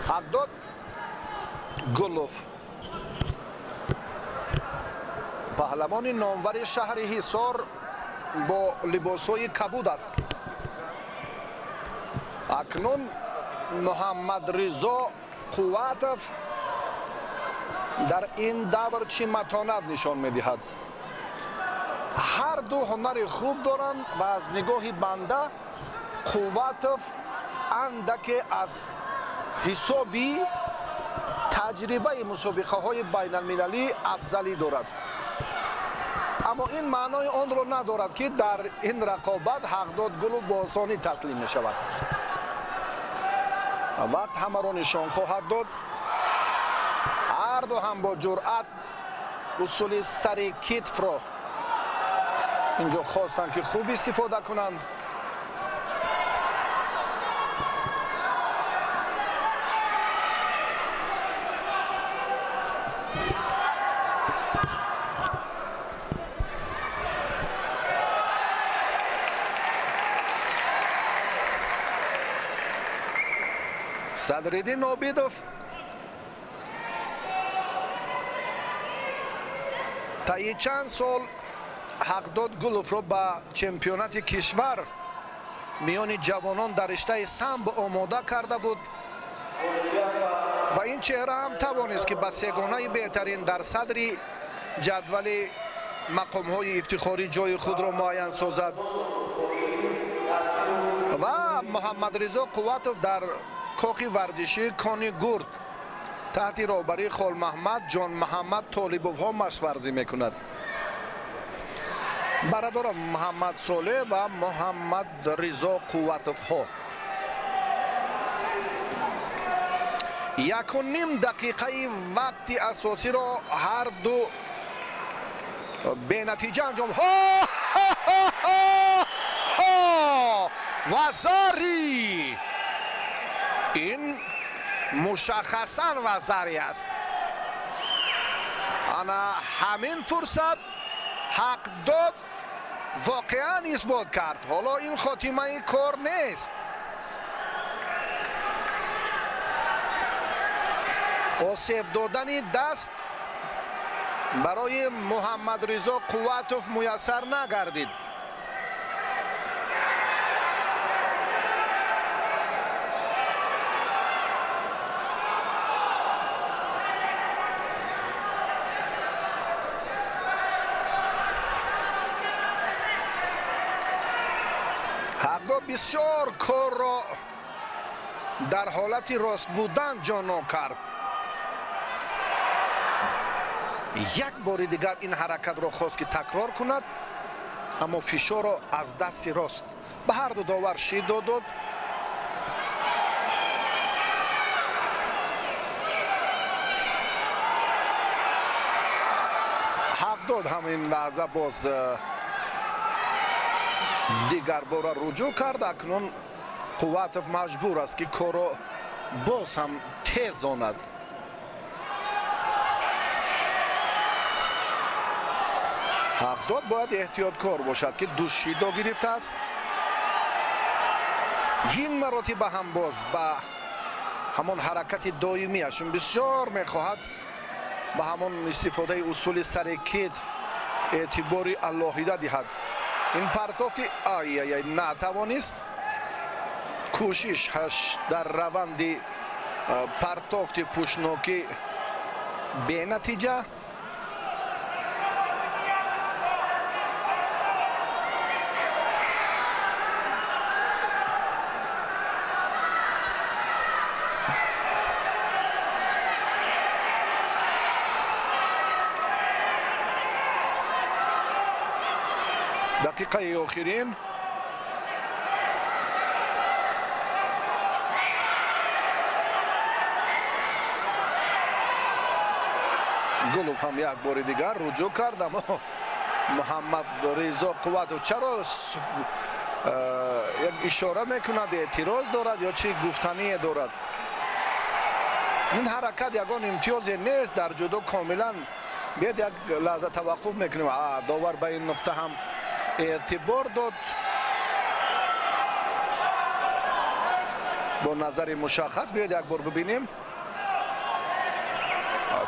حداد گلوف پهلوان نامور شهر حصار با لباس‌های کبود است. اکنون محمد رضا قواتف در این دور چه متانت نشان می‌دهد. هر دو هنر خوب دارند و از نگاه بنده قواتف اندک از حسابی تجربه مسابقه های بین المللی افضلی دارد، اما این معنای آن را ندارد که در این رقابت 70 گل با آسانی تسلیم می شود. وقت همه را نشان خواهد داد. هر دو هم با جرأت اصول سر کتف را اینجا خواستند که خوب استفاده کنند. صدرالدین عابدوف طی چند سال 70 گل را به چمپیونات کشور میان جوانان در رشته سمبو آماده کرده بود و این چهره هم توانست که به سگانه بهترین در صدر جدول مقام‌های افتخاری جای خود را معین سازد. و محمد رضا قواتف در کاخ ورزشی کانی گرد تحت رهبری خال محمد جان محمد طالبوف ها مشورزی میکند. برادر محمد صالح و محمد رضا قواتف ها 1.5 دقیقه وقت اساسی را هر دو به نتیجه انجام وزاری. این مشخصاً وزاری است. انا همین فرصت حق داد واقعاً اثبات کرد. حالا این خاتمه کار نیست. آسیب دادن دست برای محمد رضا قواتف میسر نگردید. بسیار کار را در حالت راست بودن جانا کرد. یک بار دیگر این حرکت را خواست که تکرار کند، اما فشار را از دست راست به هر دو داور شیدا داد. حق داد همین لحظه باز دیگر بار رجوع کرد. اکنون قواتف مجبور است که کار را باز هم تیز داند. هفتاد باید احتیاطکار باشد که دو شیدا گرفته است. این مراتب هم باز به همان حرکت دائمیشون بسیار میخواهد به همان استفاده اصول سر کتف اعتباری الهیده دهد. این پرتافت نتوانست. کوششش در روند پرتافت پشتناکی به نتیجه. دقیقه آخرین. گلوف هم یک بار دیگر رجوع کرد، اما محمد رضا قوت چرا یک اشاره میکند اعتراض دارد یا چی گفتنی دارد. این حرکت یگان امتیازی نیست در جودو. کاملا بیاید یک لحظه توقف میکنیم. داور به این نقطه هم اعتبار داد. با نظر مشخص بیاید یک بار ببینیم.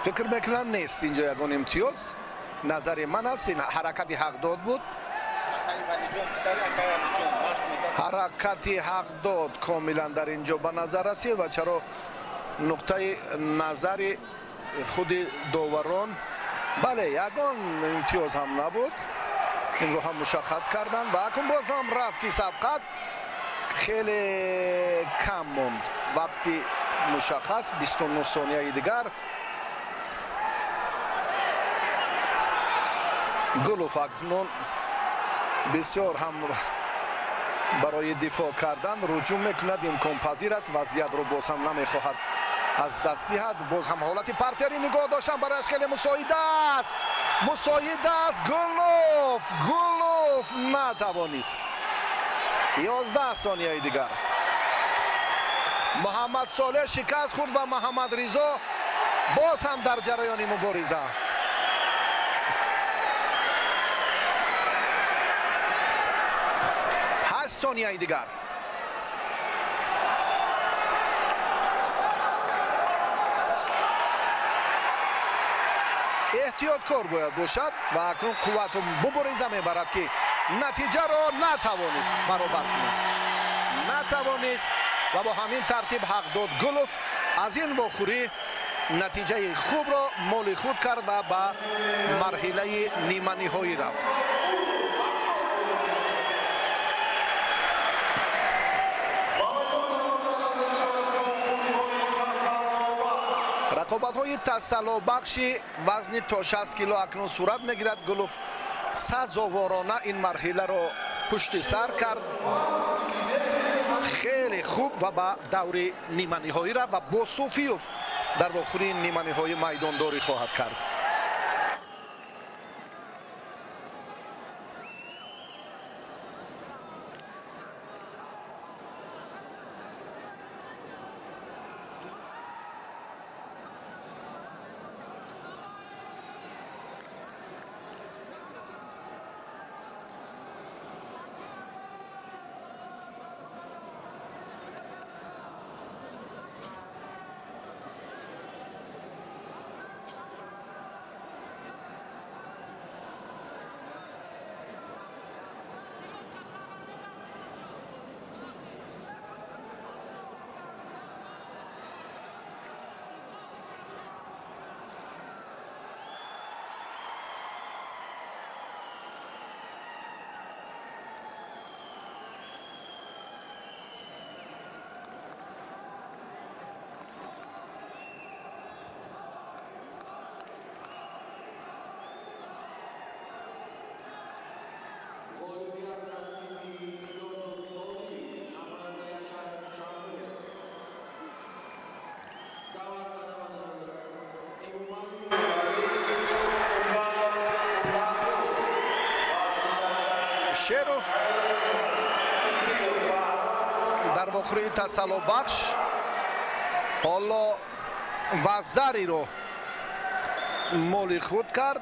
فکر میکنم نیست اینجا یگان امتیاز. نظر من است این حرکت حق داد بود. حرکت حق داد کاملا در اینجا به نظر رسید و چرا نقطه نظر خود داوران بله یگان امتیاز هم نبود. این رو هم مشخص کردن و اکنون باز هم رفتی سبقت خیلی کم موند. وقتی مشخص 29 ثانیه دیگر. گلوف اکنون بسیار هم برای دفاع کردن رجوع میکند. امکان پذیر است. وضعیت رو باز هم نمیخواهد از دست دهد. باز هم حالت پرتری نگاه داشتن برایش خیلی مساعده است. مساعده است. گلوف نتوانست. 11 ثانیه دیگر. محمد صالح شکست خورد و محمد رضا باز هم در جریان مبارزه. 8 ثانیه دیگر. احتیاط کار باید باشد و اکنون قوت و مبارزه میبرد که نتیجه را نتوانست برابر کند. نتوانست و با همین ترتیب حق داد. گلوف از این واخوری نتیجه خوب را مال خود کرد و به مرحله نیمه نهایی رفت. رقابت‌های تسلا بخش وزن تا 60 کیلو اکنون صورت میگیرد. گلوف سزاوارانه این مرحله را پشت سر کرد. خیلی خوب و به دور نیمه نهایی رفت و با صوفیوف در واخور نیمه نهایی میدانداری خواهد کرد. شیروف در واخور تسلا بخش حالا وزری رو مال خود کرد.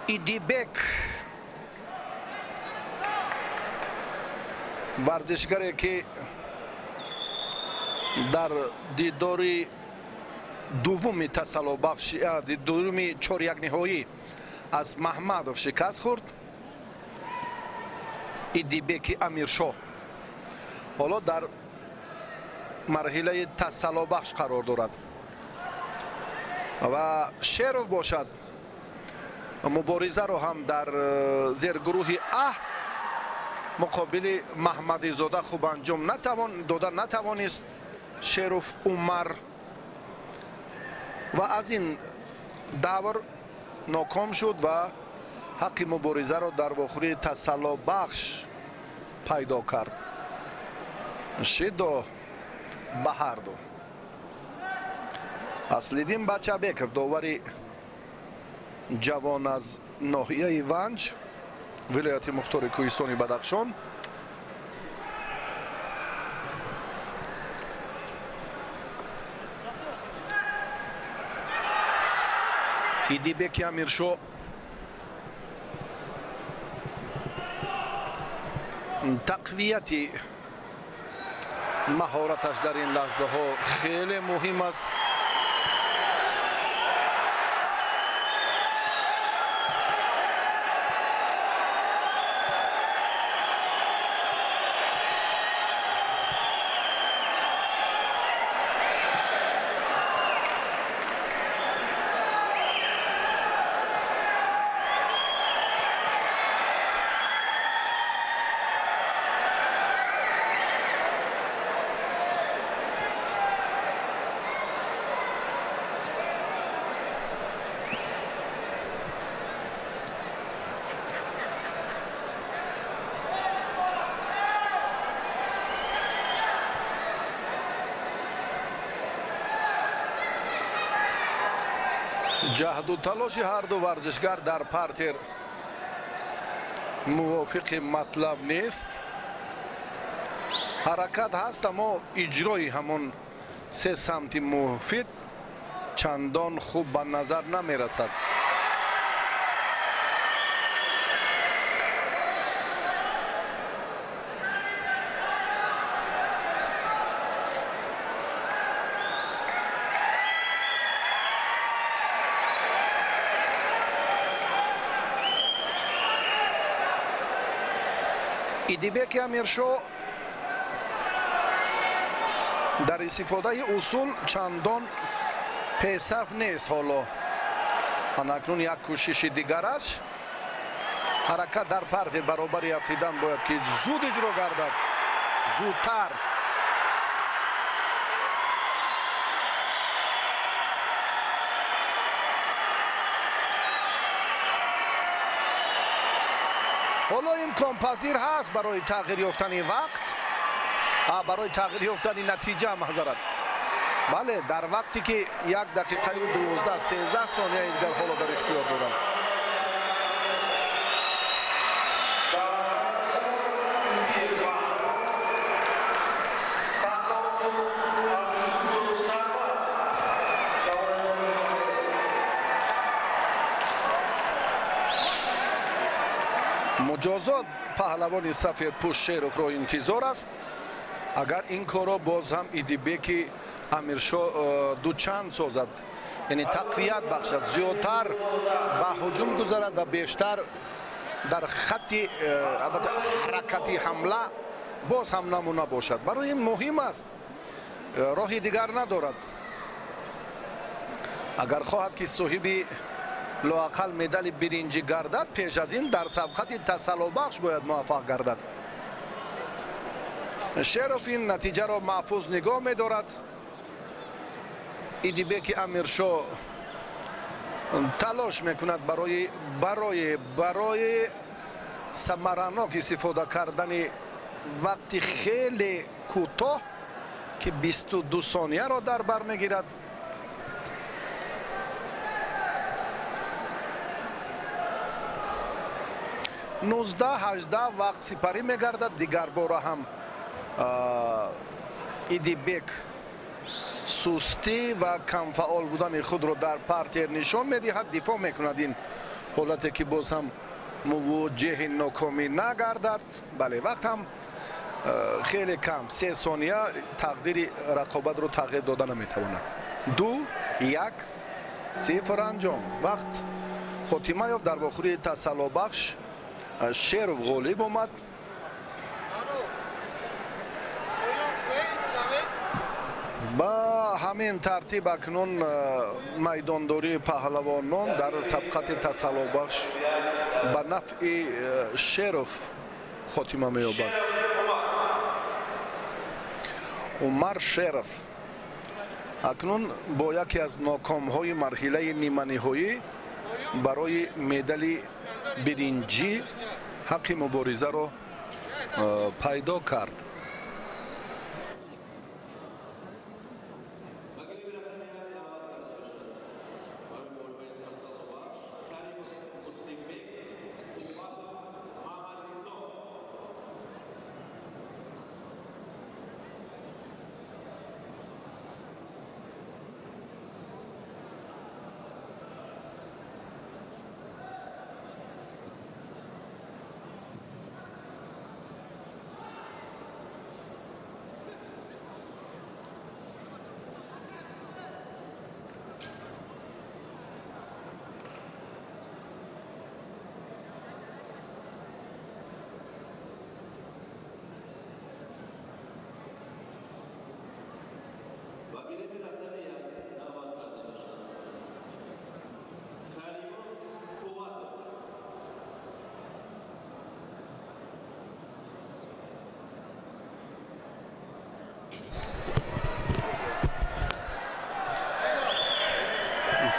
ایدیبک ورزشگری که در دیداری دوم تسلا بخش دیداری 4-1 نهایی از محمدوف شکست خورد. ایدیبک امیرشاه حالا در مرحله تسلا بخش قرار دارد و شیروف باشد муборизаро ҳам дар зергурӯҳи А муқобили маҳмадизода хуб анҷом дода натавонист Шеров Умар ва аз ин давр ноком шуд ва ҳаққи муборизаро дар вохӯрии тасаллобахш пайдо кард. Шидо Баҳарду Аслиддин Бачабеков, довари ҷавон аз ноҳияи Ванҷ, вилояти мухтори Кӯҳистони Бадахшон. Идибеки Амиршо тақвияти маҳораташ дар ин лаҳзаҳо хеле муҳим аст. ҷаҳду талоши ҳарду варзишгар дар партер мувофиқи матлаб нест. ҳаракат ҳаст, аммо иҷрои ҳамон се самти муфид чандон хуб ба назар намерасад. идибеки Амиршо дар истифодаи усул чандон песаф нест. ҳоло анакнун як кӯшиши дигараш. ҳаракат дар партер баробари афтидан бояд ки зуд иҷро гардад, зудтар. ҳоло имконпазир ҳаст барои тағйир ёфтани вақт, барои тағйир ёфтани натиҷа, маъзарат. бале, дар вақте ки 1 дақиқаю 12-13 сонияи дигар ҳоло дар ихтиёр дорам. муҷозот паҳлавони сафедпӯш Шеровро интизор аст. агар ин коро боз ҳам Идибеки Амиршо дучанд созад, яъне тақвият бахшад, зиёдтар ба ҳуҷум гузарад ва бештар дар хатти албатта ҳаракати ҳамла боз ҳам намуна бошад. барои ин муҳим аст, роҳи дигар надорад. агар хоҳад ки соҳиби лоақал медали биринҷӣ гардад, пеш аз ин дар сабқати тасаллобахш бояд муваффақ гардад. Шеров ин натиҷаро маҳфуз нигоҳ медорад. Идибеки Амиршо талош мекунад барои самаранок истифода кардани вақти хеле кӯтоҳ ки 22 сонияро дар бар мегирад. нуздаҳ-18 вақт сипарӣ мегардад. дигар бора ҳам Идибек сустӣ ва камфаъол будани худро дар партер нишон медиҳад. дифоъ мекунад ин ҳолате ки боз ҳам мувоҷиҳи нокомӣ нагардад. бале, вақт ҳам хеле кам, 3 сония тақдири рақобатро тағйир дода наметавонад. 2-1 анҷом. вақт хотима ёфт дар вохӯрии тасаллобахш. Шеров ғолиб омад. ба ҳамин тартиб акнун майдондории паҳлавонон дар сабқати тасаллубахш ба нафъи Шеров хотима меёбад. Умар Шеров акнун бо яке аз нокомҳои марҳилаи ниманиҳоӣ барои медали биринҷӣ ҳаққи муборизаро пайдо кард.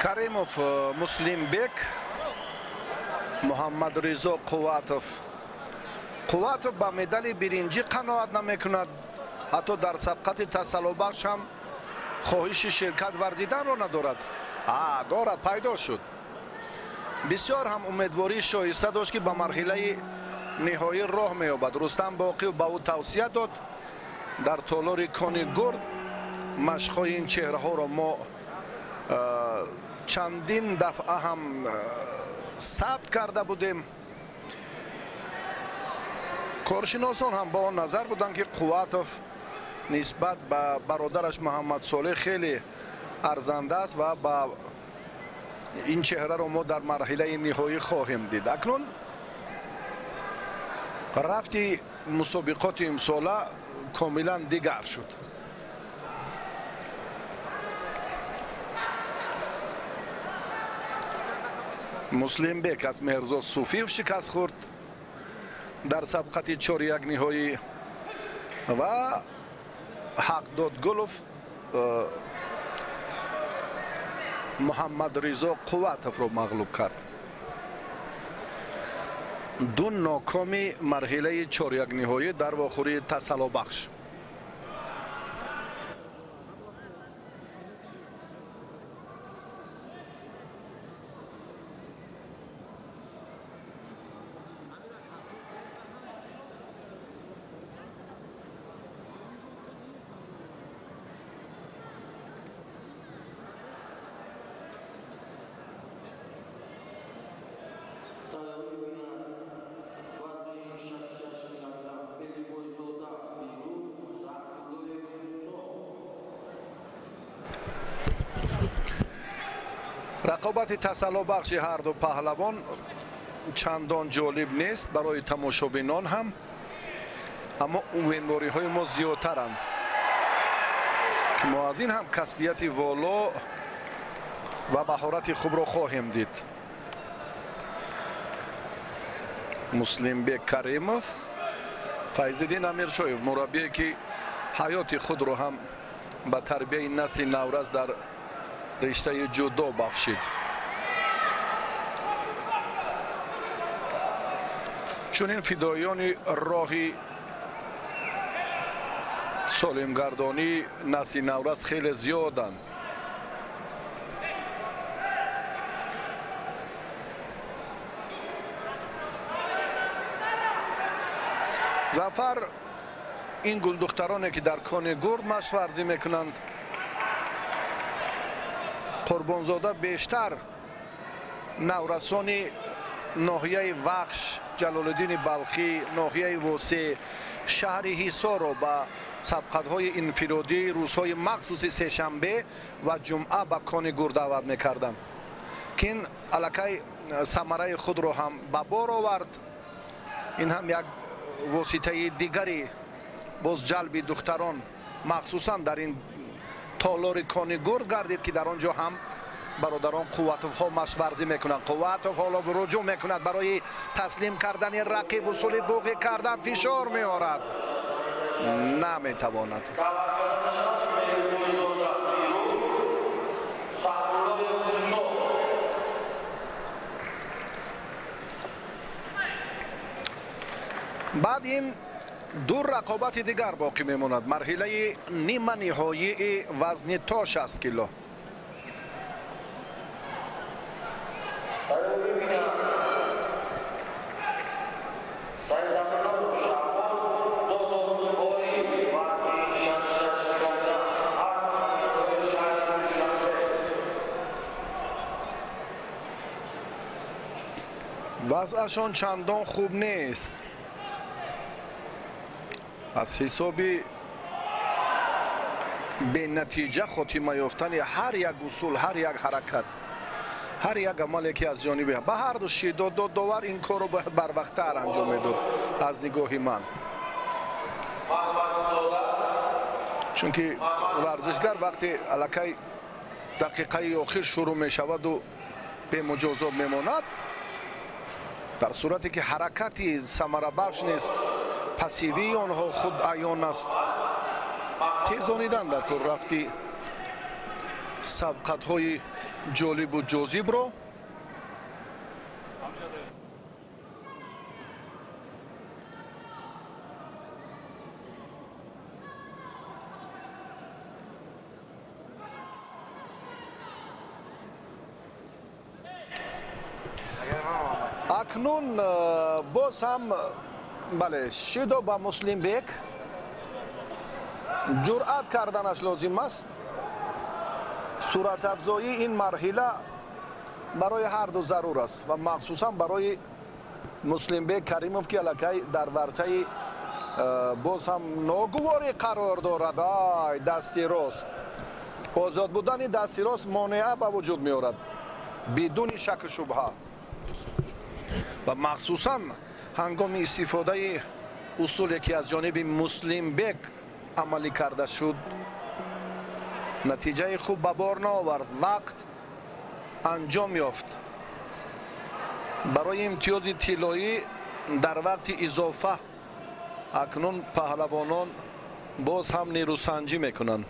Каримов Муслимбек, Муҳаммадризо Қувватов. Қувватов ба медали биринҷӣ қаноат намекунад. ҳатто дар сабқати тасаллубахш ҳам хоҳиши ширкат варзиданро надорад. Дорад, пайдо шуд. бисёр ҳам умедвории шоиста дошт ки ба марҳилаи ниҳоӣ роҳ меёбад. Рустам Боқиев ба ӯ тавсия дод. дар толори кони гурд машқҳои ин чеҳраҳоро мо чандин дафъа ҳам сабт карда будем. коршиносон ҳам ба он назар буданд ки Қувватов нисбат ба бародараш Муҳаммадсолеҳ хеле арзанда аст ва ба ин чеҳраро мо дар марҳилаи ниҳоӣ хоҳем дид. акнун рафти мусобиқоти имсола комилан дигар шуд. Муслимбек аз Меҳрзод Суфиев шикаст хӯрд дар сабқати 4-1 ниҳоӣ ва Ҳақдодгулов Муҳаммадризо Қувватовро мағлуб кард. ду нокоми марҳилаи 4-1 ниҳоӣ дар вохӯрии тасаллубахш. рақобати тасаллубахши ҳарду паҳлавон чандон ҷолиб нест барои тамошобинон ҳам, аммо умедвориҳои мо зиёдтаранд ки мо аз ин ҳам касбияти воло ва маҳорати хубро хоҳем дид. Муслимбек Каримов, Файзиддин Амиршоев, мураббие ки ҳаёти худро ҳам ба тарбияи насли Навраз дар риштаи ҷудо бахшид. чунин фидоёни роҳи солимгардонии насли Навраз хеле зиёданд. зафар ин гулдухтароне ки дар кони гурд машқварзӣ мекунанд, Қурбонзода бештар наврасони ноҳияи Вахш, Ҷалолиддини Балхӣ, ноҳияи Восеъ, шаҳри Ҳисорро ба сабқатҳои инфиродии рӯзҳои махсуси сешанбе ва ҷумъа ба кони гурд даъват мекарданд. Кин аллакай самараи худро ҳам ба бор овард. ин ҳам як воситаи дигари боз ҷалби духтарон, махсусан дар ин تالار کانیگورد گردید که در آنجا هم برادران قواتوف ها مشورزی میکنند. قواتوف حالا رجوع میکند برای تسلیم کردن رقیب، اصول بوقی کردن، فشار میارد، نمیتواند. بعد این دو رقابت دیگر باقی میماند. مرحله نیمه نهایی وزن تا 60 کیلو. وضعشان چندان خوب نیست. از حسابی به نتیجه خاتمه یافتن هر یک اصول، هر یک حرکت، هر یک عملی که از جانب به هر دو شیدا دو داور این کار رو باید بر وقت‌تر انجام میداد از نگاه من. چون که ورزشگر وقتی الکی دقیقه آخر شروع می شود و به مجازات میماند، در صورتی که حرکتی ثمره بخش نیست، پسیوی آنها خود عیان است. تیزانیدن در کار رفتی سبقت های جالب و جاذب رو. اکنون باز هم بله شیدو با مسلم بیک جرأت کردنش لازم است. صورت افزایی این مرحله برای هر دو ضرور است و مخصوصا برای مسلم بیک کریموف که الکی در ورطه باز هم ناگواری قرار دارد. دستی راست، آزاد بودن دستی راست مانعه به وجود می آورد بدون شک و شبهه و مخصوصا هنگام استفاده اصولی که از جانب مسلم بیک عملی کرده شد نتیجه خوب به بار نآورد، وقت انجام یافت. برای امتیاز طلایی در وقت اضافه اکنون پهلوانان باز هم نیروسنجی میکنند.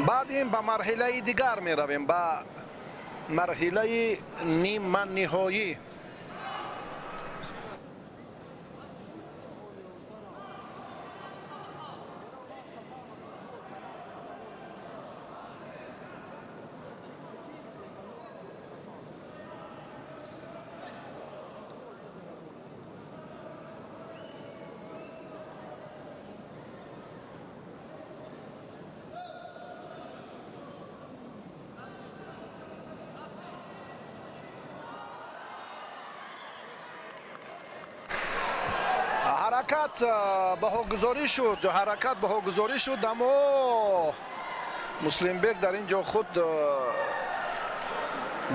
بعد این به مرحله دیگر می رویم، به مرحله نیمه نهایی. حرکت بهاگذاری شد اما مسلم بیک در اینجا خود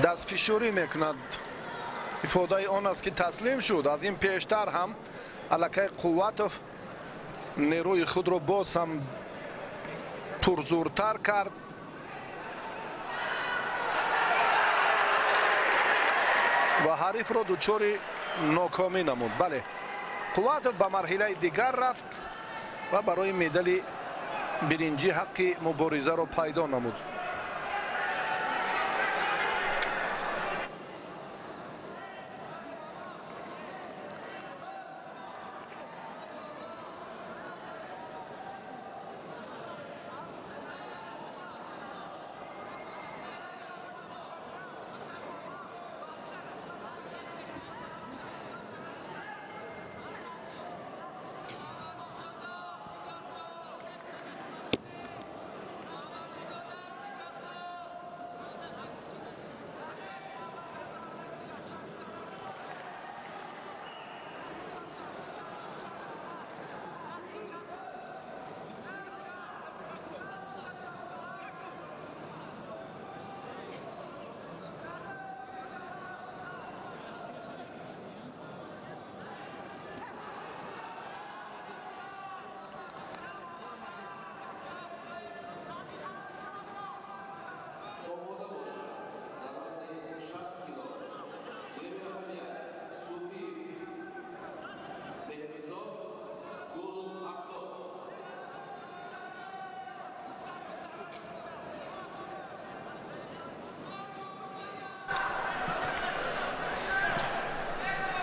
دستفشاری میکند. افاده آن است که تسلیم شد. از این پیشتر هم الکی قواتوف نیروی خود را باز هم پرزورتر کرد. و حریف را دچار ناکامی نمود. بله قواتوف به مرحله دیگر رفت و برای مدال برنجی حق مبارزه را پیدا نمود.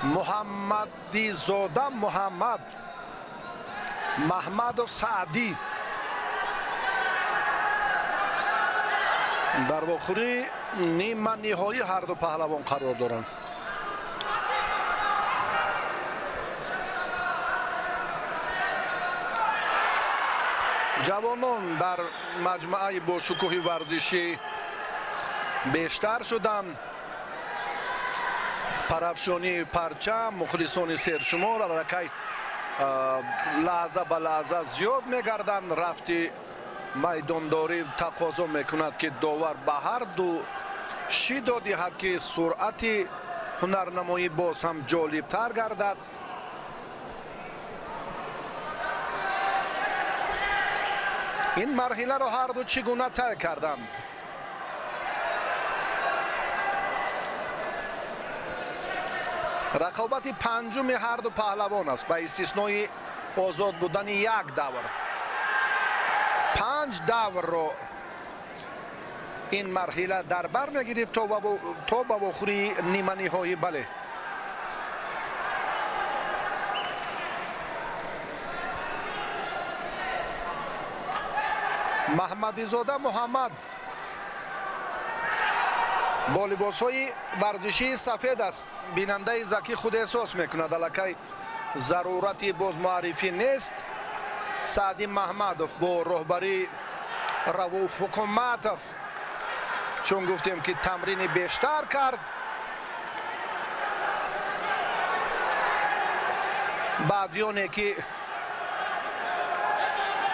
محمدی‌زاده محمد محمد سعدی در واخوری نیمه نهایی هر دو پهلوان قرار دارند. جوانان در مجموعه با شکوه ورزشی بیشتر شدند. پرافشانی پرچم مخلصان سرشمار الکی لحظه به لحظه زیاد میگردند. رفتی میدانداری تقاضا میکند که داور به هر دو شی دادهد که سرعت هنرنمایی باز هم جالبتر گردد. این مرحله را هر دو چگونه طی کردند؟ رقابت پنجم هر دو پهلوان است با استثنای آزاد بودن یک دور. 5 دور را این مرحله در بر میگرفت تا به آخری نیمه نهایی. بله محمدی‌زاده محمد با لباس‌های ورزشی سفید است. بیننده ذکی خود احساس میکند الکی ضرورتی باز معرفی نیست. سعدی محمدوف با رهبری رؤوف حکومتوف چون گفتیم که تمرین بیشتر کرد بعدیانی که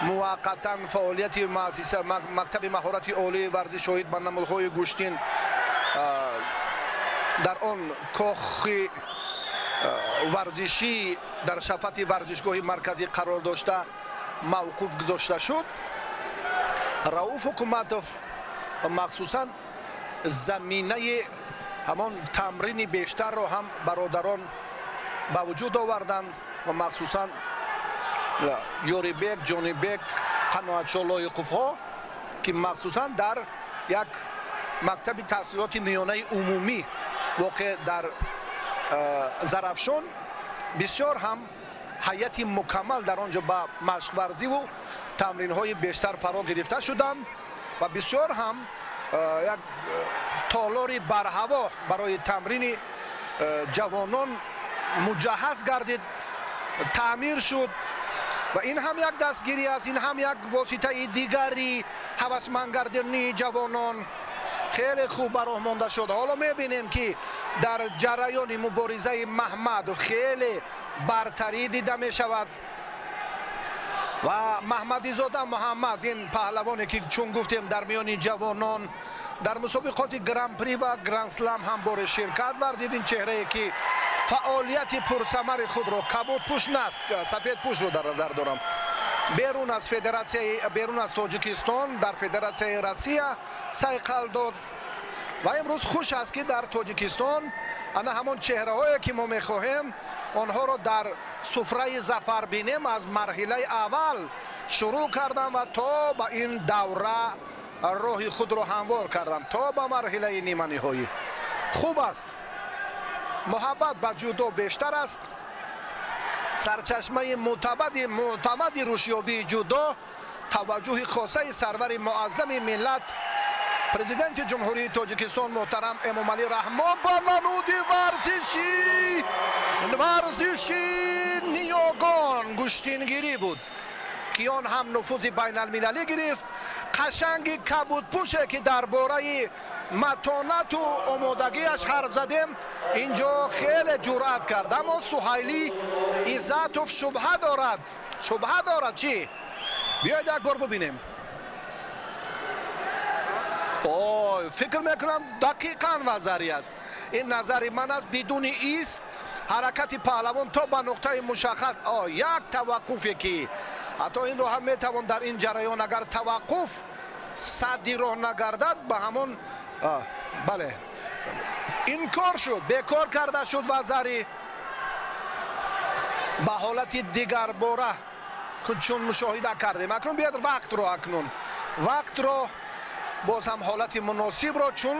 موقتا فعالیت مؤسسه مکتب مهارت عالی ورزش شاهد به نمودهای گوشتین در آن کاخ ورزشی در شفت ورزشگاه مرکزی قرار داشته موقوف گذاشته شد. رؤوف حکومتوف مخصوصا زمینه همان تمرین بیشتر را هم برادران به وجود آوردند و مخصوصا یوریبک، جانیبک، قناعتشاه لایقوف ها که مخصوصا در یک مکتب تحصیلات میانه عمومی واقع در زرافشان بسیار هم هیئت مکمل در آنجا با مشق ورزی و تمرین های بیشتر فرا گرفته شدند و بسیار هم یک تالاری بر هوا برای تمرین جوانان مجهز گردید، تعمیر شد و این هم یک دستگیری است. این هم یک واسطه دیگری هوسمند گردانی جوانان خیلی خوب راه مانده شد. حالا میبینیم که در جریان مبارزه محمد خیلی برتری دیده می شود و محمدی‌زاده محمد این پهلوانی که چون گفتیم در میان جوانان در مسابقات گران پری و گرند سلم هم بار شرکت ورزید. این چهره که فعالیت پرثمر خود را کبود پوش نست سفید پوش رو در نظر دارم بیرون از فدراسیون بیرون از تاجیکستان در فدراسیون روسیه سایقل داد و امروز خوش است که در تاجیکستان انا همون چهره هایی که ما میخواهیم آنها را در سفره ظفر بینیم از مرحله اول شروع کردم و تا به این دوره راه خود را هموار کردم تا به مرحله نیمه نهایی. خوب است. محبت به جودو بیشتر است. سرچشمه معتمد روشیابی جودو توجه خاصه سرور معظم ملت پرزیدنت جمهوری تاجیکستان محترم امامعلی رحمان با نمود ورزشی نیاگان گشتینگیری بود که آن هم نفوذ بین المللی گرفت. قشنگ کبود پوشه که درباره متانت و آمادگیش حرف زدیم اینجا خیلی جرأت کرد اما سهیلی عزتوف شبهه دارد چی؟ بیاید یک بار ببینیم. فکر میکنم دقیقاً نظری است. این نظری من است. بدون ایست حرکت پهلوان تا به نقطه مشخص یک توقفی که حتی این رو هم میتوان در این جریان اگر توقف صدی راه نگردد به همون بله این کار شد بیکار کرده شد وزری به حالت دیگر باره چون مشاهده کردیم. اکنون بیاد وقت رو باز هم حالت مناسب را چون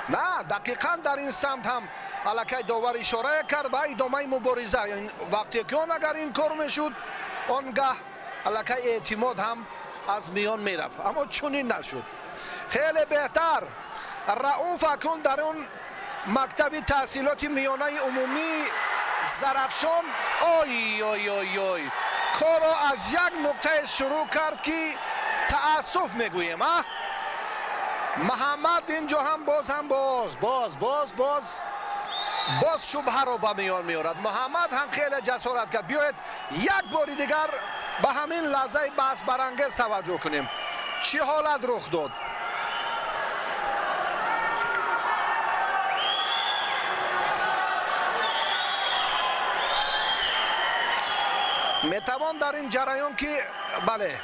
نه دقیقا در این سمت هم الکی داور اشاره کرد و ادامه مبارزه. یعنی وقتی که اون اگر این کار میشد آنگاه الکی اعتماد هم از میان میرفت، اما چنین نشد. خیلی بهتر رؤوف اکنون در اون مکتب تحصیلات میانه عمومی زرافشان آی آی آی آی کار را از یک نقطه شروع کرد که تأسف میگوییم. محمد اینجا هم باز شبهه را به میان میارد. محمد هم خیلی جسارت کرد. بیاید یک بار دیگر به همین لحظه بحث برانگیز توجه کنیم. چی حالت رخ داد؟ میتوان در این جریان که بله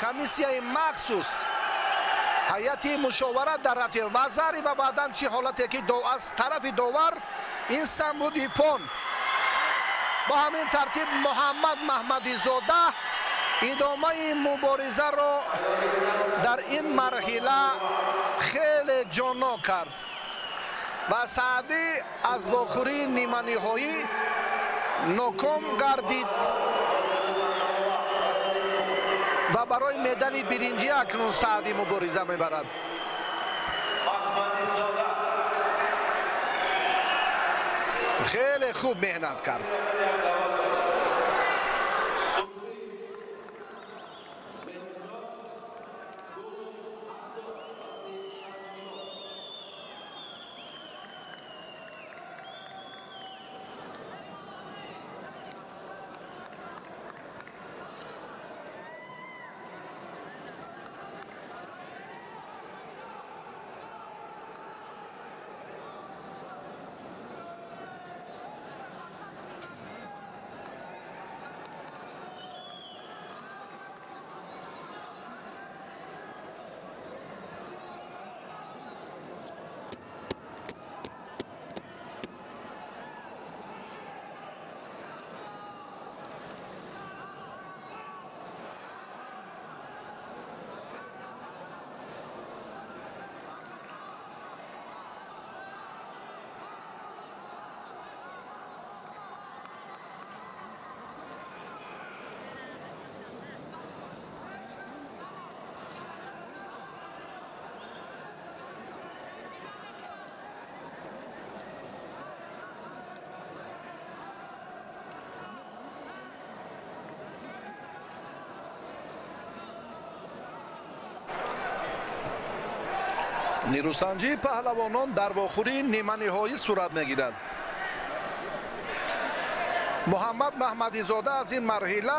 کمیسیه مخصوص هیئت مشاورت در رابطه وزاری و بعداً چی حالتی که از طرف داور این سمبود ایپون با همین ترتیب محمد محمدی زاده ادامه مبارزه را در این مرحله خیلی جانا کرد و سعدی از واخوری نیمه نهایی ناکام گردید و برای مدال برنجی اکنون سعدی مبارزه میبرد. خیلی خوب مهنت کرد. نیروسنجی پهلوانان در واخوری نیمه نهایی صورت میگیرد. محمد محمدی زاده از این مرحله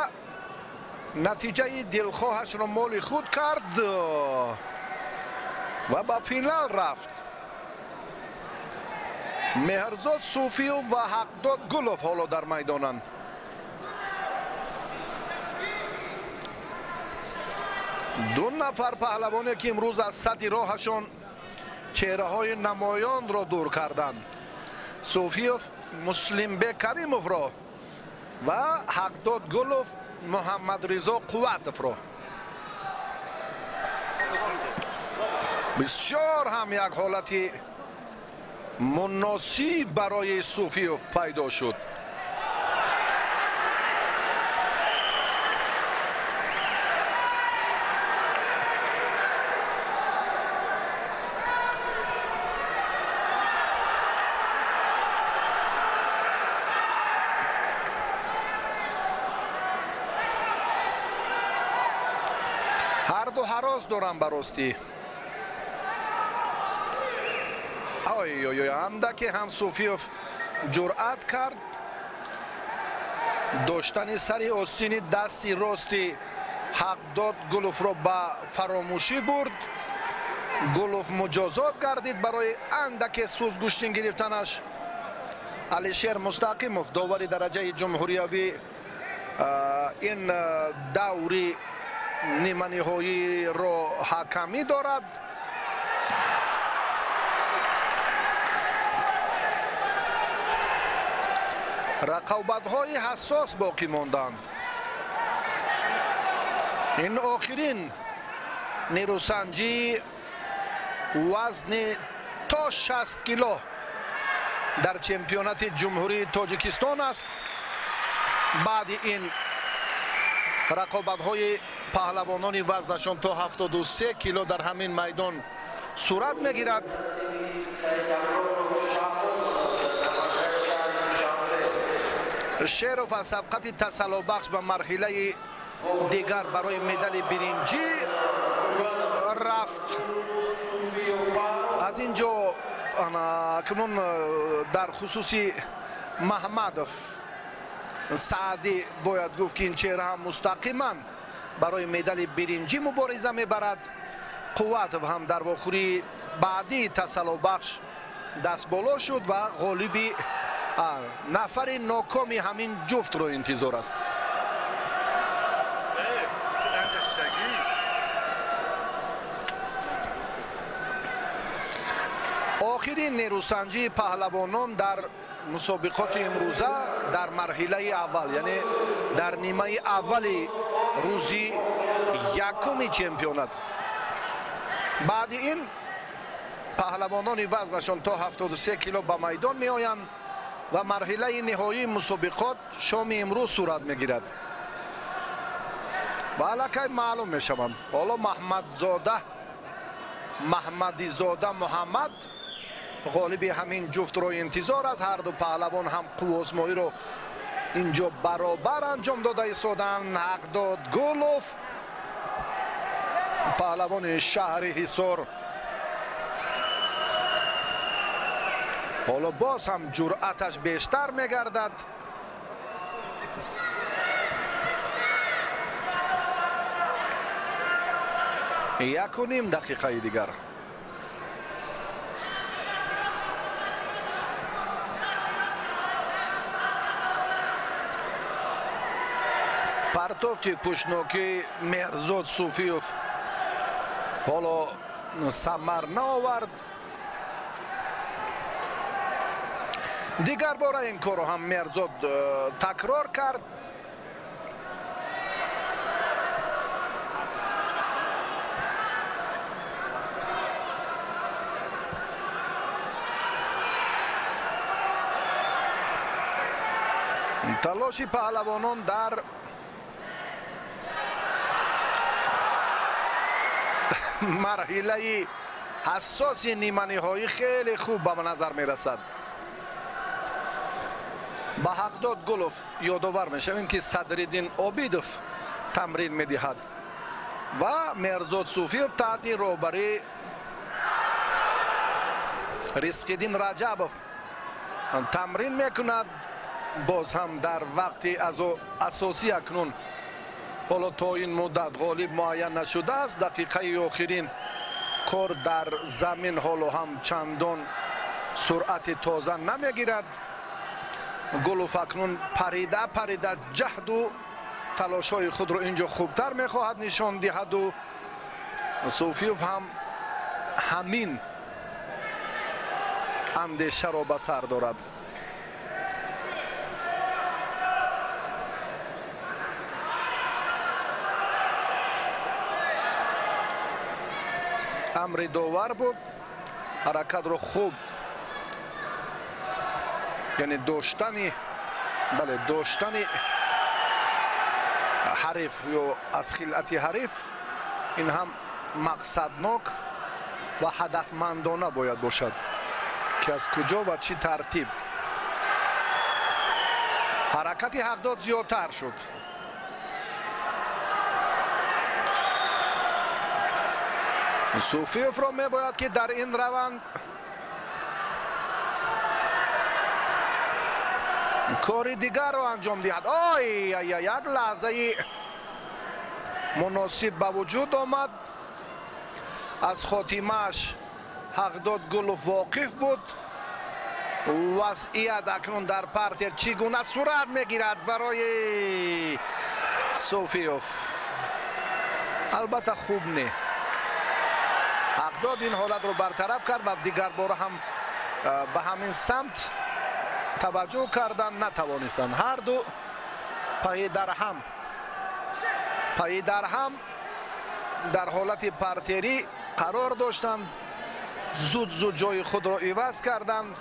نتیجه دلخواهش را مال خود کرد و به فینال رفت. مهرزاد صوفیو و حقداد گلوف حالا در میدانند. دو نفر پهلوانی که امروز از سطح راهشان چهره های نمایان را دور کردند. صوفیوف مسلم بک کریموف را و حقداد گلوف محمد رضا قوتف را. بسیار هم یک حالتی مناسب برای صوفیوف پیدا شد. هر دو هراس دارن براستی. اندکی هم صوفیوف جرأت کرد داشتن سری آستین دستی راستی حقداد گلوف را به فراموشی برد. گلوف مجازات گردید برای اندک سوزگوشتین گرفتنش. علیشیر مستقیموف داوری درجه جمهوریوی این دوری نیمه نهایی را حکمی دارد. رقابت‌های حساس باقی ماندند. این آخرین نیروسنجی وزن تا تا 60 کیلو در چمپیونات جمهوری تاجیکستان است. بعد این رقابت‌های پهلوانان وزنشان تا 73 کیلو در همین میدان صورت میگیرد. شیروف از سبقت تسلی بخش به مرحله دیگر برای مدال برنجی رفت. از اینجا کنون در خصوصی محمدов سعدی باید گفت که این چهره هم مستقیما برای مدال برنجی مبارزه میبرد. قوتов هم در واخوری بعدی تسلی بخش دست بالا شد و غالبی نفر ناکامی همین جفت رو انتظار است. آخرین نیروسنجی پهلوانان در مسابقات امروزه در مرحله اول، یعنی در نیمه اولی روزی یکمی چمپیونات. بعد این پهلوانان وزنشان تا 73 کیلو به میدان می آیند و مرحله نهایی مسابقات شام امروز صورت می گیرد. و علاقه معلوم می شوند. حالا محمدی زاده محمد غالبی همین جفت رو انتظار است. هر دو پهلوان هم قوه آزمایی رو اینجا برابر انجام داده ایستادن. حقداد گولوف پهلوان شهر حصار حالا باز هم جرأتش بیشتر میگردد. یک و نیم دقیقه دیگر. پرتوفتی پشنوکی مهرزاد صوفیوف حالا ثمر نآورد. دیگر باره این کار هم مهرزاد تکرار کرد. تلاشی پهلوانان در مرحله حساس نیمه نهایی خیلی خوب به نظر می رسد. با حقداد گولوف یادآور می شویم که صدرالدین عابیدوف تمرین می دهد و مهرزاد صوفیوف تحت رهبری رزق‌الدین رجبوف تمرین می کند. باز هم در وقتی از اساسی اکنون حالا تا این مدت غالب معین نشده است. دقیقه آخرین کار در زمین حالا هم چندان سرعت تازه نمیگیرد. گولوف اکنون پریده جهد و تلاش های خود رو اینجا خوبتر میخواهد نشان دهد و صوفیوف هم همین اندیشه را به سر دارد. امر داور بود. حرکت رو خوب، یعنی داشتن حریف یا از خلعت حریف، این هم مقصدناک و هدفمندانه باید باشد که از کجا و چی ترتیب. حرکت حقداد زیادتر شد. صوفیوف را میباید که در این روند کاری دیگر را انجام دهد. یک لحظه مناسب به وجود آمد. از خاتمه‌اش حقداد گولوف واقف بود. وضعیت اکنون در پارتر چگونه صورت میگیرد برای صوفیوف؟ البته خوب نه. حقداد این حالت رو برطرف کرد و دیگر باره هم به همین سمت توجه کردن نتوانستند. هر دو پای در هم در حالت پارتری قرار داشتند زود جای خود را عوض کردند،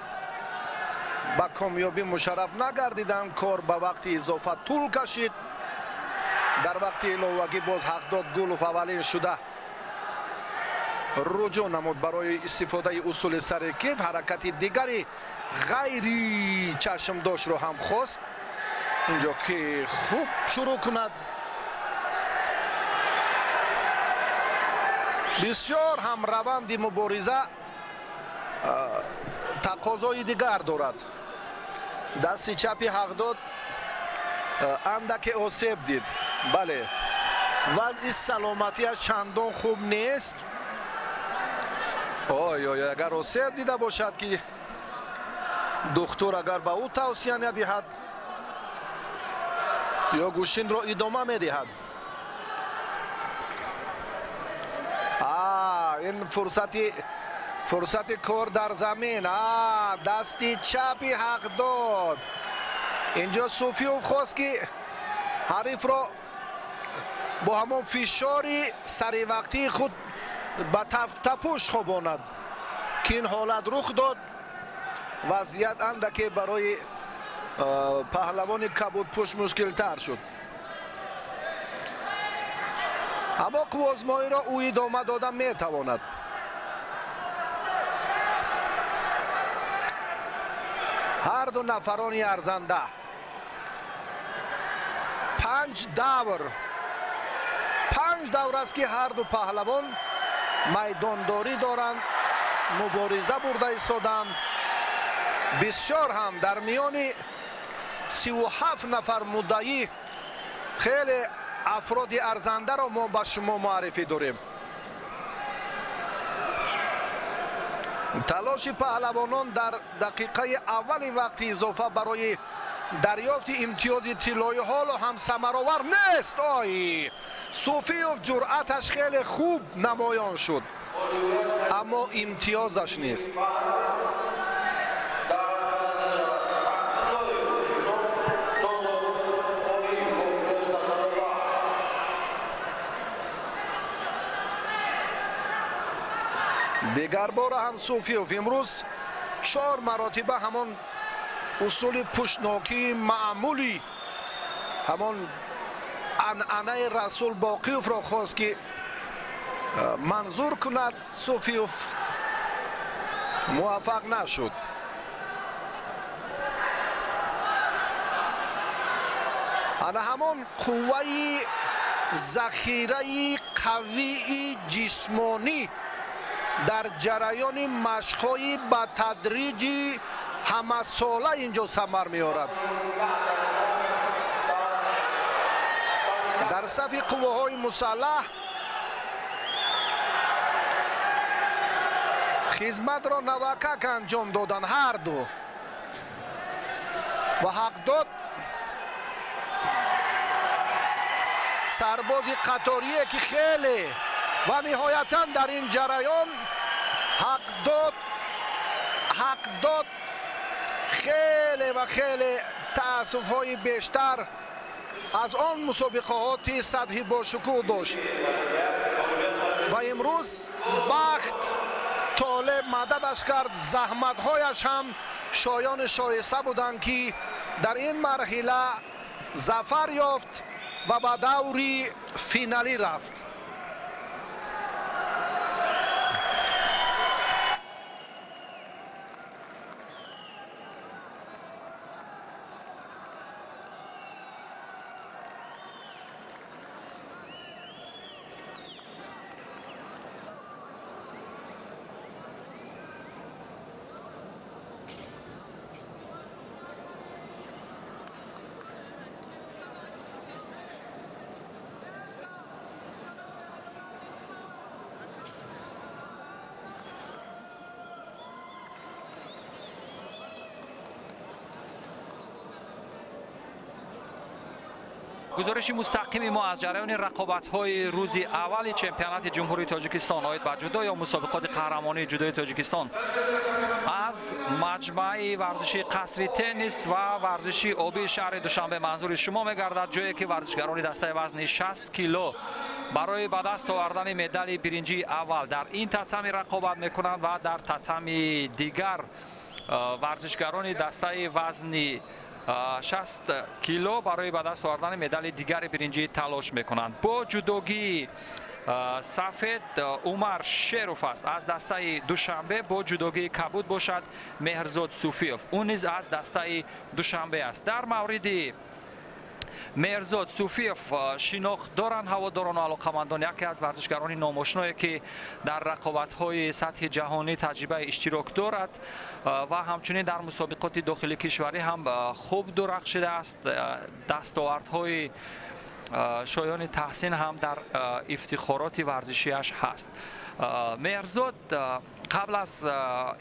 با کامیابی مشرف نگردیدند. کار به وقت اضافه طول کشید. در وقت الوگی باز حق داد گل اولین شده رجوع نمود برای استفاده اصول سرکیف. حرکت دیگری غیری چشم داشت رو هم خواست اینجا که خوب شروع کند. بسیار هم روند مبارزه تقاضای دیگر دارد. دست چپی حق داد اندک آسیب دید. بله، وضع سلامتیش چندان خوب نیست. اگر آسیب دیده باشد که دکتر اگر به او توصیه ندهد یا گوشین را ادامه میدهد. این فرصت کار در زمین. دستی چپی حق داد. اینجا سوفیوف خواست که حریف را با همون فشاری سری وقتی خود به تپوش خواباند که این حالت رخ داد. وضعیت اندکی برای پهلوان کبودپوش مشکل تر شد، اما قوازمایی را او ادامه دادن می تواند. هر دو نفران ارزنده 5 دور است که هر دو پهلوان میدانداری دارند، مبارزه برده ایستادند. بسیار هم در میان 37 نفر مدعی خیلی افراد ارزنده را ما به شما معرفی داریم. تلاش پهلوانان در دقیقه اول وقت اضافه برای دریافت امتیاز طلایی حال هم ثمرآور نیست. سوفیوف جرأتش خیلی خوب نمایان شد، اما امتیازش نیست. دیگر بار هم سوفیوف امروز 4 مراتبه همان اصول پشتناکی معمولی، همان عنعنه رسول باقیوف را خواست که منظور کند. سوفیوف موفق نشد. انا همان قوه ذخیره قوی جسمانی در جریان مشق‌های با تدریجی همه ساله اینجا ثمر می‌آورد. در صف قوه‌های مسلح خدمت را نوکک انجام دادن هر دو و حق داد سرباز قطاریه که خیلی و نهایتاً در این جریان حق داد خیلی و خیلی تأسف‌های بیشتر از آن مسابقات سطحی باشکوه داشت و امروز بخت طالب مددش کرد. زحمت‌هایش هم شایان شایسته بودند که در این مرحله ظفر یافت و به دوری فینالی رفت. گزارش مستقیم ما از جریان رقابت‌های روز اول چمپیونات جمهوری تاجیکستان آید به جودو یا مسابقات قهرمانی جودوی تاجیکستان از مجمع ورزشی قصری تنیس و ورزشی آبی شهر دوشنبه منظور شما می‌گردد، جایی که ورزشگران دسته وزن 60 کیلو برای به دست آوردن مدال برنجی اول در این تتمی رقابت میکنند و در تتمی دیگر ورزشکاران دسته وزنی 60 کیلو برای به دست آوردن مدال دیگر برنجی تلاش میکنند. با جودوگی سفید عمر شیروف است از دسته دوشنبه، با جودوگی کبود باشد مهرزاد صوفیوف، اون نیز از دسته دوشنبه است. در مورد مهرزاد صوفیوف شناخت دارند هواداران و علاقه‌مندان، یکی از ورزشکاران ناماشنایی که در رقابت‌های سطح جهانی تجربه اشتراک دارد و همچنین در مسابقات داخلی کشوری هم خوب درخشیده است. دستاوردهای شایان تحسین هم در افتخارات ورزشیش هست. مهرزاد قبل از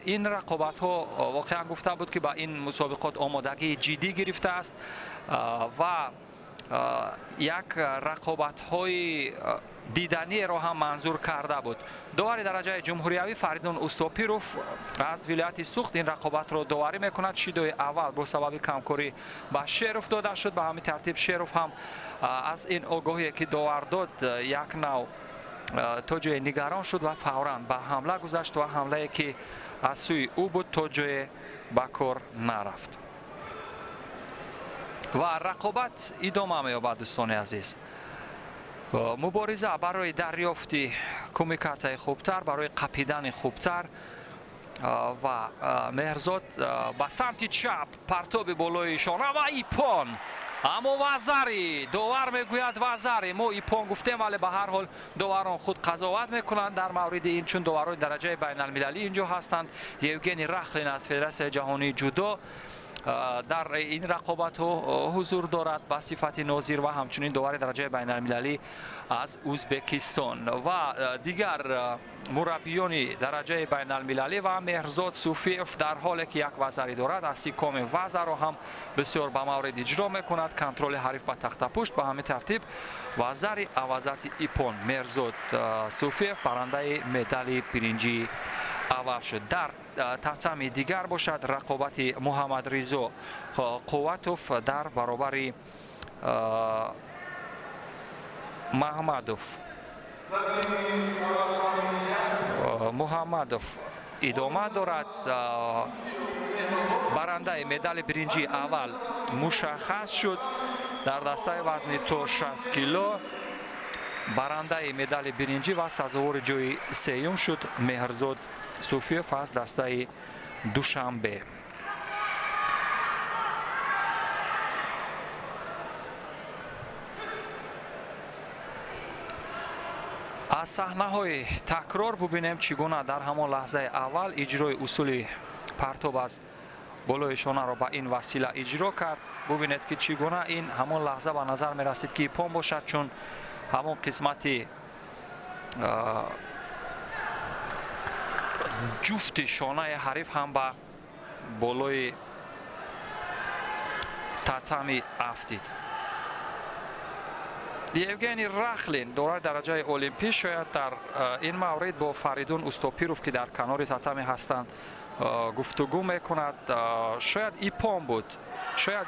این رقابت ها واقعا گفته بود که با این مسابقات آمادگی جدی گرفته است و یک رقابت های دیدنی را هم منظور کرده بود. داور درجه جمهوریوی فریدون استاپیروف از ولایت سوخت این رقابت را داوری میکند. شیدوی اول با سبب کمکاری به شیروف داده شد. به همین ترتیب شیروف هم از این آگاهی که داور داد یک نوع تا جای نگران شد و فوراً به حمله گذشت و حمله که از سوی او بود تا جای به کار نرفت و رقابت ادامه می‌یابد. دوستان عزیز، مبارزه برای دریافت کمیکات خوبتر، برای قپیدن خوبتر و مهرزاد به سمت چپ پرتاب بالای شانه و ایپان، اما وزری داور میگوید وزری، ما ایپان گفتیم ولی به هر حال داوران خود قضاوت میکنند در مورد این، چون داوران درجه بین المللی اینجا هستند. یوگنی رخلین از فدراسیون جهانی جودو در این رقابت حضور دارد به صفت ناظر و همچنین داور درجه بین المللی از ازبکستان و دیگر مربیان درجه بین المللی و مهرزاد صوفیوف در حالی که یک وزری دارد از سیکام وزر را هم بسیار به مورد اجرا میکند. کنترل حریف به تخت پشت. به همین ترتیب وزری عوضت ایپون مهرزاد صوفیوف برنده مدال برنجی اول شد. در تتمی دیگر باشد رقابت محمد رضا قوتوف در برابر محمدوف ادامه دارد. برنده مدال برنجی اول مشخص شد در دسته وزن تا 60 کیلو. برنده مدال برنجی و سزاوار جای سیوم شد مهرزاد صوفیوف از دسته دوشنبه. از صحنه های تکرار ببینیم چگونه در همان لحظه اول اجرای اصول پرتاب از بالای شانه را با این وسیله اجرا کرد. ببینید که چگونه این همان لحظه به نظر می رسید که ایپان باشد، چون همون قسمتی جفت شانه حریف هم به بالای تتمی افتید. یوگنی رخلین داور درجه المپی شاید در این مورد با فریدون استاپیروف که در کنار تتمی هستند گفتگو میکند. شاید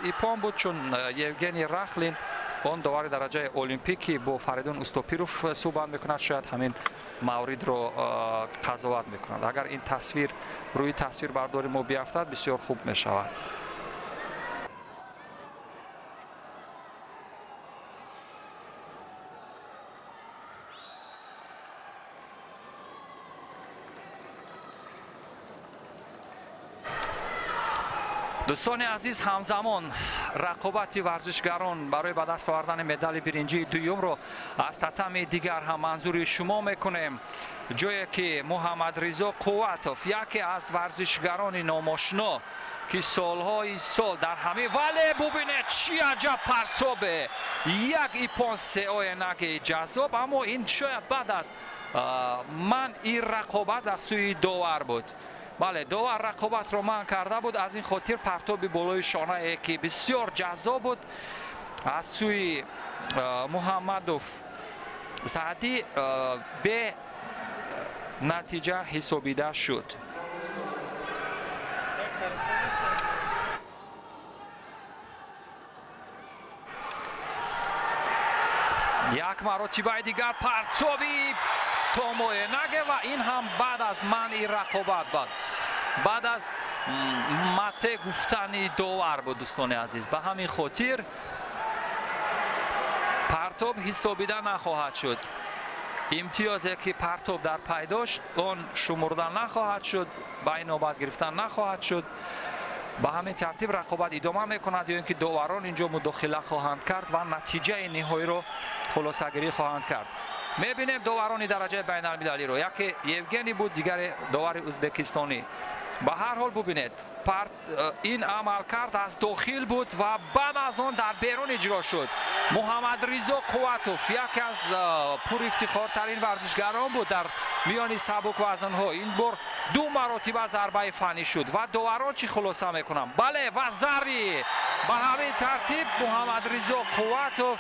ایپان بود چون یوگنی رخلین اون داور درجه المپیکی با فریدون استاپیروف صحبت میکند، شاید همین مورد رو قضاوت میکند. اگر این تصویر روی تصویر برداری ما بیفتد بسیار خوب میشود. دوستان عزیز، همزمان رقابت ورزشکاران برای به دست آوردن مدال برنجی دوم رو از تتم دیگر هم منظور شما میکنیم، جایی که محمد رضا قوتوف یکی از ورزشکاران ناماشنا که سالهای سال در همه، ولی ببینید چی عجب پرتابه، یک ایپان سه نگ جذاب. اما این شاید بعد از من این رقابت از سوی داور بود. بله، داور رقابت رو من کرده بود، از این خاطر پرتاب بالای شانه که بسیار جذاب بود از سوی محمدوف سعدی به نتیجه حسابیده شد. یک مرتبه دیگر پرتابی تومویناگه و این هم بعد از منع رقابت بعد از مته گفتن داور بود دوستان عزیز. به همین خاطر پرتاب حسابیده نخواهد شد. امتیازی که پرتاب در پی داشت اون شمردن نخواهد شد، به نوبت گرفتن نخواهد شد. به همین ترتیب رقابت ادامه میکند یا اینکه داوران اینجا مداخله خواهند کرد و نتیجه نهایی رو خلاصه گیری خواهند کرد. میبینیم داوران درجه بین المللی رو، یکی یوگنی بود، دیگر داور ازبکستانی. به هر حال ببینید این عمل کرد از داخل بود و بعد از آن در بیرون اجرا شد. محمد رضا قوتوف یکی از پر افتخارترین ورزشگران بود در میان سبک وزن‌ها. این بار 2 مرتبه ضربه فنی شد و داوران چی خلاصه میکنم؟ بله و ضربه. به همین ترتیب محمد رضا قوتوف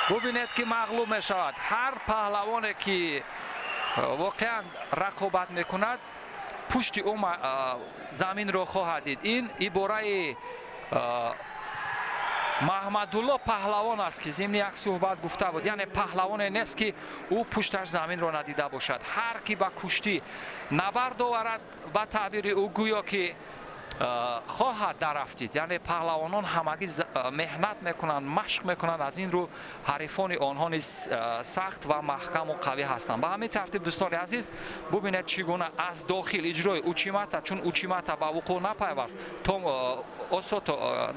ببینید که مغلوب می شود. هر پهلوانی که واقعا رقابت میکند پشت زمین رو خواهد دید. این عباره محمدالله پهلوان است که ضمن یک صحبت گفته بود، یعنی پهلوان نیست که او پشتش زمین رو ندیده باشد. هر کی با کشتی نبرد آورد به تعبیر او گویا که خواهد درفتید. یعنی پهلوانان همگی مهنت میکنند، مشق میکنند، از این رو حریفان آنها نیز سخت و محکم و قوی هستند. به همین ترتیب دوستان عزیز ببینید چگونه از داخل اجرای اوچیماتا، چون اوچیماتا با وقوع نپیوست،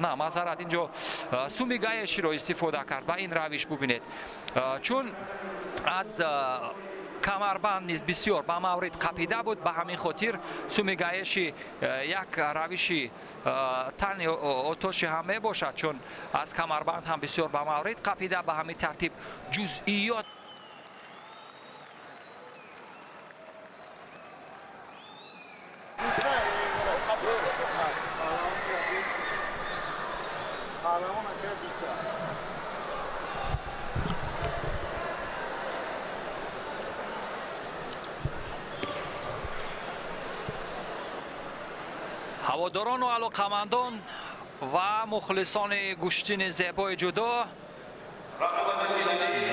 معذرت اینجا سومیگایشی رو استفاده کرد. به این روش ببینید چون از کمربند نیز بسیار به مورد قپیده بود، به همین خاطر سومیگایشی یک روشی تن اتوشی هم می باشد، چون از کمربند هم بسیار به مورد قپیده. به همین ترتیب جزئیات هواداران و علاقمندان و مخلصان گوشتین زیبای جدا،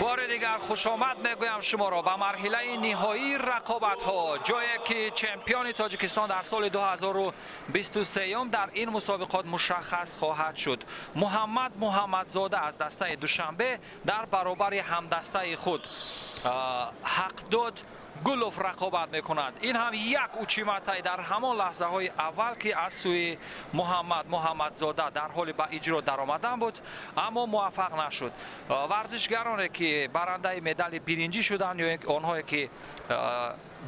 بار دیگر خوش آمد میگویم شما را به مرحله نهایی رقابت ها، جایی که چمپیون تاجیکستان در سال 2023 در این مسابقات مشخص خواهد شد. محمدزاده از دسته دوشنبه در برابر همدسته خود حقداد گلوف رقابت میکند. این هم یک اوچیماتا در همان لحظه های اول که از سوی محمدزاده در حال به اجرا در آمدن بود اما موفق نشد. ورزشگرانی که برنده مدال برنجی شدند یا آنهایی که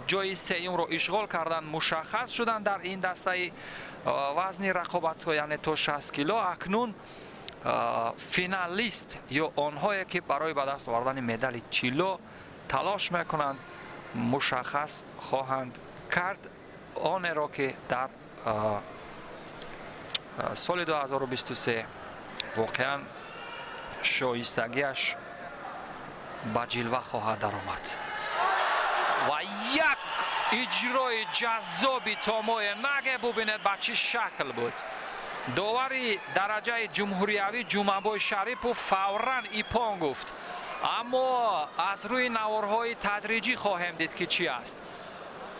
جای سوم رو اشغال کردند مشخص شدند در این دسته وزن رقابت، یعنی تا 60 کیلو. اکنون فینالیست یا آنهایی که برای به دست آوردن مدال طلا تلاش میکنند مشخص خواهند کرد. آن را که در سال 2023 واقعا شایستگیش به جلوه خواهد درآمد. و یک اجرای جذابی تومویناگه ببینید به چه شکل بود. داوری درجه جمهوریوی جمعه‌بای شریپوف فوراً ایپان گفت، اما از روی نوارهای تدریجی خواهیم دید که چی است.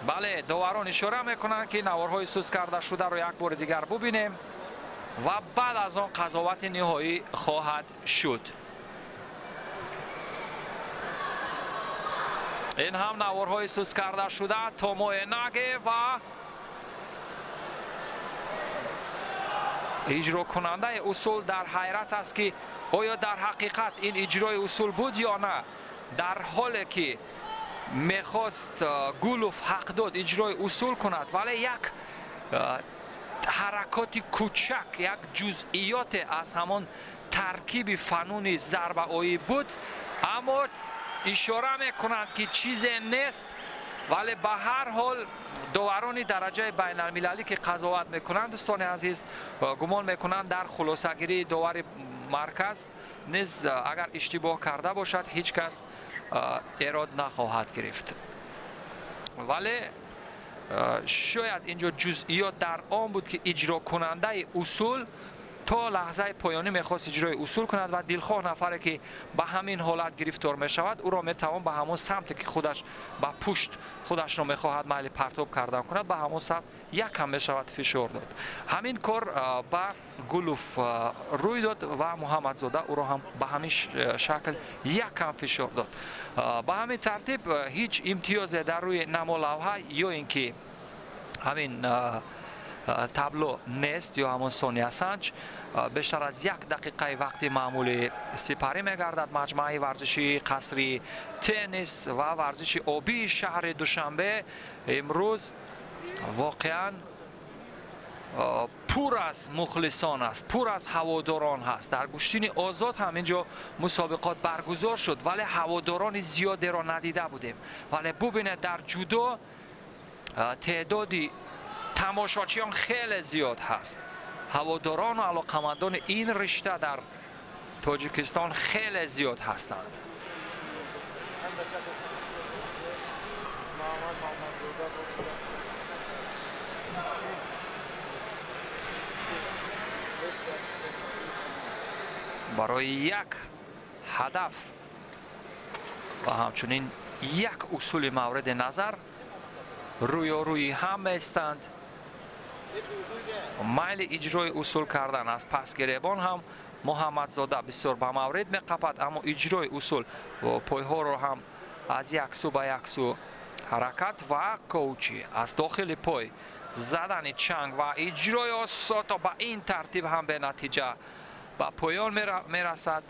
بله داوران اشاره میکنند که نوارهای سوس کرده شده رو یک بار دیگر ببینیم و بعد از آن قضاوت نهایی خواهد شد. این هم نوارهای سوس کرده شده تومویناگه و اجرا کننده اصول در حیرت است که آیا در حقیقت این اجرای اصول بود یا نه. در حالی که میخواست گلوف حقداد اجرای اصول کند ولی یک حرکات کوچک، یک جزئیات از همان ترکیب فنون ضربه آیی بود، اما اشاره میکنند که چیزی نیست. ولی به هر حال داوران درجه بین المللی که قضاوت میکنند دوستان عزیز گمان میکنند در خلاصه گیری داور مرکز نیز اگر اشتباه کرده باشد هیچ کس ایراد نخواهد گرفت. ولی شاید اینجا جزئیات در آن بود که اجرا کننده اصول تا لحظه پایانی میخواست اجرای اصول کند و دلخواه نفره که به همین حالت گرفتار میشود او را میتوان به همون سمتی که خودش به پشت خودش را میخواهد میل پرتاب کردن کند به همون سمت یک کم میشود فشار داد. همین کار به گلوف روی داد و محمدزاده او را هم به همین شکل یک کم فشار داد. به همین ترتیب هیچ امتیازی در روی نما لوحه یا اینکه همین تابلو نیست یا همون ثانیه سنج بیشتر از 1 دقیقه وقتی معمولی سپری میگردد. مجموعه ورزشی قصری تنیس و ورزش آبی شهر دوشنبه امروز واقعا پر از مخلصان است، پر از هواداران هست. در گشتین آزاد همینجا مسابقات برگزار شد ولی هواداران زیادی را ندیده بودیم. ولی ببینید در جودو تعدادی تماشاچیان خیلی زیاد هست. هواداران و علاقمندان این رشته در تاجیکستان خیلی زیاد هستند. برای یک هدف و همچنین یک اصول مورد نظر روی هم میستند. میل اجرای اصول کردن از پس گریبان هم محمدزاده بسیار به مورد میقپد، اما اجرای اصول و پایها رو هم از یک سو به یک سو حرکت و کوچی از داخل پای زدن چنگ و اجرای آساتا به این ترتیب هم به نتیجه به پایان میرسد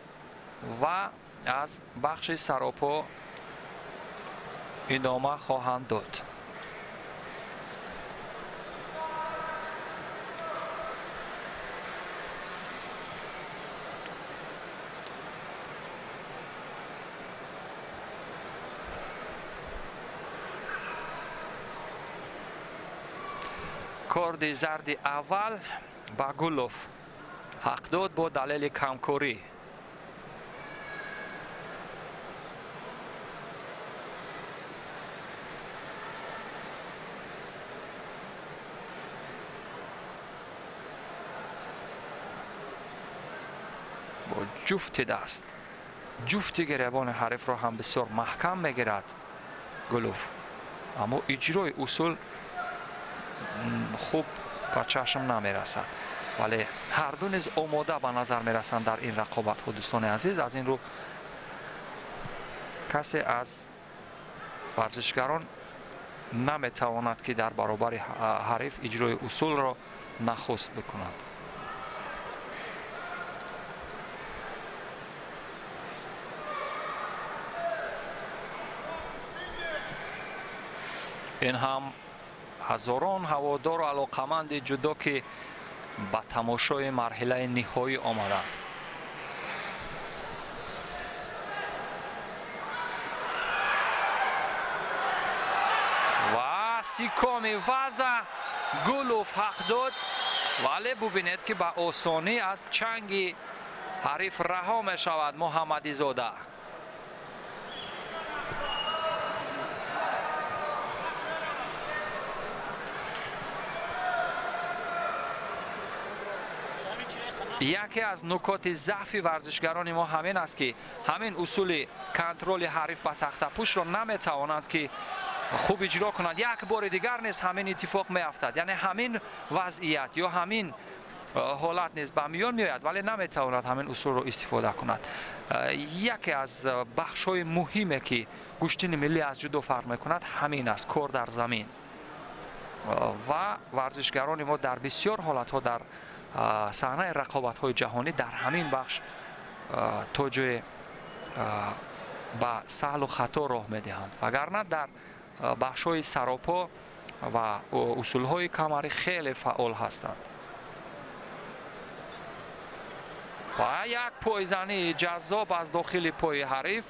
و از بخش سراپا ادامه خواهند داد. کارد زرد اول با گلوف حق داد با دلیل کمکاری. با جفت دست جفت گریبان حریف را هم بسیار محکم میگیرد گلوف، اما اجرای اصول خوب به چشم نمیرسد. ولی هر دو نیز آماده به نظر میرسند در این رقابت ها. دوستان عزیز، از این رو کسی از ورزشگران نمیتواند که در برابر حریف اجرای اصول را نخست بکند. این هم هزاران هوادار و علاقمند جودو که به تماشای مرحله نهایی آمدند. و سیکامی وضع گلوف حق داد، ولی ببینید که به آسانی از چنگ حریف رها می شود محمدی زاده. یکی از نکات ضعف ورزشگران ما همین است که همین اصول کنترل حریف به تخت پوش را نمیتوانند که خوب اجرا کنند. یک بار دیگر نیز همین اتفاق میافتد، یعنی همین وضعیت یا همین حالت نیز به میان میآید ولی نمیتواند همین اصول را استفاده کند. یکی از بخش های مهمی که گشتین ملی از جودو فرق میکند همین است، کار در زمین. و ورزشگران ما در بسیار حالت ها در صحنه رقابت های جهانی در همین بخش توجه به سهل و خطا راه میدهند، وگرنه در بخش های سراپا و اصول های کمری خیلی فعال هستند. و یک پایزنی جذاب از داخل پای حریف،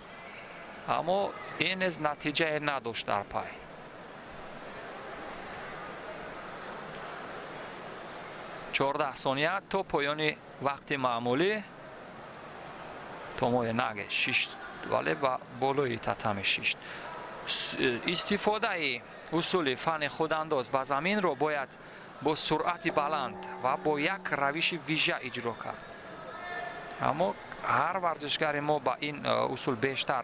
اما این از نتیجه نداشت در پای. چهارده ثانیه تا پایان وقت معمولی تا ماه نگه 6 ولی با بالای تتم 6. استفاده اصول فن خودانداز به زمین رو باید با سرعت بلند و با یک روش ویژه اجرا کرد. اما هر ورزشکار ما با این اصول بیشتر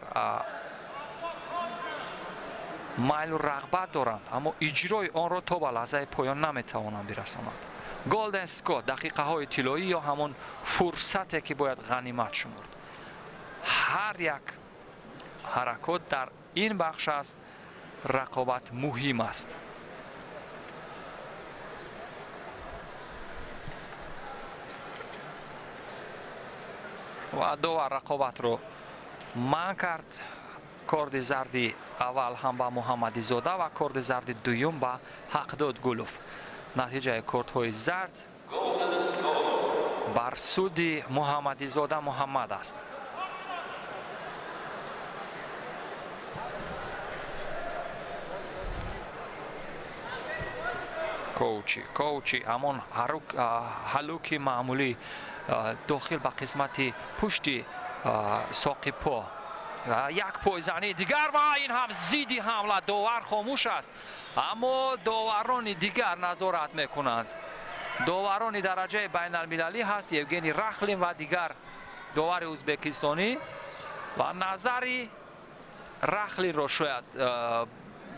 مایل و رغبت دارند، اما اجرای آن را تا به لحظه پایان نمیتوانند برسانند. گلدن اسکات دقیقه های طلایی یا همون فرصتی که باید غنیمت شمرد. هر یک حرکات در این بخش از رقابت مهم است. و داور رقابت رو منع کرد. کارت زردی اول هم به محمدی زاده و کارت زردی دوم به حقداد گلوف. نتیجه کارت های زرد بر سود محمدی زاده محمد است. کوچی همون حلوکی معمولی داخل به قسمت پشتی ساق پا. یک پایزنی دیگر و این هم زیدی حمله. داور خاموش است، اما داوران دیگر نظارت میکنند. داوران درجه بین المللی هست، یوگنی رخلین و دیگر داور ازبکستانی و نظری رخلین را شاید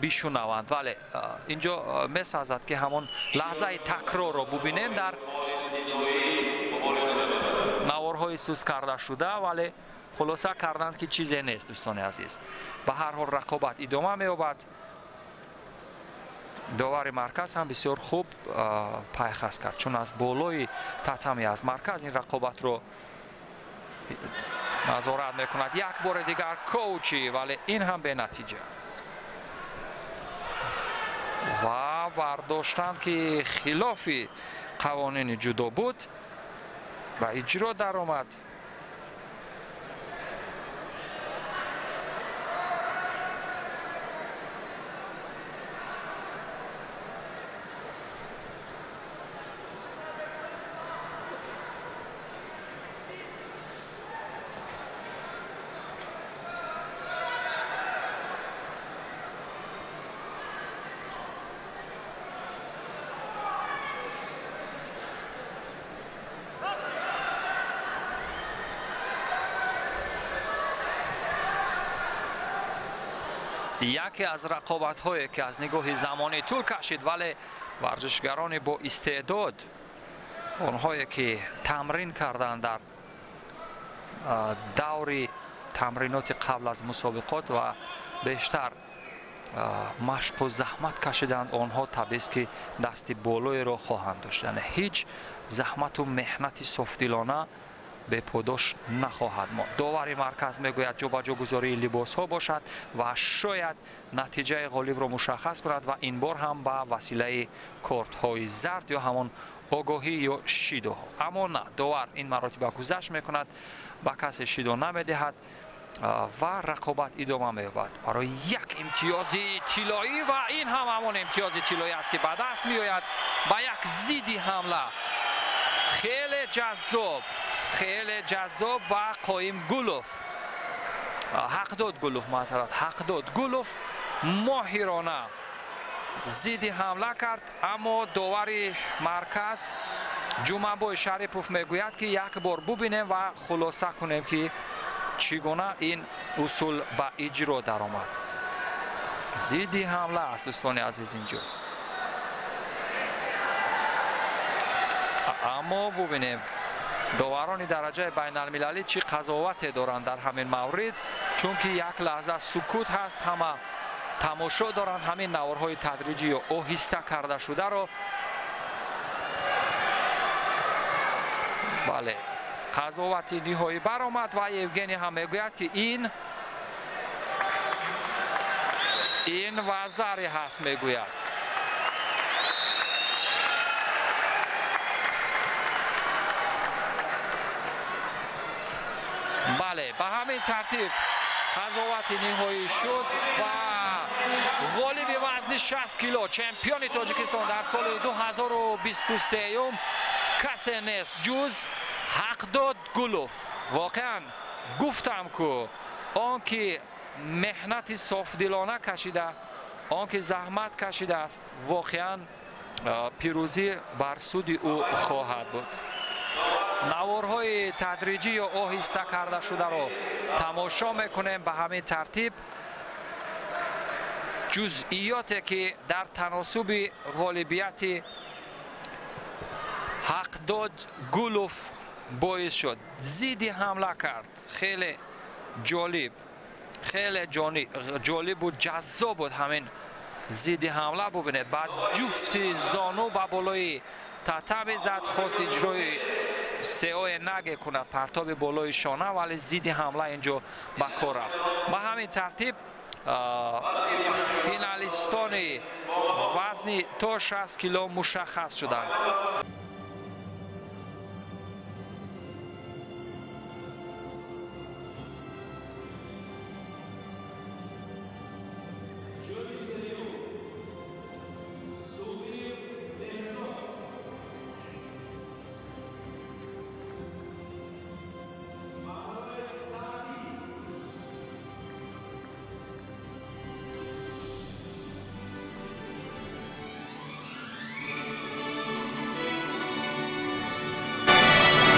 بیشونوند، ولی اینجا میسازد که همون لحظه تکرار رو ببینیم در نوارهای سوز کرده شده، ولی خلاصه کردند که چیزی نیست. دوستان عزیز، به هر حال رقابت ادامه می‌یابد. داور مرکز هم بسیار خوب پیخست کرد، چون از بالای تاتمی از مرکز این رقابت رو نظارت میکند. یک بار دیگر کوچی، ولی این هم به نتیجه و برداشتن که خلاف قوانین جودو بود و اجرا در آمد. یکی از رقابت هایی که از نگاه زمانی طول کشید، ولی ورزشگران با استعداد، آنهایی که تمرین کردند در دور تمرینات قبل از مسابقات و بیشتر مشق و زحمت کشیدند، آنها طبیعی است که دست بالای را خواهند داشت. یعنی هیچ زحمت و محنت صافدلانه به پاداش نخواهد ماند. داور مرکز میگوید جابجا گذاری لباس ها باشد و شاید نتیجه غالب را مشخص کند و این بار هم به وسیله کارت های زرد یا همون آگاهی یا شیدو ها. اما نه، داور این مراتب گذشت میکند، به کسی شیدو نمیدهد و رقابت ادامه می‌یابد برای یک امتیاز طلایی و این هم همون امتیاز طلایی است که به دست میآید با یک زیدی حمله. خیلی جذاب و قایم گلوف، حقداد گلوف، معذرت، حقداد گلوف ماهرانه زیدی حمله کرد، اما داور مرکز جمعبای شریپوف میگوید که یک بار ببینیم و خلاصه کنیم که چگونه این اصول به اجرا در آمد. زیدی حمله است دوستان عزیز اینجا، اما ببینیم داوران درجه بین المللی چی قضاوت دارند در همین مورد، چون که یک لحظه سکوت هست، همه تماشا دارند همین نوارهای تدریجی و آهسته کرده شده رو. بله، قضاوت نهایی برآمد و یوگنی هم میگوید که این وزری هست، میگوید بله، به همین ترتیب قضاوت نهایی شد و غالب وزن 60 کیلو چمپیون تاجیکستان در سال 2023 کسی نیست جز حقداد گلوف. واقعا گفتم که آنکه محنت صافدلانه کشیده، آنکه زحمت کشیده است، واقعا پیروزی بر سود او خواهد بود. نوارهای تدریجی و آهسته کرده شده رو تماشا میکنیم. به همین ترتیب جزئیاتی که در تناسب غالبیت حقداد گولوف باعث شد زیدی حمله کرد. خیلی جالب، خیلی جالب و جذاب بود همین زیدی حمله. ببینید بعد جفت زانو به بالای تتم زد، خواست اجرای سئو نگه کنه پرتاب بالای شانه، ولی زیدی حمله اینجا به کار رفت. به همین ترتیب فینالیستان وزن تا 60 کیلو مشخص شدند.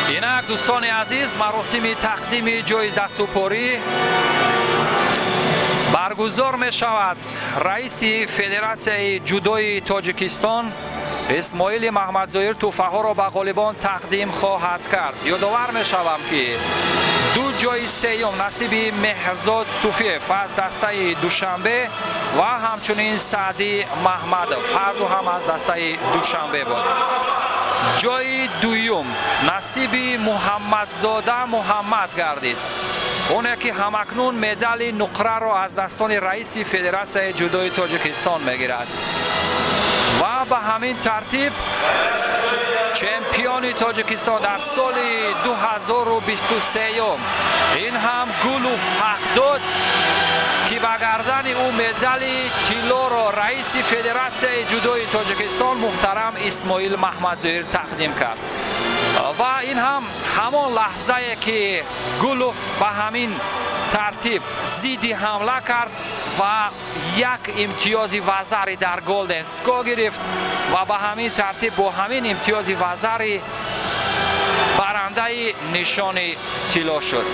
اینک دوستان عزیز، مراسم تقدیم جایزه سپاری برگزار می شود. رئیس فدراسیون جودوی تاجیکستان اسماعیل محمدظاهر تحفه ها را به غالبان تقدیم خواهد کرد. یادآور می شوم که دو جای سوم نصیب مهرزاد صوفیف از دسته دوشنبه و همچنین سعدی محمدов هر دو هم از دسته دوشنبه بود. جای دویم نصیب محمدزاده محمد گردید. اون که همکنون مدال نقره را از دستان رئیس فدراسیون جودوی تاجیکستان میگیرد. و به همین ترتیب چمپیون تاجیکستان در سال 2023 این هم گولوف حقداد که به گردن او مدال طلا را رئیس فدراسیون جودوی تاجیکستان محترم اسماعیل محمدظاهر تقدیم کرد. و این هم همان لحظه که گولوف به همین ترتیب زیدی حمله کرد و یک امتیاز وزری در گلدن اسکا گرفت و به همین ترتیب با همین امتیاز وزری برنده نشان طلا شد.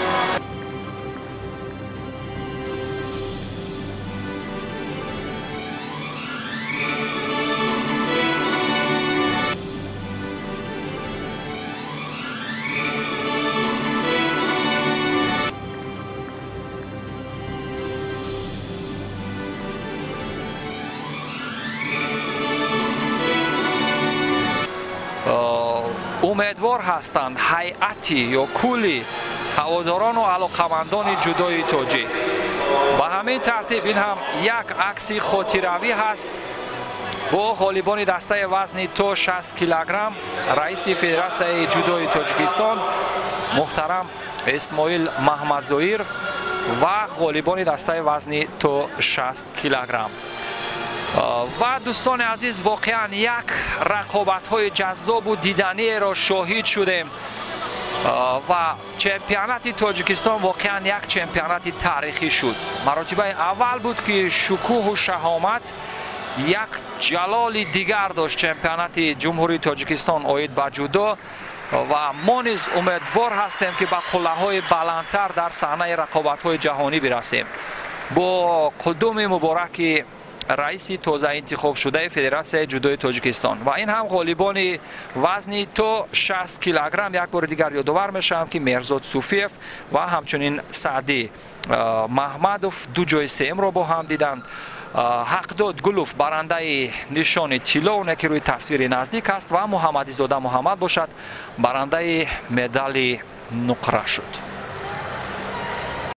امیدوار هستند هیئتی یا کلی هواداران و علاقمندان جودوی تاجیک. به همین ترتیب این هم یک عکس خاطره‌ای هست با غالبان دسته وزن تا 60 کیلوگرم رئیس فدراسیون جودوی تاجیکستان محترم اسماعیل محمدظاهر و غالبان دسته وزن تا 60 کیلوگرم. و دوستان عزیز، واقعا یک رقابت‌های جذاب و دیدنی را شاهد شدیم و چمپیونات تاجیکستان واقعا یک چمپیونات تاریخی شد. مراتبه اول بود که شکوه و شهامت یک جلال دیگر داشت چمپیونات جمهوری تاجیکستان آید به جودو و ما نیز امیدوار هستیم که به قله‌های بلندتر در صحنه رقابت‌های جهانی برسیم. با قدوم مبارک رئیس تازه انتخاب شده فدراسیون جودوی تاجیکستان و این هم غالبان وزن تا 60 کیلوگرم. یک بار دیگر یادآور میشم که مهرزاد صوفیف و همچنین سعدی محمدов دو جای سوم را با هم دیدند. حقداد گولوف برنده نشان طلا، اون که روی تصویر نزدیک است، و محمدزاده محمد باشد برنده مدال نقره شد.